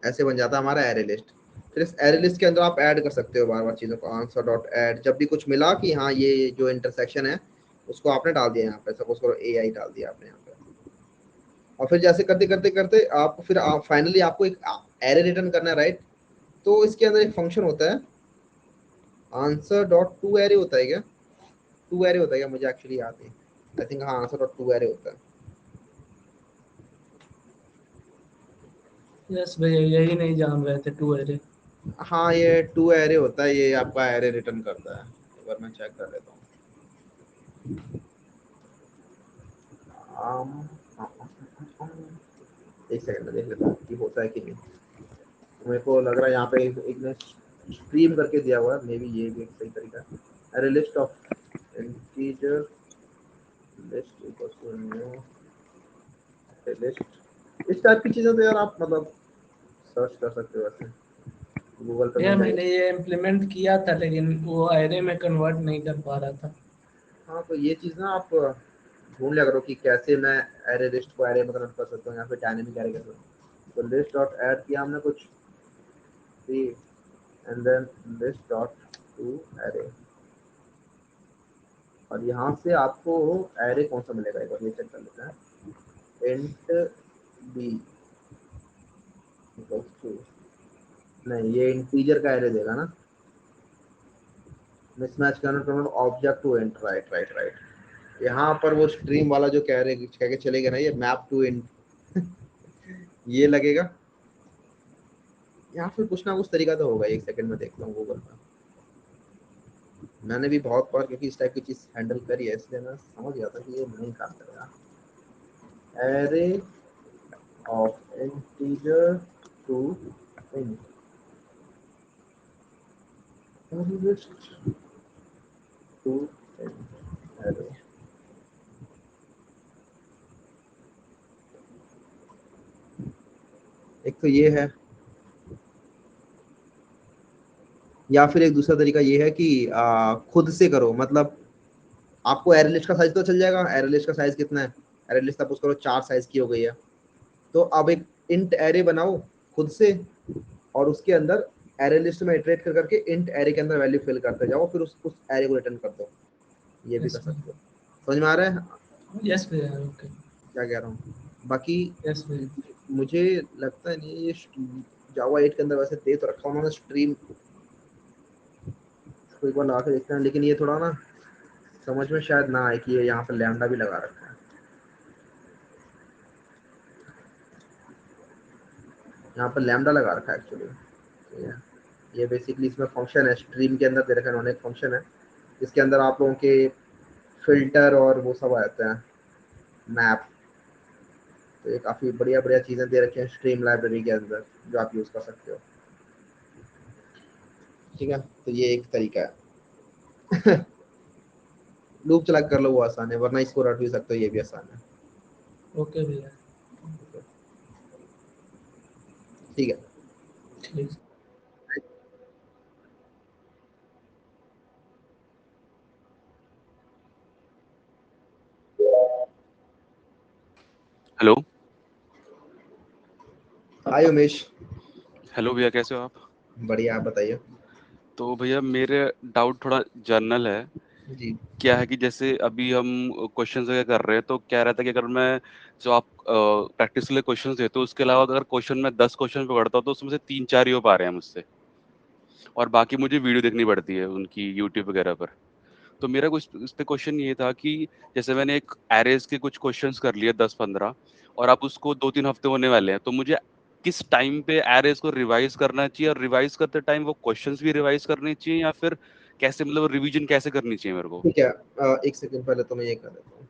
ऐसे बन जाता है हमारा एरे लिस्ट। फिर इस एरे लिस्ट के अंदर आप ऐड कर सकते हो बार बार चीजों को, आंसर डॉट ऐड, जब भी कुछ मिला कि हाँ ये जो इंटरसेक्शन है उसको आपने डाल दिया यहाँ पे, सपोज करो ए आई डाल दिया आपने यहाँ पे, और फिर जैसे करते करते करते आप फिर फाइनली आपको एक एरे रिटर्न करना है, राइट। तो इसके अंदर एक फंक्शन होता है आंसर डॉट टू एरे होता है क्या, टू एरे होता है क्या, मुझे एक्चुअली याद नहीं, आई थिंक हाँ आंसर डॉट टू एरे होता है। यस भैया, यही नहीं जान रहे थे, टू एरे। हाँ ये टू एरे होता है, ये आपका एरे रिटर्न करता है, एक बार मैं चेक कर लेता हूँ। आम, एक सेकंड में देख लेता हूँ कि होता है कि नहीं। मेरे को लग रहा है यहाँ पे एक ने स्ट्रीम करके दिया हुआ है, मे बी ये भी एक सही तरीका है। Array list of integer list equals to new list, इस टाइप की चीजें तो यार आप मतलब सर्च कर सकते हो, वैसे गूगल पे भैया मिल मैंने जाएगी। ये इम्प्लीमेंट किया था, लेकिन वो एरे में कन्वर्ट नहीं कर पा रहा था। हाँ तो ये चीज ना आप ढूंढ लिया करो कि कैसे मैं एरे लिस्ट को एरे में कन्वर्ट कर सकता हूँ, या फिर डायनेमिक एरे कर सकता हूँ। तो लिस्ट डॉट ऐड किया हमने कुछ, and then list dot to array, और यहाँ से आपको एरे कौन सा मिलेगा एक बार ये चेक कर लेते हैं। इंट बी इक्वल्स टू, नहीं ये इंटीजर का एरे देगा ना, mismatch convert object to int, right right right. यहाँ पर वो स्ट्रीम वाला जो कह के चलेगा ना, ये मैप टू इंट ये लगेगा। यहाँ फिर कुछ ना कुछ तरीका तो होगा, एक सेकंड में देखता हूँ गूगल पर। मैंने भी बहुत बार क्योंकि इस टाइप की चीज हैंडल करी है, इसलिए मैं समझ गया था कि ये नहीं काम करेगा। Array of integer to int arraylist to int array। एक तो ये है, या फिर एक दूसरा तरीका ये है कि खुद से करो, मतलब आपको एरे लिस्ट का साइज तो चल जाएगा। एरे लिस्ट का साइज कितना है, एरे लिस्ट सपोज करो 4 साइज की हो गई है, तो अब एक इंट एरे बनाओ खुद से, और उसके अंदर एरे लिस्ट में इटरेट कर करके इंट एरे के अंदर वैल्यू फिल करते जाओ, फिर उस एरे को रिटर्न कर दो। ये भी कर सकते हो। समझ में आ रहा है? यस भैया, ओके। क्या कह रहा हूँ? बाकी यस भैया। मुझे लगता है नहीं ये जावा 8 के अंदर वैसे दे तो रखा उन्होंने स्ट्रीम, तो एक बार लगा के देखते हैं, लेकिन ये थोड़ा ना समझ में शायद ना आए कि ये यहाँ पर लैम्डा भी लगा रखा है। यहाँ पर लैम्डा लगा रखा है एक्चुअली। ये बेसिकली इसमें फंक्शन है, स्ट्रीम के अंदर दे रखा है उन्होंने, एक फंक्शन है जिसके अंदर आप लोगों के फिल्टर और वो सब आते हैं, मैप। तो ये काफ़ी बढ़िया बढ़िया चीज़ें दे रखी हैं स्ट्रीम लाइब्रेरी के अंदर जो आप यूज़ कर सकते हो। ठीक है, तो ये एक तरीका है। लूप चला कर लो, वो आसान है, वरना इसको रट भी सकते हो, ये भी आसान है। ओके भैया। ठीक है। ठीक। हेलो। हाय उमेश। हेलो भैया, कैसे हो आप? बढ़िया, आप बताइए। तो भैया मेरे डाउट थोड़ा जनरल है। जी। क्या है कि जैसे अभी हम क्वेश्चंस वगैरह कर रहे हैं, तो क्या रहता है कि अगर मैं जो आप प्रैक्टिस के लिए क्वेश्चंस देते हो उसके अलावा अगर क्वेश्चन में 10 क्वेश्चन पकड़ता हूँ तो उसमें से 3-4 ही हो पा रहे हैं मुझसे, और बाकी मुझे वीडियो देखनी पड़ती है उनकी यूट्यूब वगैरह पर। तो मेरा कुछ इस पे क्वेश्चन ये था कि जैसे मैंने एक एरेज के कुछ क्वेश्चंस कर लिए 10-15, और अब उसको 2-3 हफ्ते होने वाले हैं, तो मुझे किस टाइम पे एरेज को रिवाइज करना चाहिए, और रिवाइज करते टाइम वो क्वेश्चंस भी रिवाइज करने चाहिए, या फिर कैसे, मतलब रिवीजन कैसे करनी चाहिए मेरे को? ठीक है, एक सेकंड पहले तो मैं ये कर देता हूँ।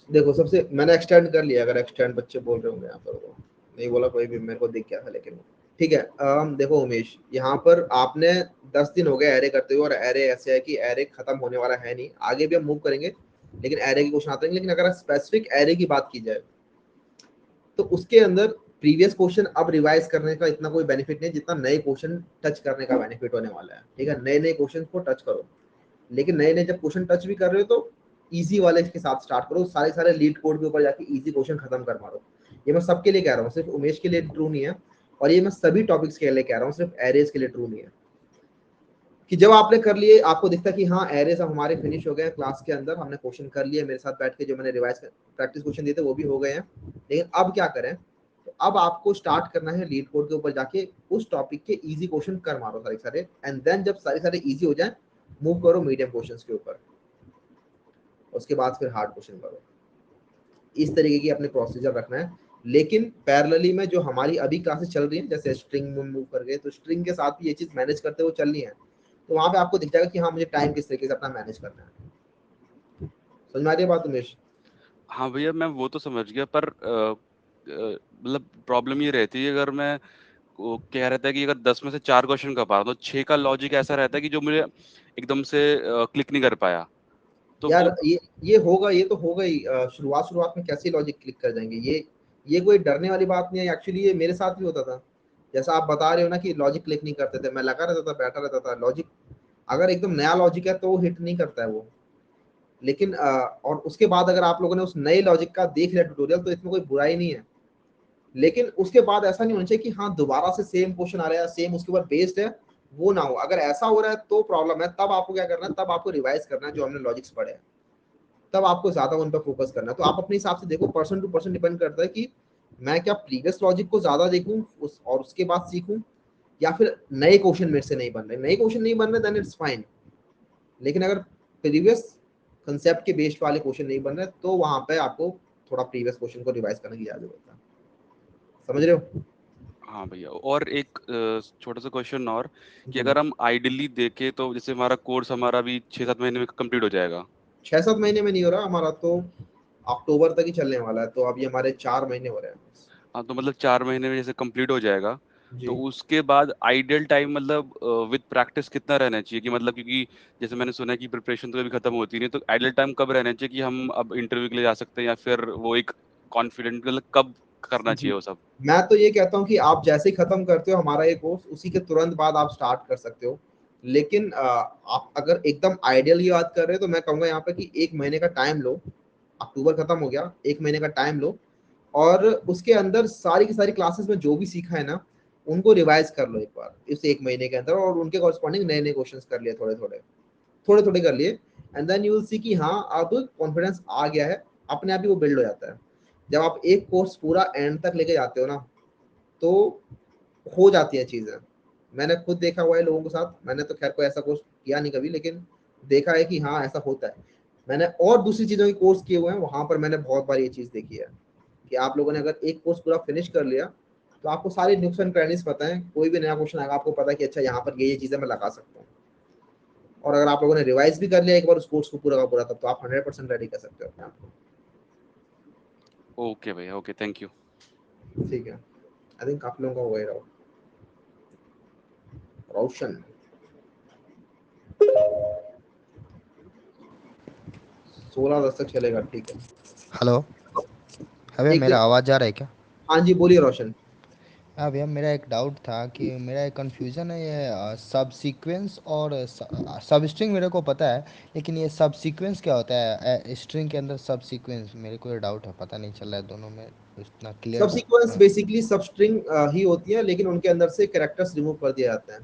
देखो, सबसे मैंने एक्सटेंड कर लिया, अगर एक्सटेंड बच्चे बोल रहे होंगे यहाँ पर, वो नहीं बोला कोई भी, मेरे को दिख गया था लेकिन वो ठीक है। देखो उमेश, यहाँ पर आपने 10 दिन हो गए एरे करते हुए, और एरे ऐसे है कि एरे खत्म होने वाला है नहीं, आगे भी हम मूव करेंगे, लेकिन एरे के क्वेश्चन आते हैं। लेकिन अगर स्पेसिफिक एरे की बात की जाए तो उसके अंदर प्रीवियस क्वेश्चन अब रिवाइज करने का इतना कोई बेनिफिट नहीं जितना नए क्वेश्चन टच करने का बेनिफिट होने वाला है। ठीक है, नए नए क्वेश्चन को टच करो, लेकिन नए नए जब क्वेश्चन टच भी कर रहे हो तो इजी वाले के साथ स्टार्ट करो, सारे सारे लीड कोड के ऊपर जाके इजी क्वेश्चन खत्म कर मारो। ये मैं सबके लिए कह रहा हूँ, सिर्फ उमेश के लिए ट्रू नहीं है, और ये मैं सभी टॉपिक्स के लिए कह रहा हूँ, सिर्फ एरेज के लिए ट्रू नहीं है। कि जब आपने कर लिए, आपको दिखता है कि हाँ एरेज अब हमारे फिनिश हो गए, क्लास के अंदर हमने क्वेश्चन कर लिए, मेरे साथ बैठ के जो मैंने रिवाइज प्रैक्टिस क्वेश्चन दिए थे वो भी हो गए हैं, लेकिन अब क्या करें? तो अब आपको स्टार्ट करना है लीड कोड के ऊपर जाके उस टॉपिक के इजी क्वेश्चन कर मारो सारे सारे, एंड देन जब सारे सारे इजी हो जाए मूव करो मीडियम क्वेश्चंस के ऊपर, उसके बाद फिर हार्ड क्वेश्चन करो। इस तरीके की अपने प्रोसीजर रखना है। लेकिन पैरेलली में जो हमारी अभी क्लासेस चल रही हैं, जैसे स्ट्रिंग में मूव कर गए, तो स्ट्रिंग के साथ भी ये चीज मैनेज करते हुए चलनी है, तो वहां पे आपको दिख जाएगा कि हाँ मुझे टाइम किस तरीके से अपना मैनेज करना है। समझ में आ रही है बात उमेश? हाँ भैया, मैं वो तो समझ गया, पर मतलब प्रॉब्लम ये रहती है, अगर मैं वो क्या रहता है कि अगर 10 में से 4 क्वेश्चन कर पा रहा हूँ तो 6 का लॉजिक ऐसा रहता है कि जो मुझे एकदम से क्लिक नहीं कर पाया, तो यार वो। ये होगा, ये तो होगा ही। शुरुआत शुरुआत में कैसे लॉजिक क्लिक कर जाएंगे? ये कोई डरने वाली बात नहीं है, एक्चुअली ये मेरे साथ भी होता था। जैसा आप बता रहे हो ना कि लॉजिक क्लिक नहीं करते थे, मैं लगा रहता था, बैठा रहता था, लॉजिक अगर एकदम नया लॉजिक है तो हिट नहीं करता है वो। लेकिन और उसके बाद अगर आप लोगों ने उस नए लॉजिक का देख लिया ट्यूटोरियल, तो इसमें कोई बुराई नहीं है, लेकिन उसके बाद ऐसा नहीं होना चाहिए कि हाँ दोबारा से सेम क्वेश्चन आ रहा है, सेम उसके ऊपर बेस्ड है, वो ना हो। अगर ऐसा हो रहा है तो प्रॉब्लम है, तब आपको क्या करना है, तब आपको रिवाइज करना है जो हमने लॉजिक्स पढ़े हैं, तब आपको ज्यादा उन पर फोकस करना है। तो आप अपने हिसाब से देखो, पर्सन टू पर्सन डिपेंड करता है कि मैं क्या प्रीवियस लॉजिक को ज्यादा देखूं और उसके बाद सीखूं, या फिर नए क्वेश्चन मेरे से नहीं बन रहे। नए क्वेश्चन नहीं बन रहे देन इट्स फाइन, लेकिन अगर प्रीवियस कंसेप्ट के बेस्ड वाले क्वेश्चन नहीं बन रहे तो वहां पे आपको थोड़ा प्रीवियस क्वेश्चन को रिवाइज करने की जरूरत है। समझ रहे हो? हाँ भैया, और एक छोटा सा क्वेश्चन और, कि जी। अगर हम आइडियली देखें तो जैसे हमारा कोर्स हमारा भी 6-7 महीने में कंप्लीट हो जाएगा। 6-7 महीने में नहीं हो रहा हमारा तो, अक्टूबर तक ही चलने वाला है, तो अभी हमारे 4 महीने हो रहे हैं। हाँ, तो मतलब 4 महीने में जैसे कंप्लीट हो जाएगा, तो जी। उसके बाद आइडियल टाइम मतलब विद प्रैक्टिस कितना रहना चाहिए कि मतलब, क्योंकि जैसे मैंने सुना है कि प्रिपरेशन तो कभी खत्म होती नहीं, तो आइडियल टाइम कब रहना चाहिए कि हम अब इंटरव्यू के लिए जा सकते हैं, या फिर वो एक कॉन्फिडेंट मतलब कब करना जी, चाहिए वो सब? मैं तो ये कहता हूँ कि आप जैसे ही खत्म करते हो हमारा ये कोर्स, उसी के तुरंत बाद आप स्टार्ट कर सकते हो। लेकिन आप अगर एकदम आइडियल की बात कर रहे हो तो मैं कहूँगा यहाँ पे कि 1 महीने का टाइम लो। अक्टूबर खत्म हो गया, 1 महीने का टाइम लो, और उसके अंदर सारी की सारी क्लासेस में जो भी सीखा है ना, उनको रिवाइज कर लो एक बार इस 1 महीने के अंदर, और उनके कॉरस्पॉन्डिंग नए नए क्वेश्चंस कर लिए, थोड़े थोड़े कर लिए। And then you will see कि हाँ अब कॉन्फिडेंस आ गया है, अपने आप ही वो बिल्ड हो जाता है। जब आप एक कोर्स पूरा एंड तक लेके जाते हो ना, तो हो जाती है चीजें। मैंने खुद देखा हुआ है लोगों के साथ, मैंने तो खैर कोई ऐसा कोर्स किया नहीं कभी, लेकिन देखा है कि हाँ ऐसा होता है। मैंने और दूसरी चीजों के कोर्स किए हुए हैं, वहां पर मैंने बहुत बार ये चीज देखी है कि आप लोगों ने अगर एक कोर्स पूरा फिनिश कर लिया, तो आपको सारे नुक्स एंड क्रैनिस पता है। कोई भी नया क्वेश्चन आएगा, आपको पता है कि अच्छा यहाँ पर ये चीजें मैं लगा सकता हूँ। और अगर आप लोगों ने रिवाइज भी कर लिया एक बार उस कोर्स को पूरा का पूरा, तब तो आप 100% रेडी कर सकते हो अपने आप ओके भैया, ओके, थैंक यू। को। ठीक है, आई थिंक आप लोगों का हो गया रोशन। 16 10 तक चलेगा, ठीक है। हेलो। हाँ भैया, एक मेरा दिन, आवाज़ जा रहा है क्या? हाँ जी बोलिए रोशन। हाँ भैया, मेरा एक डाउट था कि मेरा एक कन्फ्यूज़न है ये सब सीक्वेंस और सब स्ट्रिंग मेरे को पता है, लेकिन ये सब सीक्वेंस क्या होता है? स्ट्रिंग के अंदर सब सीक्वेंस मेरे को ये डाउट है, पता नहीं चल रहा है दोनों में इतना क्लियर। सब सीक्वेंस बेसिकली सब स्ट्रिंग ही होती है, लेकिन उनके अंदर से कैरेक्टर्स रिमूव कर दिए जाते हैं।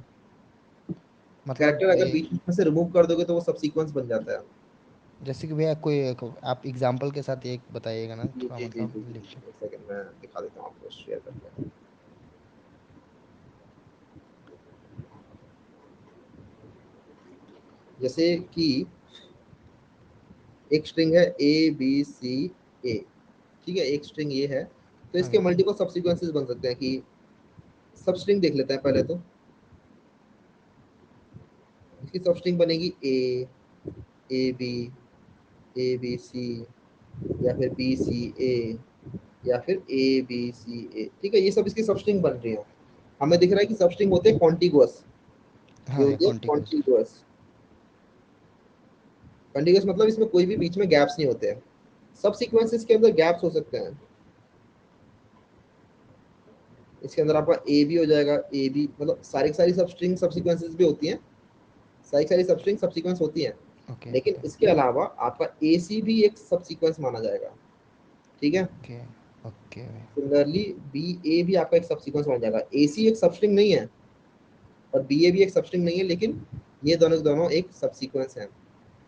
मतलब कैरेक्टर अगर ये बीच में से रिमूव कर दोगे तो वो सब सीक्वेंस बन जाता है। जैसे कि भैया आप एग्जांपल के साथ एक बताइएगा ना, जी थोड़ा जी जी मतलब जी जी, लिख के। एक सेकंड मैं दिखा देता हूँ आपको शेयर करके। जैसे कि एक स्ट्रिंग है ABCA, ठीक है, एक स्ट्रिंग ये है, तो हाँ इसके भैया। मल्टीपल सब सीक्वेंसेस बन सकते हैं। कि सब स्ट्रिंग देख लेते हैं पहले तो। इसकी सब स्ट्रिंग बनेगी AB या फिर BCA या फिर ABCA, ठीक है। ये सब इसकी सब स्ट्रिंग बन रही है। हमें दिख रहा है कि सब स्ट्रिंग होते हैं कॉन्टिगुअस। ये हाँ भैया, होती है कॉन्टिन्यूस। कॉन्टिगुअस। कॉन्टिगुअस मतलब इसमें कोई भी बीच में गैप्स नहीं होते हैं। सब सीक्वेंसेस के अंदर गैप्स हो सकते हैं। इसके अंदर आपका ए भी हो जाएगा, ए बी, मतलब सारी सारी सब स्ट्रिंग सब सीक्वेंसेस भी होती हैं, सारी सारी सब स्ट्रिंग सब सीक्वेंस होती हैं। ओके लेकिन ओके इसके अलावा आपका ए सी भी एक सब सीक्वेंस माना जाएगा, ठीक है। ओके ओके भैया। सिमिलरली बी ए भी आपका एक सब सीक्वेंस माना जाएगा। ए सी एक सब स्ट्रिंग नहीं है और बी ए भी एक सब स्ट्रिंग नहीं है, लेकिन ये दोनों के दोनों एक सब सीक्वेंस हैं।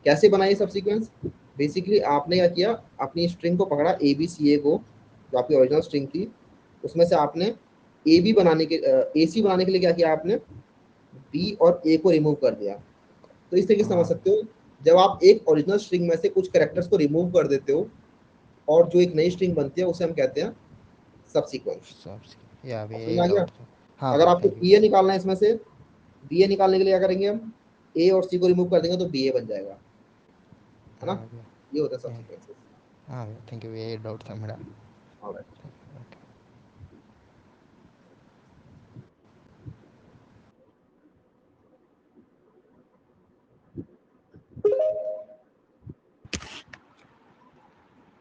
कैसे बनाई सब सीक्वेंस? बेसिकली आपने क्या किया, अपनी स्ट्रिंग को पकड़ा ए बी सी ए को, जो आपकी ओरिजिनल स्ट्रिंग थी, उसमें से आपने ए बी बनाने के ए सी बनाने के लिए क्या किया आपने, बी और ए को रिमूव कर दिया। तो इस तरीके से समझ हाँ, सकते हो, जब आप एक ओरिजिनल स्ट्रिंग में से कुछ कैरेक्टर्स को रिमूव कर देते हो और जो एक नई स्ट्रिंग बनती है, उसे हम कहते हैं सब सीक्वेंस। सब या अब भैया समझ यही आ गया? डाउट था। हाँ अगर भैया, आपको थैंक यू। बी ए निकालना है इसमें से, बी ए निकालने के लिए क्या करेंगे हम, ए और सी को रिमूव कर देंगे तो बी ए बन जाएगा, है ना। हाँ भैया। ये होता है सब यही। सीक्वेंसेस। हाँ भैया, थैंक यू भैया, यही डाउट था मेरा। ऑलराइट। ओके।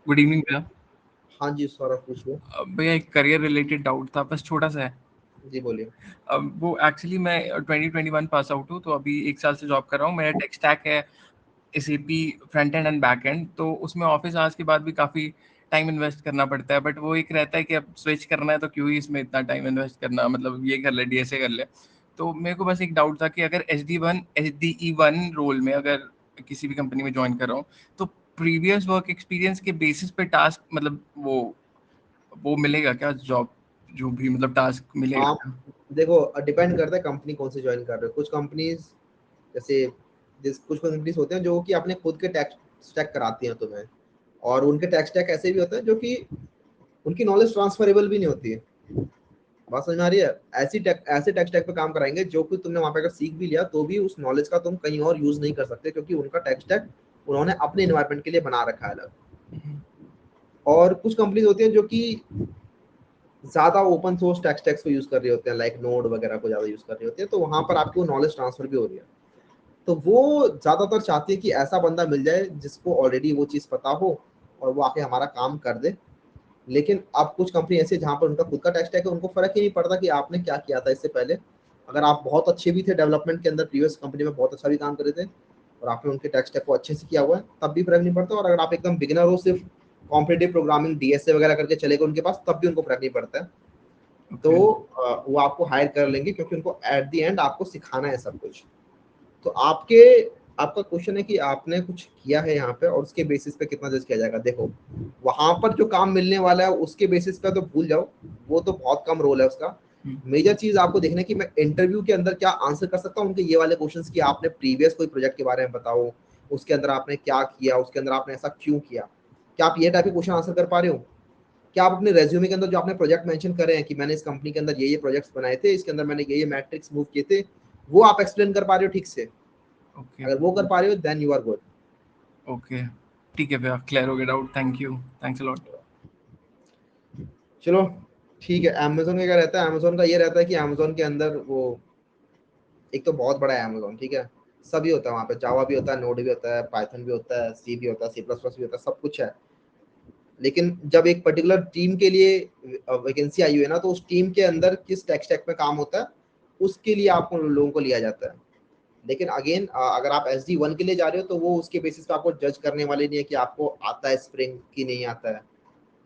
गुड इवनिंग भैया। हाँ जी सौरभ पूछ लो। भैया एक करियर रिलेटेड डाउट था, बस छोटा सा है। जी बोलिए। वो एक्चुअली मैं 2021 पास आउट हूँ, तो अभी 1 साल से जॉब कर रहा हूँ। मेरा टेक स्टैक है SAP front end and back and, तो उसमें ऑफिस आवर्स के बाद भी काफ़ी टाइम इन्वेस्ट करना पड़ता है। बट वो एक रहता है कि अब स्विच करना है तो क्यों ही इसमें इतना टाइम इन्वेस्ट करना, मतलब ये कर ले, डीएसए कर ले। तो मेरे को बस एक डाउट था कि अगर एचडीई1 रोल में अगर किसी भी कंपनी में ज्वाइन कर रहा हूँ, तो प्रीवियस वर्क एक्सपीरियंस के बेसिस पे टास्क, मतलब वो मिलेगा क्या जॉब, जो भी मतलब टास्क मिलेगा आप क्या? देखो, डिपेंड करता है कंपनी कौन सी ज्वाइन कर रहे हो। कुछ कंपनीज जैसे कुछ कंपनीज होते हैं जो कि अपने खुद के टैक्स स्टैक कराती हैं तुम्हें, और उनके टैक्स स्टैक ऐसे भी होते हैं जो कि उनकी नॉलेज ट्रांसफरेबल भी नहीं होती है। बात समझ में आ रही है? ऐसे टैक्स स्टैक पे काम कराएंगे जो कि तुमने वहां पे अगर सीख भी लिया तो भी उस नॉलेज का तुम कहीं और यूज नहीं कर सकते, क्योंकि उनका टैक्स स्टैक उन्होंने अपने एनवायरनमेंट के लिए बना रखा है अलग। और कुछ कंपनीज होती हैं जो कि ज्यादा ओपन सोर्स टेक स्टैक्स को यूज कर रही होते हैं, लाइक नोड वगैरह को ज्यादा यूज कर रही होती है, तो वहां पर आपको नॉलेज ट्रांसफर भी हो रही है। तो वो ज्यादातर चाहती है कि ऐसा बंदा मिल जाए जिसको ऑलरेडी वो चीज पता हो और वो आके हमारा काम कर दे। लेकिन अब कुछ कंपनी ऐसी जहाँ पर उनका खुद का टेक स्टैक है, उनको फर्क ही नहीं पड़ता कि आपने क्या किया था इससे पहले। अगर आप बहुत अच्छे भी थे डेवलपमेंट के अंदर, प्रीवियस कंपनी में बहुत अच्छा भी काम कर रहे थे और आपने उनके टेक स्टैक को अच्छे से किया हुआ है, तब भी फर्क नहीं पड़ता। और अगर आप एकदम बिगिनर हो, सिर्फ कॉम्पिटिटिव प्रोग्रामिंग डीएसए वगैरह करके चले गए उनके पास, तब भी उनको फर्क नहीं पड़ता है। तो वो आपको हायर कर लेंगे क्योंकि उनको एट द एंड आपको सिखाना है सब कुछ। तो आपका क्वेश्चन है कि आपने कुछ किया है यहाँ पे और उसके बेसिस पे कितना जज किया जाएगा। देखो, वहां पर जो काम मिलने वाला है उसके बेसिस पे तो भूल जाओ, वो तो बहुत कम रोल है उसका। मेजर चीज आपको देखना है कि मैं इंटरव्यू के अंदर क्या आंसर कर सकता हूँ उनके ये वाले क्वेश्चंस की। आपने प्रीवियस कोई प्रोजेक्ट के बारे में बताओ, उसके अंदर आपने क्या किया, उसके अंदर आपने ऐसा क्यों किया, क्या आप ये टाइप के क्वेश्चन आंसर कर पा रहे हो? क्या आप अपने रेज्यूमे के अंदर जो आपने प्रोजेक्ट मेंशन करे हैं कि मैंने इस कंपनी के अंदर ये प्रोजेक्ट्स बनाए थे, इसके अंदर मैंने ये मैट्रिक्स मूव किए थे, वो आप एक्सप्लेन कर पा रहे हो ठीक से? अगर वो कर पा रहे हो then you are good. Okay, ठीक है भैया, क्लियर हो गया doubt. Thank you, thanks a lot. चलो ठीक है। अमेजोन का क्या रहता है? अमेजोन का ये रहता है कि अमेजोन के अंदर वो एक तो बहुत बड़ा है अमेजोन, ठीक है, सभी होता है वहाँ पे। जावा भी होता है, नोड भी होता है, पाइथन भी होता है, सी भी होता है, सी प्लस प्लस भी होता है, सब कुछ है। लेकिन जब एक पर्टिकुलर टीम के लिए वैकेंसी आई हुई है ना, तो उस टीम के अंदर किस टेक स्टैक में काम होता है उसके लिए आपको लोगों को लिया जाता है। लेकिन अगेन अगर आप SD1 के लिए जा रहे हो तो वो उसके बेसिस पे आपको जज करने वाले नहीं है कि आपको आता है स्प्रिंग कि नहीं आता है,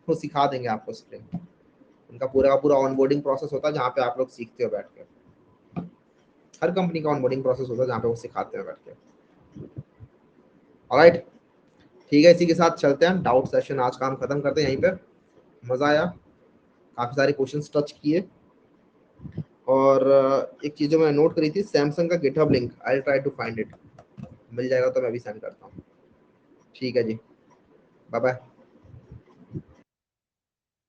वो सिखा देंगे आपको स्प्रिंग। उनका पूरा का पूरा ऑनबोर्डिंग प्रोसेस होता है जहाँ पे आप लोग सीखते हो बैठ के। हर कंपनी का ऑनबोर्डिंग प्रोसेस होता है जहाँ पे वो सिखाते हैं बैठ के। ऑलराइट, ठीक है, इसी के साथ चलते हैं, डाउट सेशन आज का हम खत्म करते हैं यहीं पे। मजा आया, काफी सारे क्वेश्चंस टच किए। और एक चीज जो मैंने नोट करी थी, सैमसंग का GitHub link, I will try to find it, मिल जाएगा तो मैं भी सेंड करता हूँ। ठीक है जी, बाय बाय।